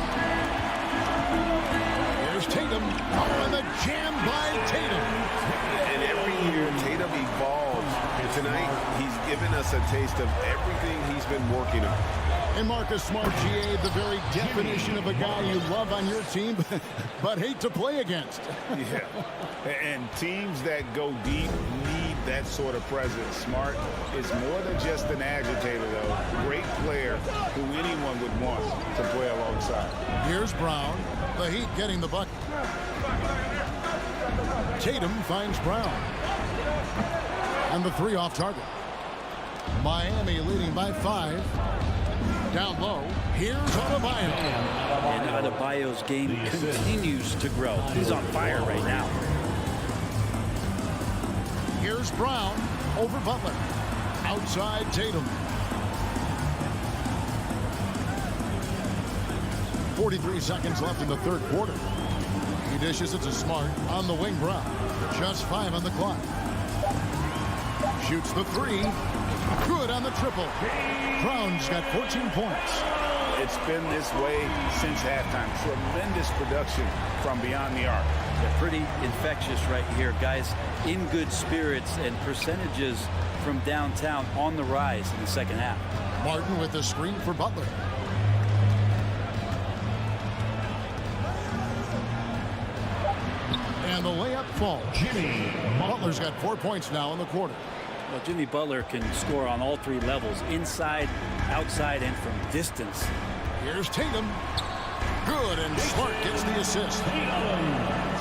S6: There's Tatum. Oh, and the jam by Tatum.
S7: And every year, Tatum evolves. And tonight, he's given us a taste of everything he's been working on.
S6: And Marcus Smart, GA, the very definition of a guy you love on your team, but hate to play against.
S7: Yeah. And teams that go deep need that sort of presence. Smart is more than just an agitator, though. Great player who anyone would want to play alongside.
S6: Here's Brown. The Heat getting the bucket. Tatum finds Brown. And the 3 off target. Miami leading by 5. Down low. Here's Adebayo.
S8: And Adebayo's game continues to grow. He's on fire right now.
S6: Here's Brown over Butler. Outside Tatum. 43 seconds left in the third quarter. He dishes it to Smart on the wing. Brown. Just 5 on the clock. Shoots the 3. Good on the triple. Brown's got 14 points.
S7: It's been this way since halftime. Tremendous production from beyond the arc.
S8: They're pretty infectious right here. Guys in good spirits, and percentages from downtown on the rise in the second half.
S6: Martin with the screen for Butler. And the layup falls. Butler's got 4 points now in the quarter.
S8: Well, Jimmy Butler can score on all three levels, inside, outside, and from distance.
S6: Here's Tatum. Good, and Smart gets the assist.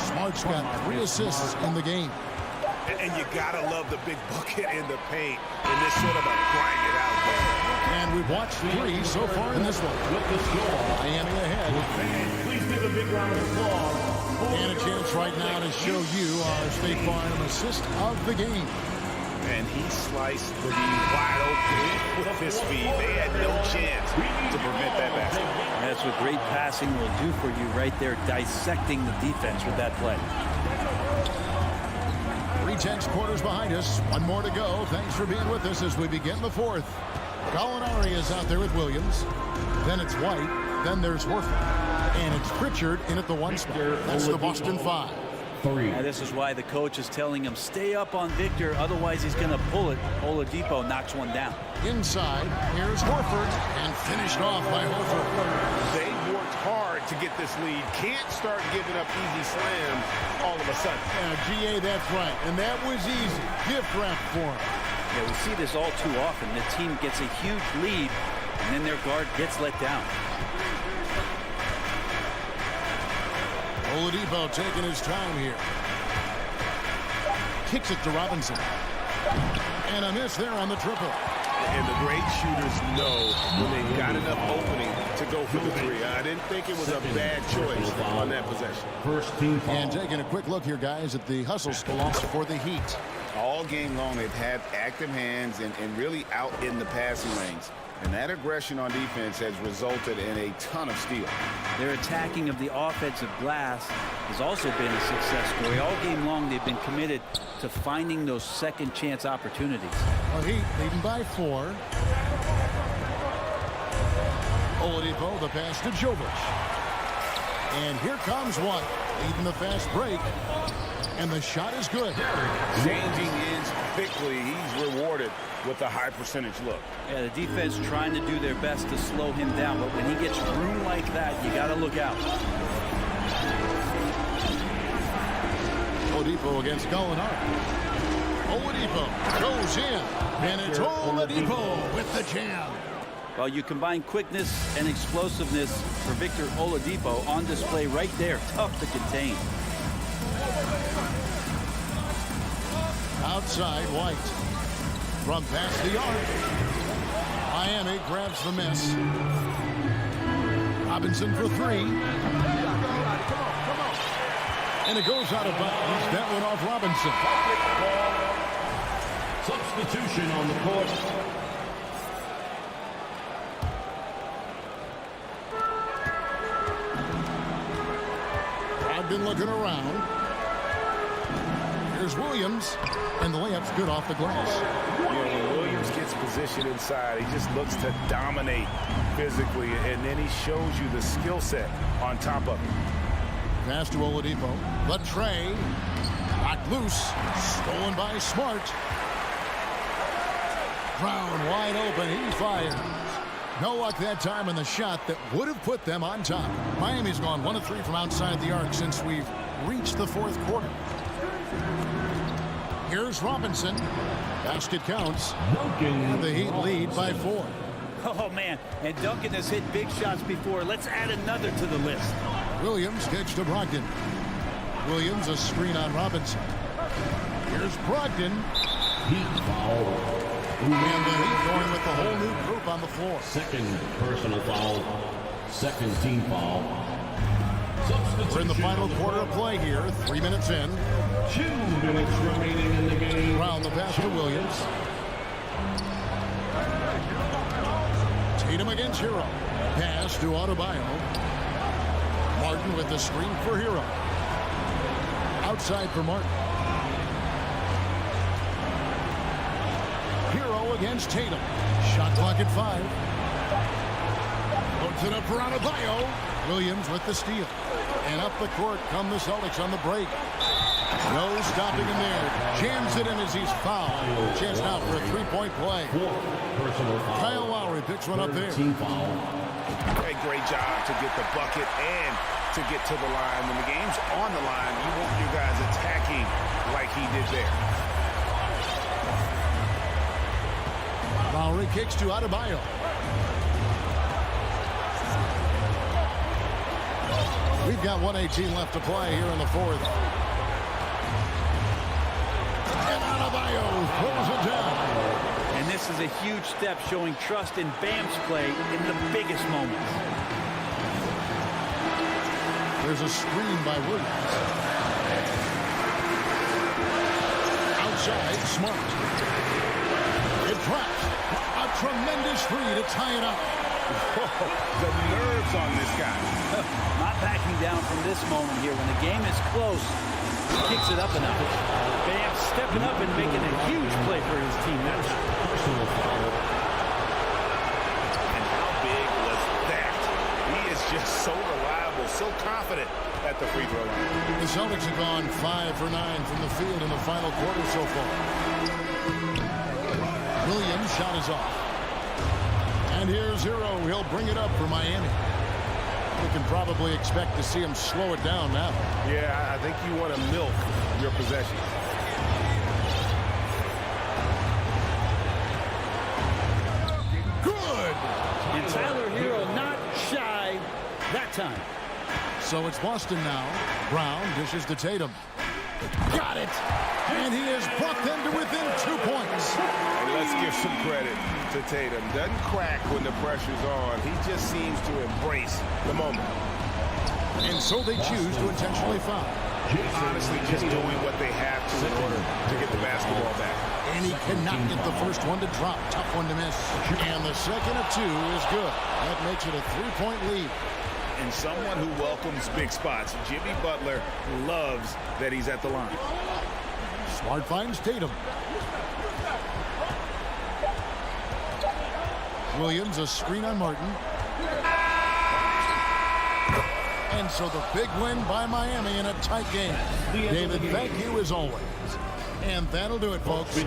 S6: Smart's got 3 assists in the game.
S2: And you gotta love the big bucket in the paint in this sort of a grind it out game.
S6: And we've watched 3 so far in this one. Miami ahead.
S4: Please give a big round of applause.
S6: And a chance right now to show you our State Farm assist of the game.
S7: And he sliced the lead wide open with his speed. They had no chance to prevent that basket.
S8: That's what great passing will do for you right there, dissecting the defense with that play.
S6: 3/10 quarters behind us. 1 more to go. Thanks for being with us as we begin the 4th. Gallinari is out there with Williams. Then it's White. Then there's Horford. And it's Pritchard in at the 1 spot. That's the Boston 5.
S8: Now, this is why the coach is telling him stay up on Victor, otherwise he's going to pull it. Oladipo knocks one down.
S6: Inside, here's Horford, and finished off by Horford.
S7: They worked hard to get this lead. Can't start giving up easy slams all of a sudden.
S6: Yeah, GA, that's right. And that was easy. Gift wrap for him.
S8: Yeah, we see this all too often. The team gets a huge lead, and then their guard gets let down.
S6: Oladipo taking his time here. Kicks it to Robinson. And a miss there on the triple.
S2: And the great shooters know when they've got enough opening to go for the 3. I didn't think it was a bad choice on that possession.
S4: First team foul.
S6: And taking a quick look here, guys, at the hustle loss for the Heat.
S7: All game long, they've had active hands and really out in the passing lanes. And that aggression on defense has resulted in a ton of steals.
S8: Their attacking of the offensive glass has also been a success story. All game long, they've been committed to finding those second chance opportunities.
S6: Well, Heat leading by 4. Oladipo, the pass to Jovic. And here comes White, leading the fast break. And the shot is good.
S7: Changing ends quickly. He's rewarded with a high percentage look.
S8: Yeah, the defense trying to do their best to slow him down, but when he gets room like that, you got to look out.
S6: Oladipo against Gallinari. Oladipo goes in, and it's Oladipo with the jam.
S8: Well, you combine quickness and explosiveness for Victor Oladipo on display right there. Tough to contain.
S6: Outside, White. From past the arc. Miami grabs the miss. Robinson for 3. And it goes out of bounds. That went off Robinson.
S4: Substitution on the court.
S6: I've been looking around. Here's Williams, and the layup's good off the glass.
S7: You know, when Williams gets positioned inside, he just looks to dominate physically, and then he shows you the skill set on top of it.
S6: Pass to Oladipo. The tray. Knocked loose. Stolen by Smart. Brown wide open. He fires. No luck that time in the shot that would have put them on top. Miami's gone 1 of 3 from outside the arc since we've reached the 4th quarter. Here's Robinson. Basket counts. And the Heat lead by 4.
S8: Oh, man. And Duncan has hit big shots before. Let's add another to the list.
S6: Williams gets to Brogdon. Williams a screen on Robinson. Here's Brogdon.
S4: Heat foul.
S6: And the Heat going with the whole new group on the floor.
S4: Second personal foul. Second team foul.
S6: We're in the final quarter of play here. 3 minutes in.
S4: 2 minutes remaining in the game.
S6: Brown the pass to Williams. Tatum against Hero. Pass to Adebayo. Martin with the screen for Hero. Outside for Martin. Hero against Tatum. Shot clock at 5. Puts it up for Adebayo. Williams with the steal. And up the court come the Celtics on the break. No stopping him there. Jams it in as he's fouled. Chance now for a three-point play. Kyle Lowry picks one up there.
S7: A great job to get the bucket and to get to the line. When the game's on the line, you want your guys attacking like he did there.
S6: Lowry kicks to Adebayo. We've got 1:18 left to play here in the fourth. And Adebayo throws it down.
S8: And this is a huge step showing trust in Bam's play in the biggest moments.
S6: There's a screen by Williams. Outside, Smart. It drops. A tremendous three to tie it up.
S7: The nerves on this guy.
S8: Not backing down from this moment here. When the game is close, he kicks it up enough. Bam stepping up and making a huge play for his team. That's personal foul.
S7: And how big was that? He is just so reliable, so confident at the free throw line.
S6: The Celtics have gone 5 for 9 from the field in the final quarter so far. Williams' shot is off. And here's Hero. He'll bring it up for Miami. We can probably expect to see him slow it down now.
S2: Yeah, I think you want to milk your possession.
S6: Good!
S9: And Tyler Hero not shy that time.
S6: So it's Boston now. Brown dishes to Tatum. Got it! And he has brought them to within 2 points.
S7: And let's give some credit to Tatum. Doesn't crack when the pressure's on. He just seems to embrace the moment.
S6: And so they choose to intentionally foul.
S7: Honestly, just doing what they have to in order to get the basketball back.
S6: And he cannot get the first one to drop. Tough one to miss. And the second of 2 is good. That makes it a 3-point lead.
S7: And someone who welcomes big spots. Jimmy Butler loves that he's at the line.
S6: Smart finds Tatum. Williams, a screen on Martin. And so the big win by Miami in a tight game. David, thank you as always. And that'll do it, folks.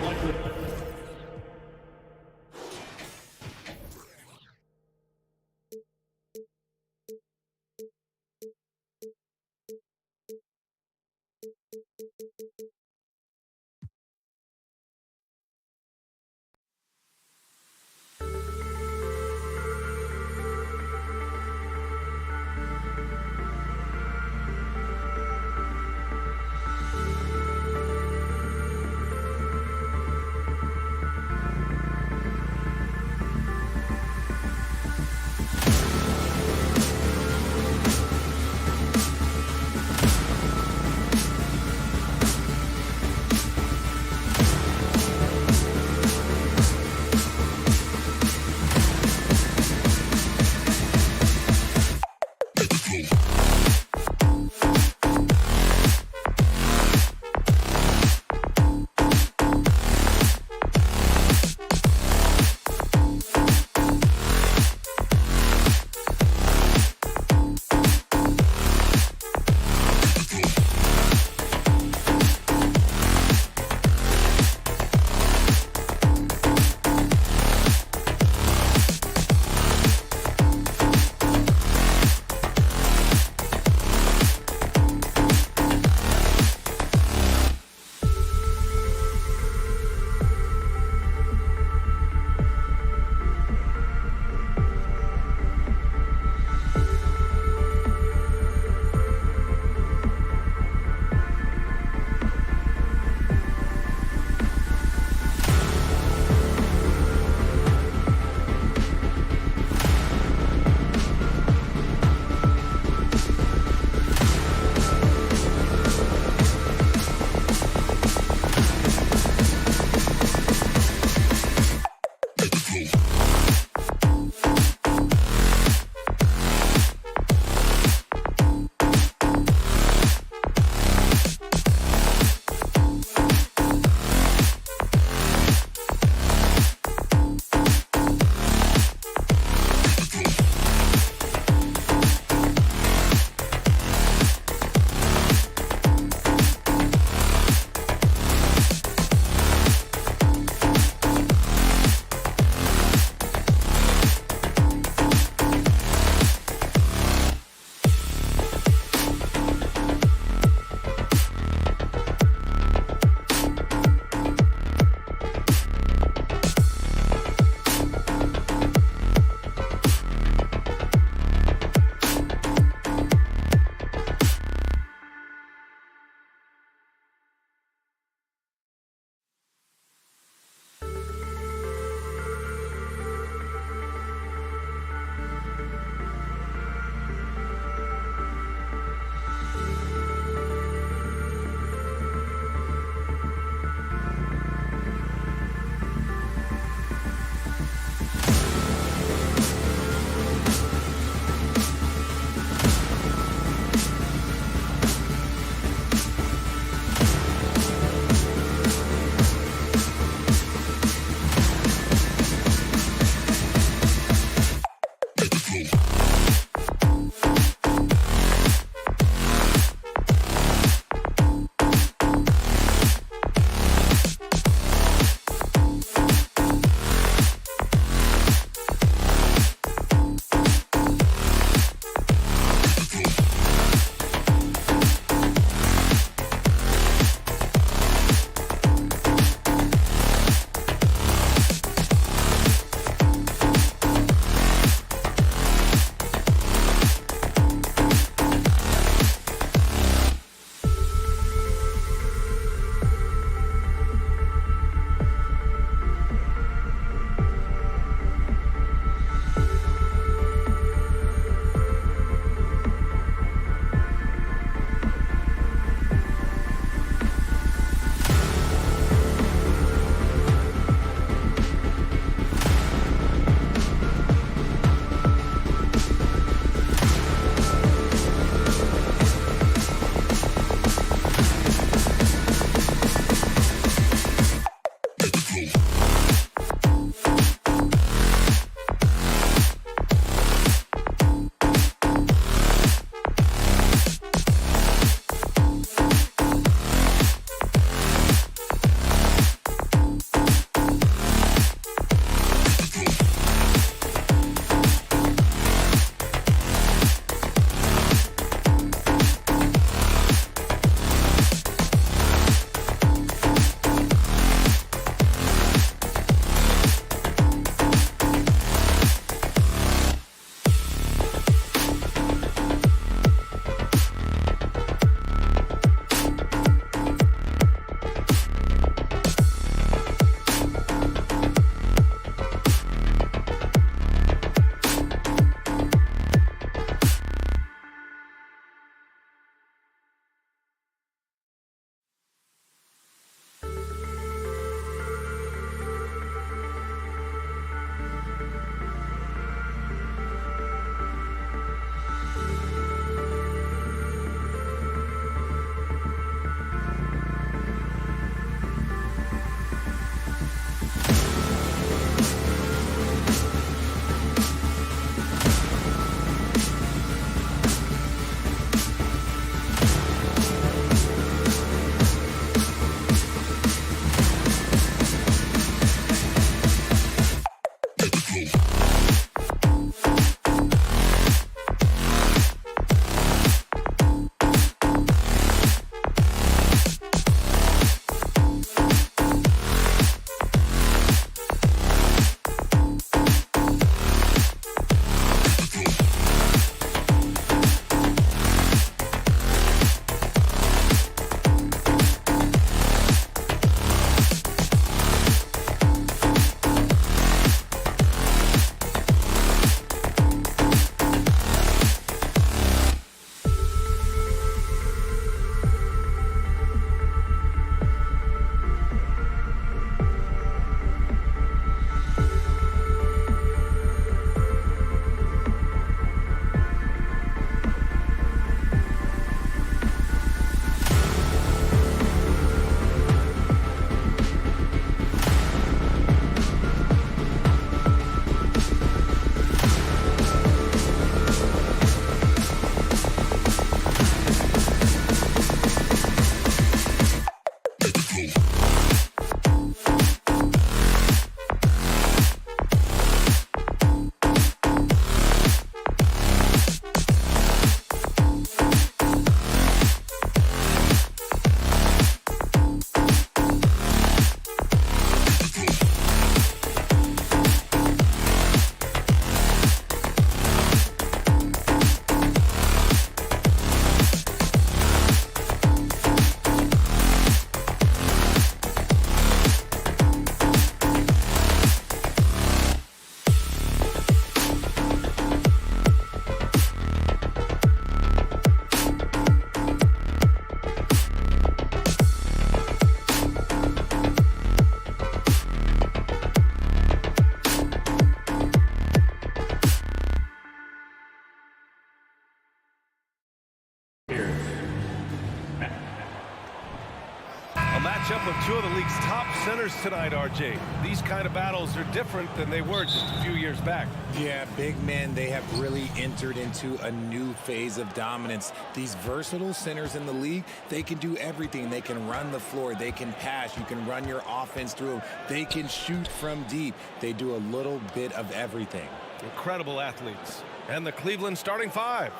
S2: matchup of two of the league's top centers tonight, RJ. These kind of battles are different than they were just a few years back.
S10: Yeah, big men, they have really entered into a new phase of dominance. These versatile centers in the league, they can do everything. They can run the floor. They can pass. You can run your offense through them. They can shoot from deep. They do a little bit of everything.
S2: Incredible athletes. And the Cleveland starting five.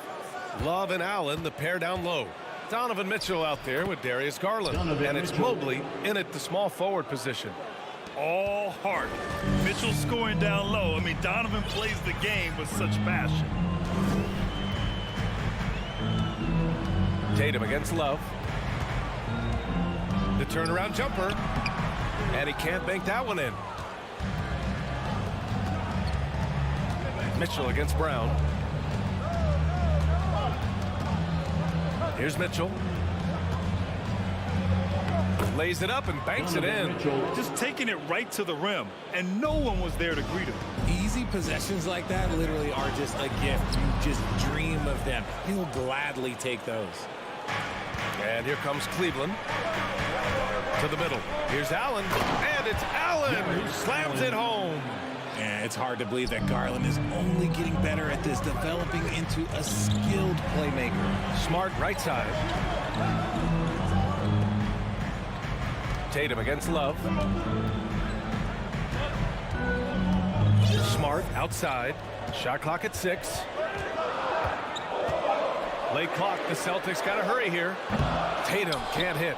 S2: Love and Allen, the pair down low. Donovan Mitchell out there with Darius Garland. And it's Mobley in at the small forward position.
S3: All heart. Mitchell scoring down low. I mean, Donovan plays the game with such passion.
S2: Tatum against Love. The turnaround jumper. And he can't bank that one in. Mitchell against Brown. Here's Mitchell. Lays it up and banks it in.
S3: Just taking it right to the rim, and no one was there to greet him.
S10: Easy possessions like that literally are just a gift. You just dream of them. He'll gladly take those.
S2: And here comes Cleveland. To the middle. Here's Allen. And it's Allen who slams it home.
S10: And it's hard to believe that Garland is only getting better at this, developing into a skilled playmaker.
S2: Smart right side. Tatum against Love. Smart outside. Shot clock at 6. Late clock. The Celtics got to hurry here. Tatum can't hit.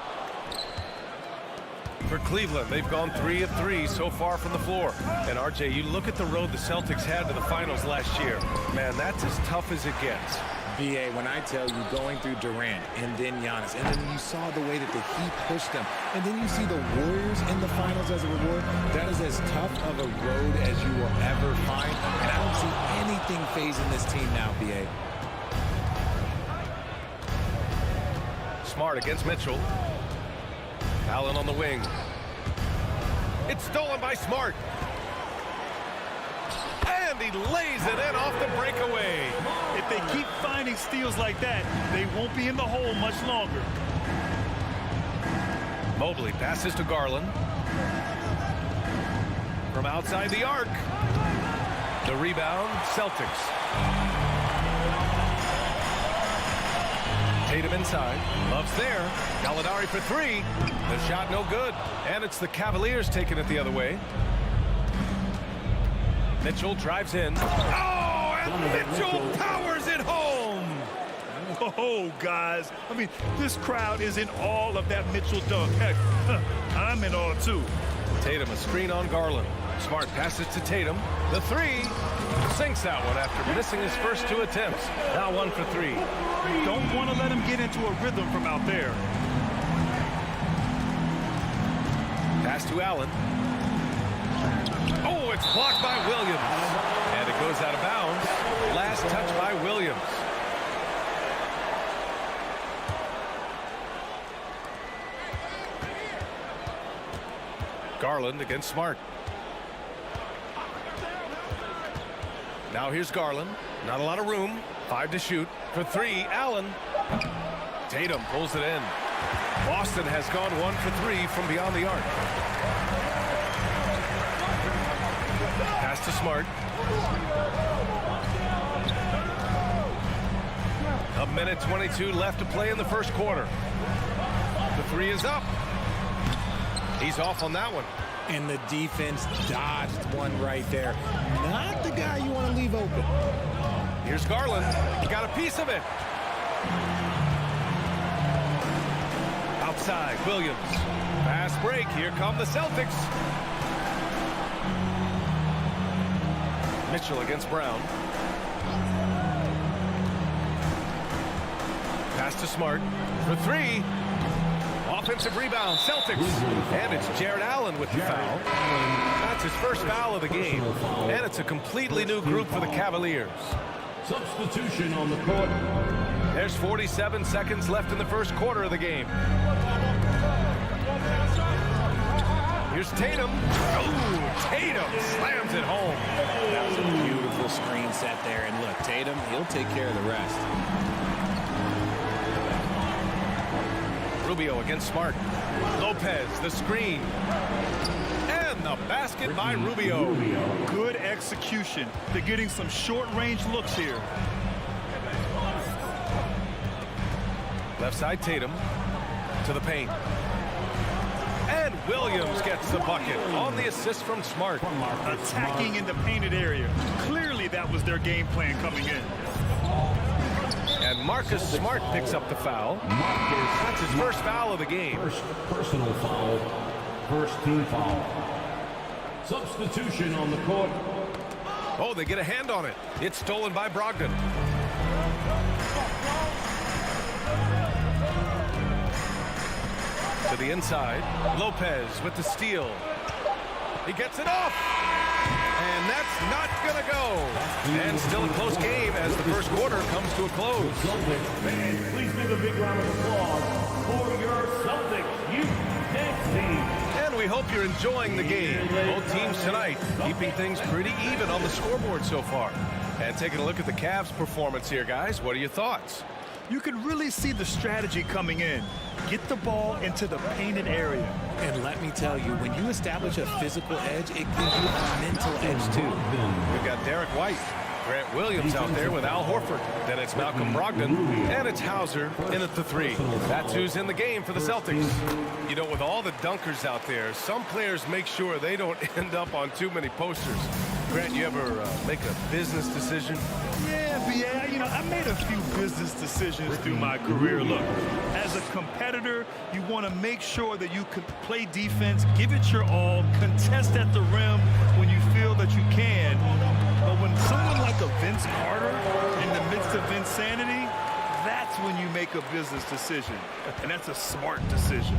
S2: For Cleveland, they've gone 3 of 3 so far from the floor. And RJ, you look at the road the Celtics had to the finals last year. Man, that's as tough as it gets.
S10: BA, when I tell you going through Durant and then Giannis, and then you saw the way that the Heat pushed them, and then you see the Warriors in the finals as a reward, that is as tough of a road as you will ever find. And I don't see anything phasing this team now, BA.
S2: Smart against Mitchell. Allen on the wing. It's stolen by Smart. And he lays it in off the breakaway.
S3: If they keep finding steals like that, they won't be in the hole much longer.
S2: Mobley passes to Garland. From outside the arc. The rebound, Celtics. Tatum inside. Love's there. Gallinari for 3. The shot no good. And it's the Cavaliers taking it the other way. Mitchell drives in. Oh, and Mitchell powers it home.
S3: Oh, guys. I mean, this crowd is in awe of that Mitchell dunk. Heck, I'm in awe, too.
S2: Tatum, a screen on Garland. Smart passes to Tatum. The 3. Sinks that one after missing his first 2 attempts. Now 1 for 3.
S3: Don't want to let him get into a rhythm from out there.
S2: Pass to Allen. Oh, it's blocked by Williams. And it goes out of bounds. Last touch by Williams. Garland against Smart. Now here's Garland. Not a lot of room. 5 to shoot. For 3, Allen. Tatum pulls it in. Boston has gone 1 for 3 from beyond the arc. Pass to Smart. A minute 22 left to play in the first quarter. The 3 is up. He's off on that one.
S10: And the defense dodged one right there. Not the guy you want to leave open.
S2: Here's Garland. He got a piece of it. Outside, Williams. Fast break. Here come the Celtics. Mitchell against Brown. Pass to Smart for 3. Offensive rebound, Celtics. And it's Jared Allen with the foul. That's his first foul of the game. And it's a completely new group for the Cavaliers.
S4: Substitution on the court.
S2: There's 47 seconds left in the first quarter of the game. Here's Tatum. Oh, Tatum slams it home.
S10: That was a beautiful screen set there. And look, Tatum, he'll take care of the rest.
S2: Rubio against Smart. Lopez, the screen. And the basket by Rubio.
S3: Good execution. They're getting some short-range looks here.
S2: Left side Tatum to the paint. And Williams gets the bucket on the assist from Smart.
S3: Attacking in the painted area. Clearly that was their game plan coming in.
S2: And Marcus Smart picks up the foul. That's his first foul of the game.
S4: First personal foul. First team foul. Substitution on the court.
S2: Oh, they get a hand on it. It's stolen by Brogdon. To the inside. Lopez with the steal. He gets it off. And that's not going to go. And still a close game as the first quarter comes to a close.
S4: Fans, please give a big round of applause for your Celtics youth dance team.
S2: And we hope you're enjoying the game. Both teams tonight keeping things pretty even on the scoreboard so far. And taking a look at the Cavs' performance here, guys. What are your thoughts?
S3: You can really see the strategy coming in. Get the ball into the painted area.
S10: And let me tell you, when you establish a physical edge, it gives you a mental edge too.
S2: We've got Derek White, Grant Williams out there with Al Horford. Then it's Malcolm Brogdon, and it's Hauser in at the three. That's who's in the game for the Celtics. You know, with all the dunkers out there, some players make sure they don't end up on too many posters. Grant, you ever make a business decision?
S3: Yeah, you know, I made a few business decisions through my career. Look, as a competitor, you want to make sure that you can play defense, give it your all, contest at the rim when you feel that you can. But when someone like a Vince Carter in the midst of insanity, that's when you make a business decision. And that's a smart decision.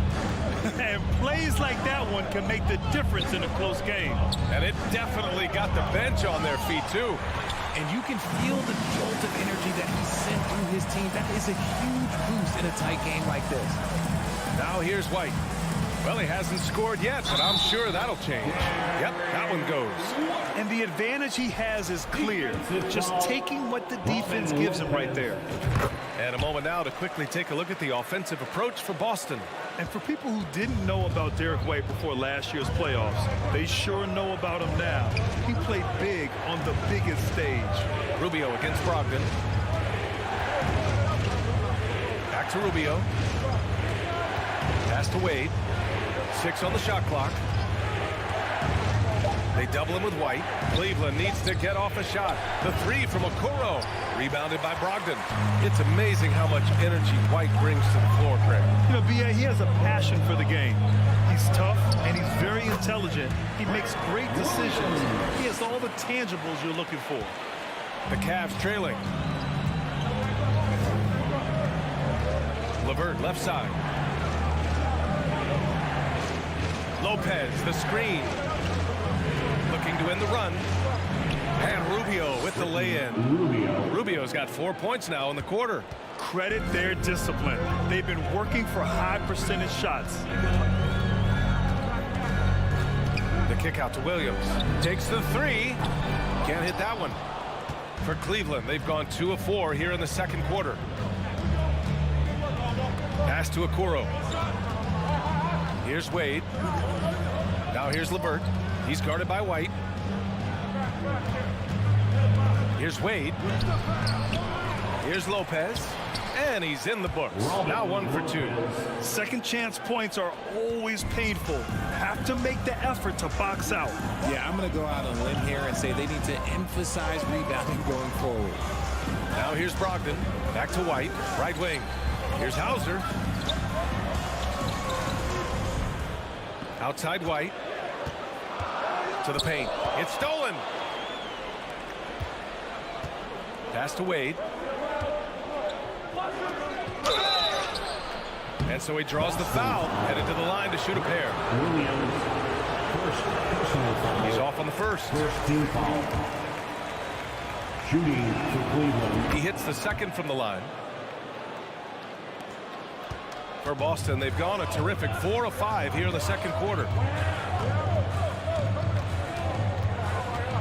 S3: And plays like that one can make the difference in a close game.
S2: And it definitely got the bench on their feet, too.
S10: And you can feel the jolt of energy that he sent through his team. That is a huge boost in a tight game like this.
S2: Now here's White. Well, he hasn't scored yet, but I'm sure that'll change. Yep, that one goes.
S3: And the advantage he has is clear. Just taking what the defense gives him right there.
S2: And a moment now to quickly take a look at the offensive approach for Boston.
S3: And for people who didn't know about Derek White before last year's playoffs, they sure know about him now. He played big on the biggest stage.
S2: Rubio against Brogdon. Back to Rubio. Pass to Wade. 6 on the shot clock. They double him with White. Cleveland needs to get off a shot. The three from Okoro. Rebounded by Brogdon. It's amazing how much energy White brings to the floor, Craig.
S3: You know, B.A., he has a passion for the game. He's tough, and he's very intelligent. He makes great decisions. He has all the tangibles you're looking for.
S2: The Cavs trailing. LeVert, left side. Lopez, the screen. Looking to end the run. And Rubio with the lay-in. Rubio's got 4 points now in the quarter.
S3: Credit their discipline. They've been working for high percentage shots.
S2: The kick out to Williams. Takes the three. Can't hit that one. For Cleveland, they've gone 2 of 4 here in the second quarter. Pass to Okoro. Here's Wade. Now here's LeVert. He's guarded by White. Here's Wade. Here's Lopez. And he's in the books. Now 1 for 2.
S3: Second chance points are always painful. Have to make the effort to box out.
S10: Yeah, I'm going to go out on a limb here and say they need to emphasize rebounding going forward.
S2: Now here's Brogdon. Back to White. Right wing. Here's Hauser. Outside White. To the paint. It's stolen. Pass to Wade. And so he draws the foul. Headed to the line to shoot a pair.
S4: First personal foul.
S2: He's off on the first.
S4: First team foul. Shooting for Cleveland.
S2: He hits the second from the line. For Boston, they've gone a terrific 4 of 5 here in the second quarter.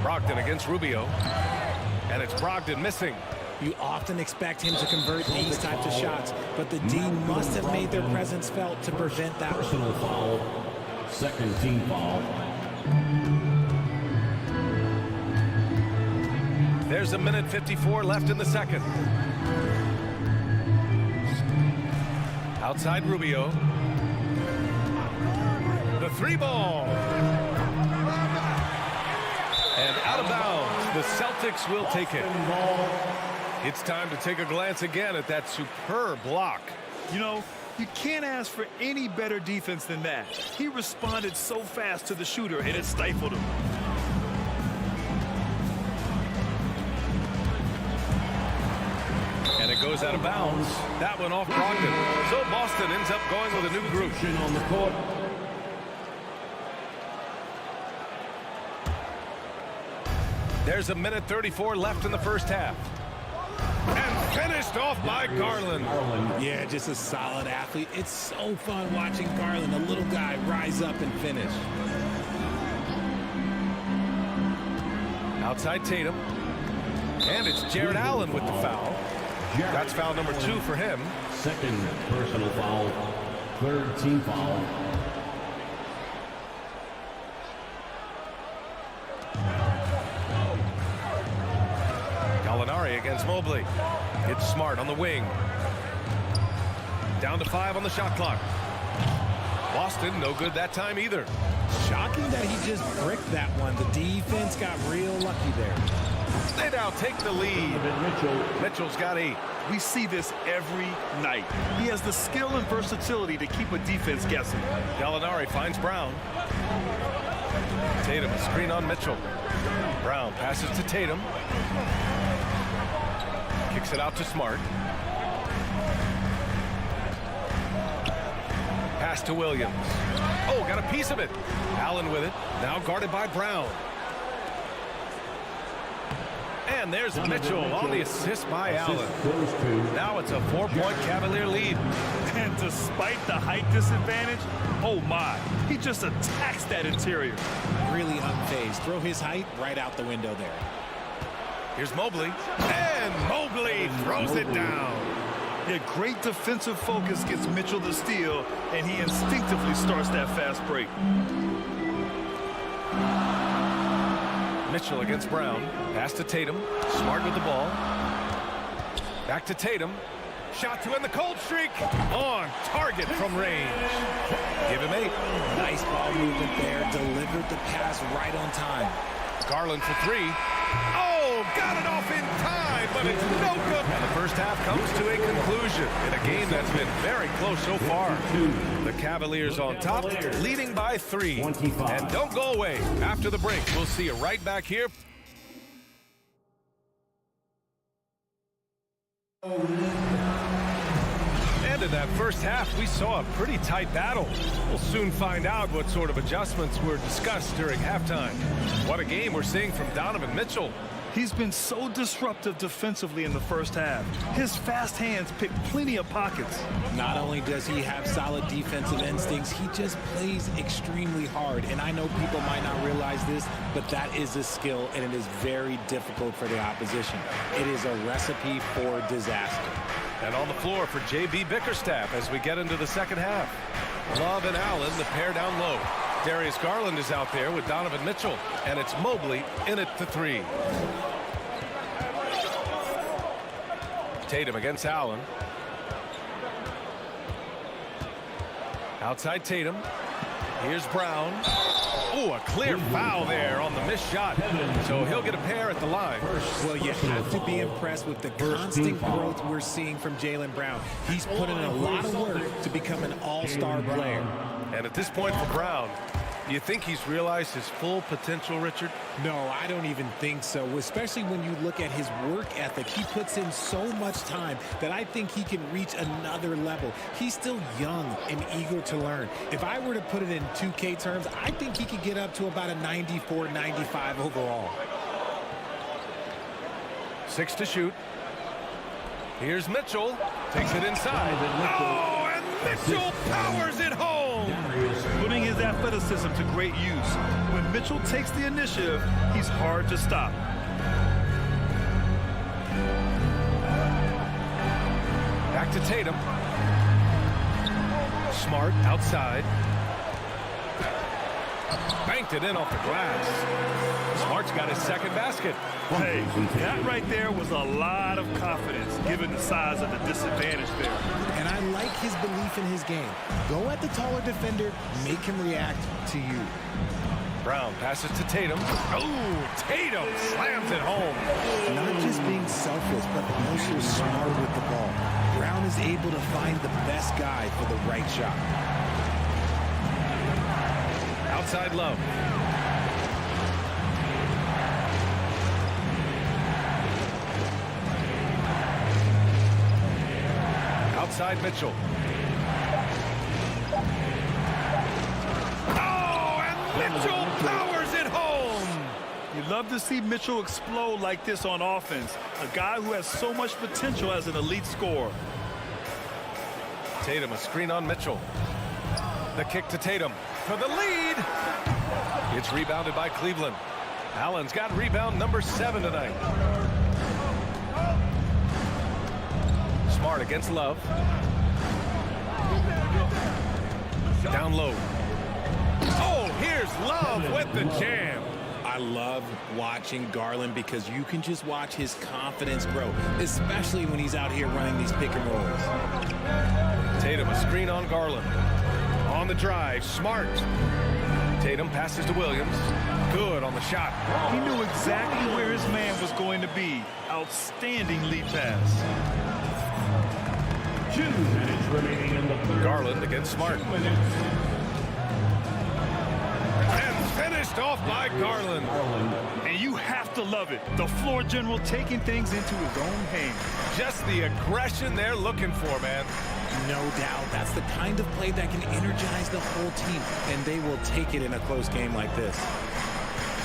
S2: Brogdon against Rubio. And it's Brogdon missing.
S10: You often expect him to convert these types of shots, but the D must have made their presence felt to prevent that.
S4: Personal foul. Second team foul.
S2: There's a minute 54 left in the second. Outside Rubio. The three ball. And out of bounds. The Celtics will take it. It's time to take a glance again at that superb block.
S3: You know, you can't ask for any better defense than that. He responded so fast to the shooter, and it stifled him.
S2: And it goes out of bounds. That one off Brogdon. So Boston ends up going with a new group.
S4: On the court.
S2: There's a minute 34 left in the first half. And finished off by Garland.
S10: Yeah, just a solid athlete. It's so fun watching Garland, a little guy, rise up and finish.
S2: Outside Tatum. And it's Jared Allen with the foul. That's foul number 2 for him.
S4: Second personal foul. Third team foul.
S2: Gallinari against Mobley. It's Smart on the wing. Down to 5 on the shot clock. Boston, no good that time either.
S10: Shocking that he just bricked that one. The defense got real lucky there.
S2: They now take the lead. Mitchell's got 8.
S3: We see this every night. He has the skill and versatility to keep a defense guessing.
S2: Gallinari finds Brown. Tatum, a screen on Mitchell. Brown passes to Tatum. Kicks it out to Smart. Pass to Williams. Oh, got a piece of it. Allen with it. Now guarded by Brown. And there's Mitchell on the assist by Allen. Now it's a 4-point Cavalier lead.
S3: And despite the height disadvantage, oh my, he just attacks that interior.
S10: Really unfazed. Throw his height right out the window there.
S2: Here's Mobley. And Mobley throws it down.
S3: Yeah, great defensive focus gets Mitchell the steal, and he instinctively starts that fast break.
S2: Mitchell against Brown. Pass to Tatum. Smart with the ball. Back to Tatum. Shot to end the cold streak. On target from range. Give him 8.
S10: Nice ball movement there. Delivered the pass right on time.
S2: Garland for 3. Oh, got it off in time, but it's no good. And the first half comes to a conclusion in a game that's been very close so far. The Cavaliers on top, leading by 3. And don't go away. After the break, we'll see you right back here. And in that first half, we saw a pretty tight battle. We'll soon find out what sort of adjustments were discussed during halftime. What a game we're seeing from Donovan Mitchell.
S3: He's been so disruptive defensively in the first half. His fast hands pick plenty of pockets.
S10: Not only does he have solid defensive instincts, he just plays extremely hard. And I know people might not realize this, but that is a skill, and it is very difficult for the opposition. It is a recipe for disaster.
S2: And on the floor for J.B. Bickerstaff as we get into the second half. Love and Allen, the pair down low. Darius Garland is out there with Donovan Mitchell, and it's Mobley in it to 3. Tatum against Allen. Outside Tatum. Here's Brown. Oh, a clear foul there on the missed shot. So he'll get a pair at the line.
S10: Well, you have to be impressed with the constant growth we're seeing from Jaylen Brown. He's put in a lot of work to become an all-star player.
S2: And at this point for Brown, do you think he's realized his full potential, Richard?
S10: No, I don't even think so, especially when you look at his work ethic. He puts in so much time that I think he can reach another level. He's still young and eager to learn. If I were to put it in 2K terms, I think he could get up to about a 94, 95 overall.
S2: 6 to shoot. Here's Mitchell. Takes it inside. Oh, and Mitchell powers it home.
S3: Putting his athleticism to great use. When Mitchell takes the initiative, he's hard to stop.
S2: Back to Tatum. Smart outside. Banked it in off the glass. Smart's got his second basket.
S3: Hey, that right there was a lot of confidence given the size of the disadvantage there.
S10: And I like his belief in his game. Go at the taller defender, make him react to you.
S2: Brown passes to Tatum. Oh, Tatum slams it home.
S10: Not just being selfless, but also smart with the ball. Brown is able to find the best guy for the right shot.
S2: Outside Love. Outside Mitchell. Oh, and Mitchell powers it home.
S3: You love to see Mitchell explode like this on offense. A guy who has so much potential as an elite scorer.
S2: Tatum, a screen on Mitchell. The kick to Tatum for the lead. It's rebounded by Cleveland. Allen's got rebound number 7 tonight. Smart against Love. Down low. Oh, here's Love with the jam.
S10: I love watching Garland because you can just watch his confidence grow, especially when he's out here running these pick and rolls.
S2: Tatum, a screen on Garland. On the drive, Smart. Tatum passes to Williams. Good on the shot.
S3: He knew exactly where his man was going to be. Outstanding lead pass.
S4: 2 minutes remaining in the third.
S2: Garland against Smart. And finished off by Garland.
S3: And you have to love it. The floor general taking things into his own hands.
S2: Just the aggression they're looking for, man.
S10: No doubt. That's the kind of play that can energize the whole team, and they will take it in a close game like this.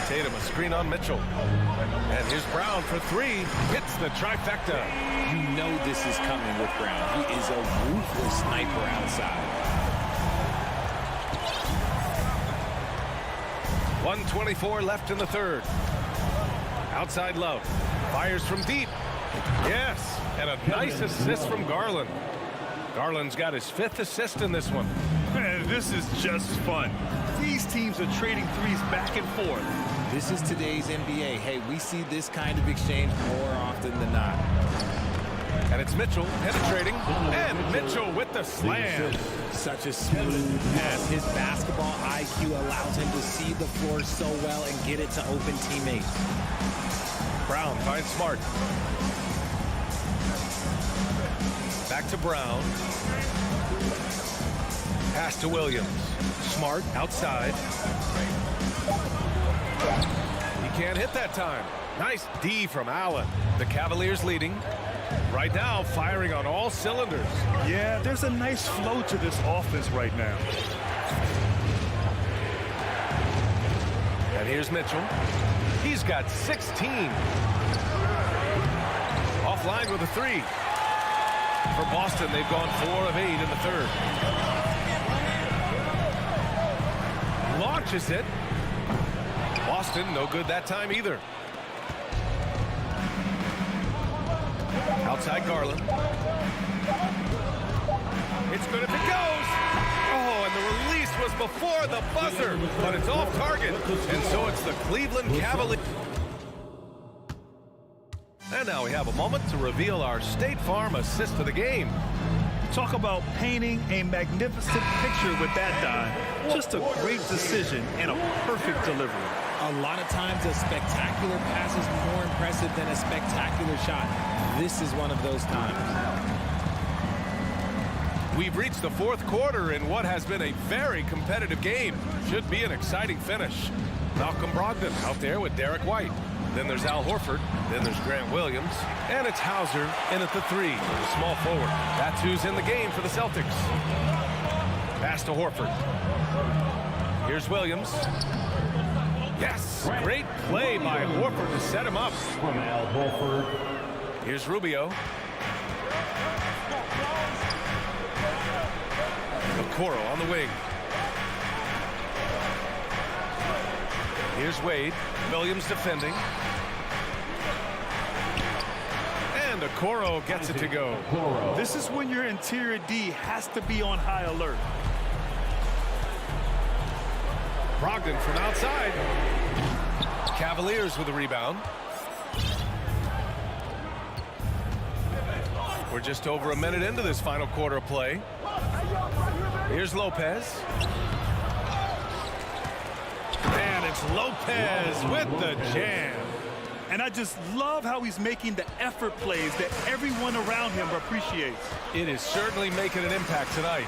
S2: Tatum, a screen on Mitchell. And here's Brown for 3. Hits the trifecta.
S10: You know this is coming with Brown. He is a ruthless sniper outside.
S2: 1:24 left in the third. Outside Love. Fires from deep. Yes. And a nice assist from Garland. Garland's got his 5th assist in this one.
S3: Man, this is just fun. These teams are trading threes back and forth.
S10: This is today's NBA. Hey, we see this kind of exchange more often than not.
S2: And it's Mitchell penetrating. And Mitchell with the slam.
S10: Such a smooth pass. His basketball IQ allows him to see the floor so well and get it to open teammates.
S2: Brown finds Smart. Back to Brown. Pass to Williams. Smart outside. He can't hit that time. Nice D from Allen. The Cavaliers leading. Right now, firing on all cylinders.
S3: Yeah, there's a nice flow to this offense right now.
S2: And here's Mitchell. He's got 16. Offline with a 3. For Boston, they've gone 4 of 8 in the third. Launches it. Boston, no good that time either. Outside Garland. It's good if it goes. Oh, and the release was before the buzzer, but it's off target. And so it's the Cleveland Cavaliers. And now we have a moment to reveal our State Farm assist of the game.
S3: Talk about painting a magnificent picture with that dime. Just a great decision and a perfect delivery.
S10: A lot of times a spectacular pass is more impressive than a spectacular shot. This is one of those times.
S2: We've reached the 4th quarter in what has been a very competitive game. Should be an exciting finish. Malcolm Brogdon out there with Derek White. Then there's Al Horford. Then there's Grant Williams. And it's Hauser in at the 3, the small forward. That's who's in the game for the Celtics. Pass to Horford. Here's Williams. Yes, great play by Horford to set him up.
S4: From Al Horford.
S2: Here's Rubio. Okoro on the wing. Here's Wade. Williams defending. And And Okoro gets it to go.
S3: This is when your interior D has to be on high alert.
S2: Brogdon from outside. Cavaliers with a rebound. We're just over a minute into this final quarter of play. Here's Lopez. And it's Lopez with the jam.
S3: And I just love how he's making the effort plays that everyone around him appreciates.
S2: It is certainly making an impact tonight.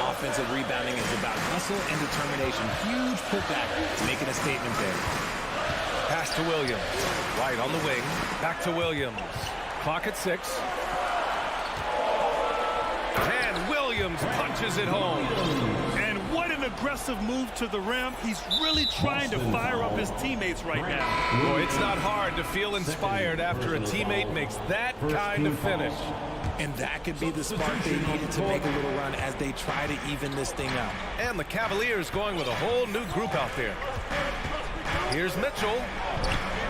S10: Offensive rebounding is about hustle and determination. Huge putback, making a statement there.
S2: Pass to Williams. White on the wing. Back to Williams. Clock at 6. And Williams punches it home.
S3: And what an aggressive move to the rim. He's really trying to fire up his teammates right now.
S2: Boy, it's not hard to feel inspired after a teammate makes that kind of finish.
S10: And that could be the spark they needed to make a little run as they try to even this thing out.
S2: And the Cavaliers going with a whole new group out there. Here's Mitchell.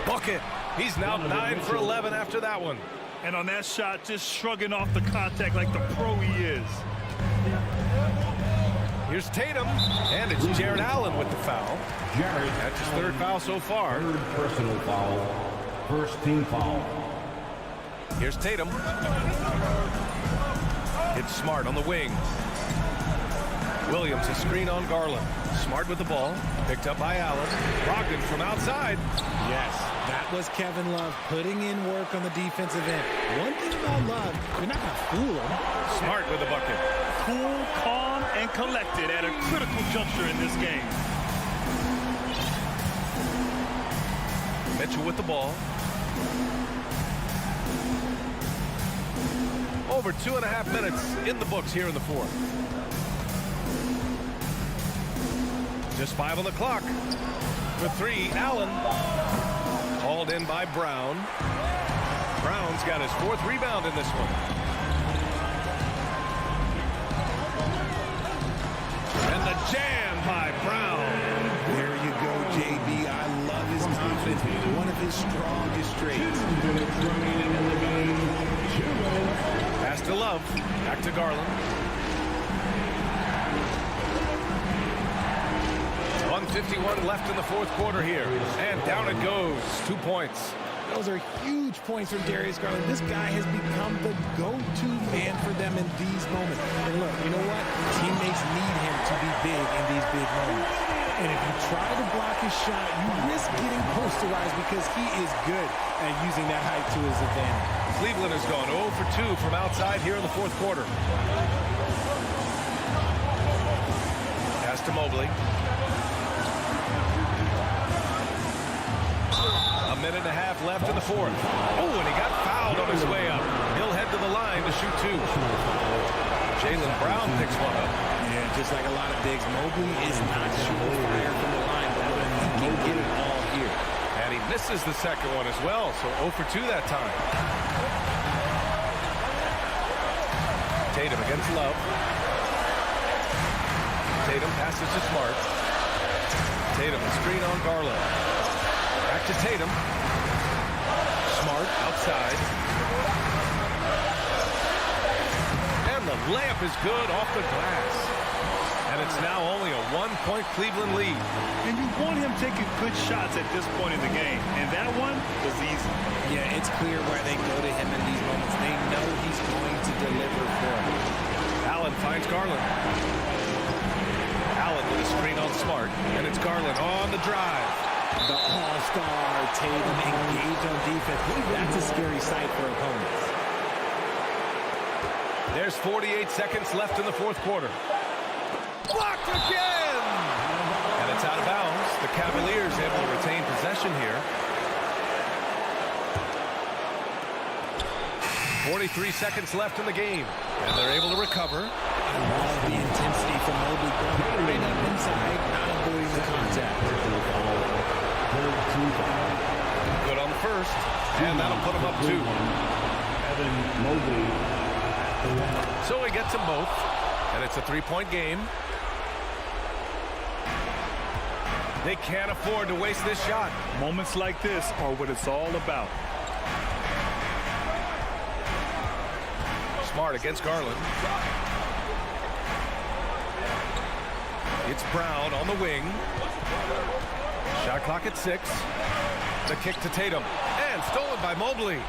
S2: Bucket. He's now 9 for 11 after that one.
S3: And on that shot, just shrugging off the contact like the pro he is.
S2: Here's Tatum, and it's Jared Allen with the foul. That's his third foul so far.
S4: Third personal foul. First team foul.
S2: Here's Tatum. It's Smart on the wing. Williams, a screen on Garland. Smart with the ball. Picked up by Allen. Brogdon from outside.
S10: Yes, that was Kevin Love putting in work on the defensive end. One thing about Love, you're not going to fool him.
S2: Smart with the bucket.
S3: Cool, calm, and collected at a critical juncture in this game.
S2: Mitchell with the ball. Over 2.5 minutes in the books here in the fourth. Just 5 on the clock. For 3, Allen. Hauled in by Brown. Brown's got his 4th rebound in this one. And the jam by Brown.
S10: There you go, JB. I love his confidence. One of his strongest traits.
S2: Pass to Love. Back to Garland. 1:51 left in the fourth quarter here. And down it goes. 2 points.
S10: Those are huge points from Darius Garland. This guy has become the go-to man for them in these moments. And look, you know what? Teammates need him to be big in these big moments. And if you try to block his shot, you risk getting posterized because he is good at using that height to his advantage.
S2: Cleveland has gone 0 for 2 from outside here in the fourth quarter. Pass to Mobley. A minute and a half left in the fourth. Oh, and he got fouled on his way up. He'll head to the line to shoot 2. Jaylen Brown picks one up.
S10: Yeah, just like a lot of bigs, Mobley is not shooting fire from the line, but he can get it all here.
S2: And he misses the second one as well, so 0 for 2 that time. Tatum against Love. Tatum passes to Smart. Tatum, a screen on Garland. Back to Tatum. Smart outside. And the layup is good off the glass. And it's now only a 1-point Cleveland lead.
S3: And you want him taking good shots at this point in the game. And that one was easy.
S10: Yeah, it's clear why they go to him in these moments. They know he's going to deliver for them.
S2: Allen finds Garland. Allen with a screen on Smart. And it's Garland on the drive.
S10: The all-star Tatum engaged on defense. That's a scary sight for opponents.
S2: There's 48 seconds left in the fourth quarter. Blocked again! And it's out of bounds. The Cavaliers able to retain possession here. 43 seconds left in the game. And they're able to recover.
S10: I love the intensity from Mobley going right up inside, not avoiding the contact.
S2: Good on the first. And that'll put him up 2. So he gets them both. And it's a 3-point game. They can't afford to waste this shot.
S3: Moments like this are what it's all about.
S2: Smart against Garland. It's Brown on the wing. Shot clock at 6. The kick to Tatum. And stolen by Mobley.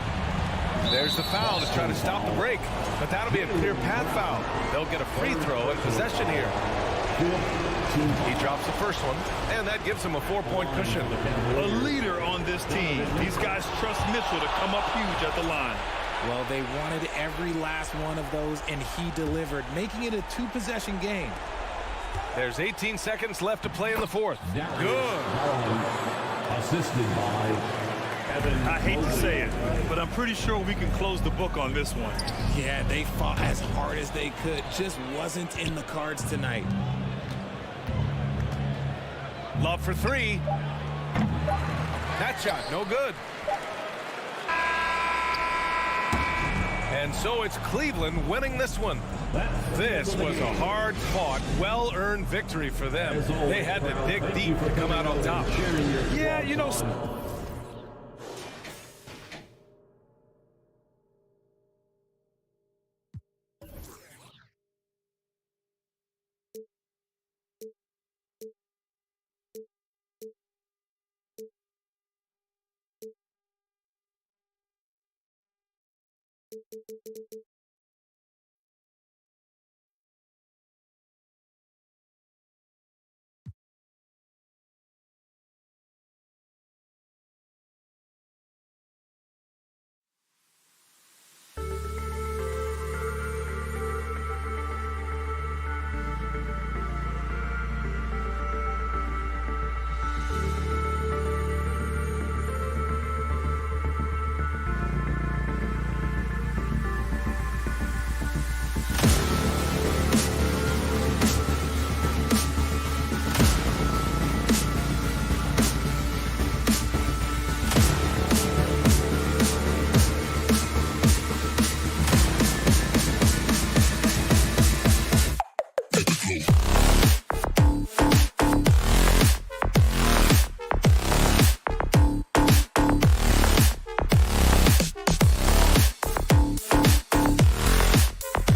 S2: There's the foul to try to stop the break. But that'll be a clear path foul. They'll get a free throw and possession here. He drops the first one, and that gives him a 4-point cushion.
S3: A leader on this team. These guys trust Mitchell to come up huge at the line.
S10: Well, they wanted every last one of those, and he delivered, making it a 2-possession game.
S2: There's 18 seconds left to play in the fourth. Good.
S4: Assisted by
S3: I hate to say it, but I'm pretty sure we can close the book on this one.
S10: Yeah, they fought as hard as they could. Just wasn't in the cards tonight.
S2: Love for 3. That shot, no good. And so it's Cleveland winning this one. This was a hard-fought, well-earned victory for them. They had to dig deep to come out on top.
S3: Yeah, you know...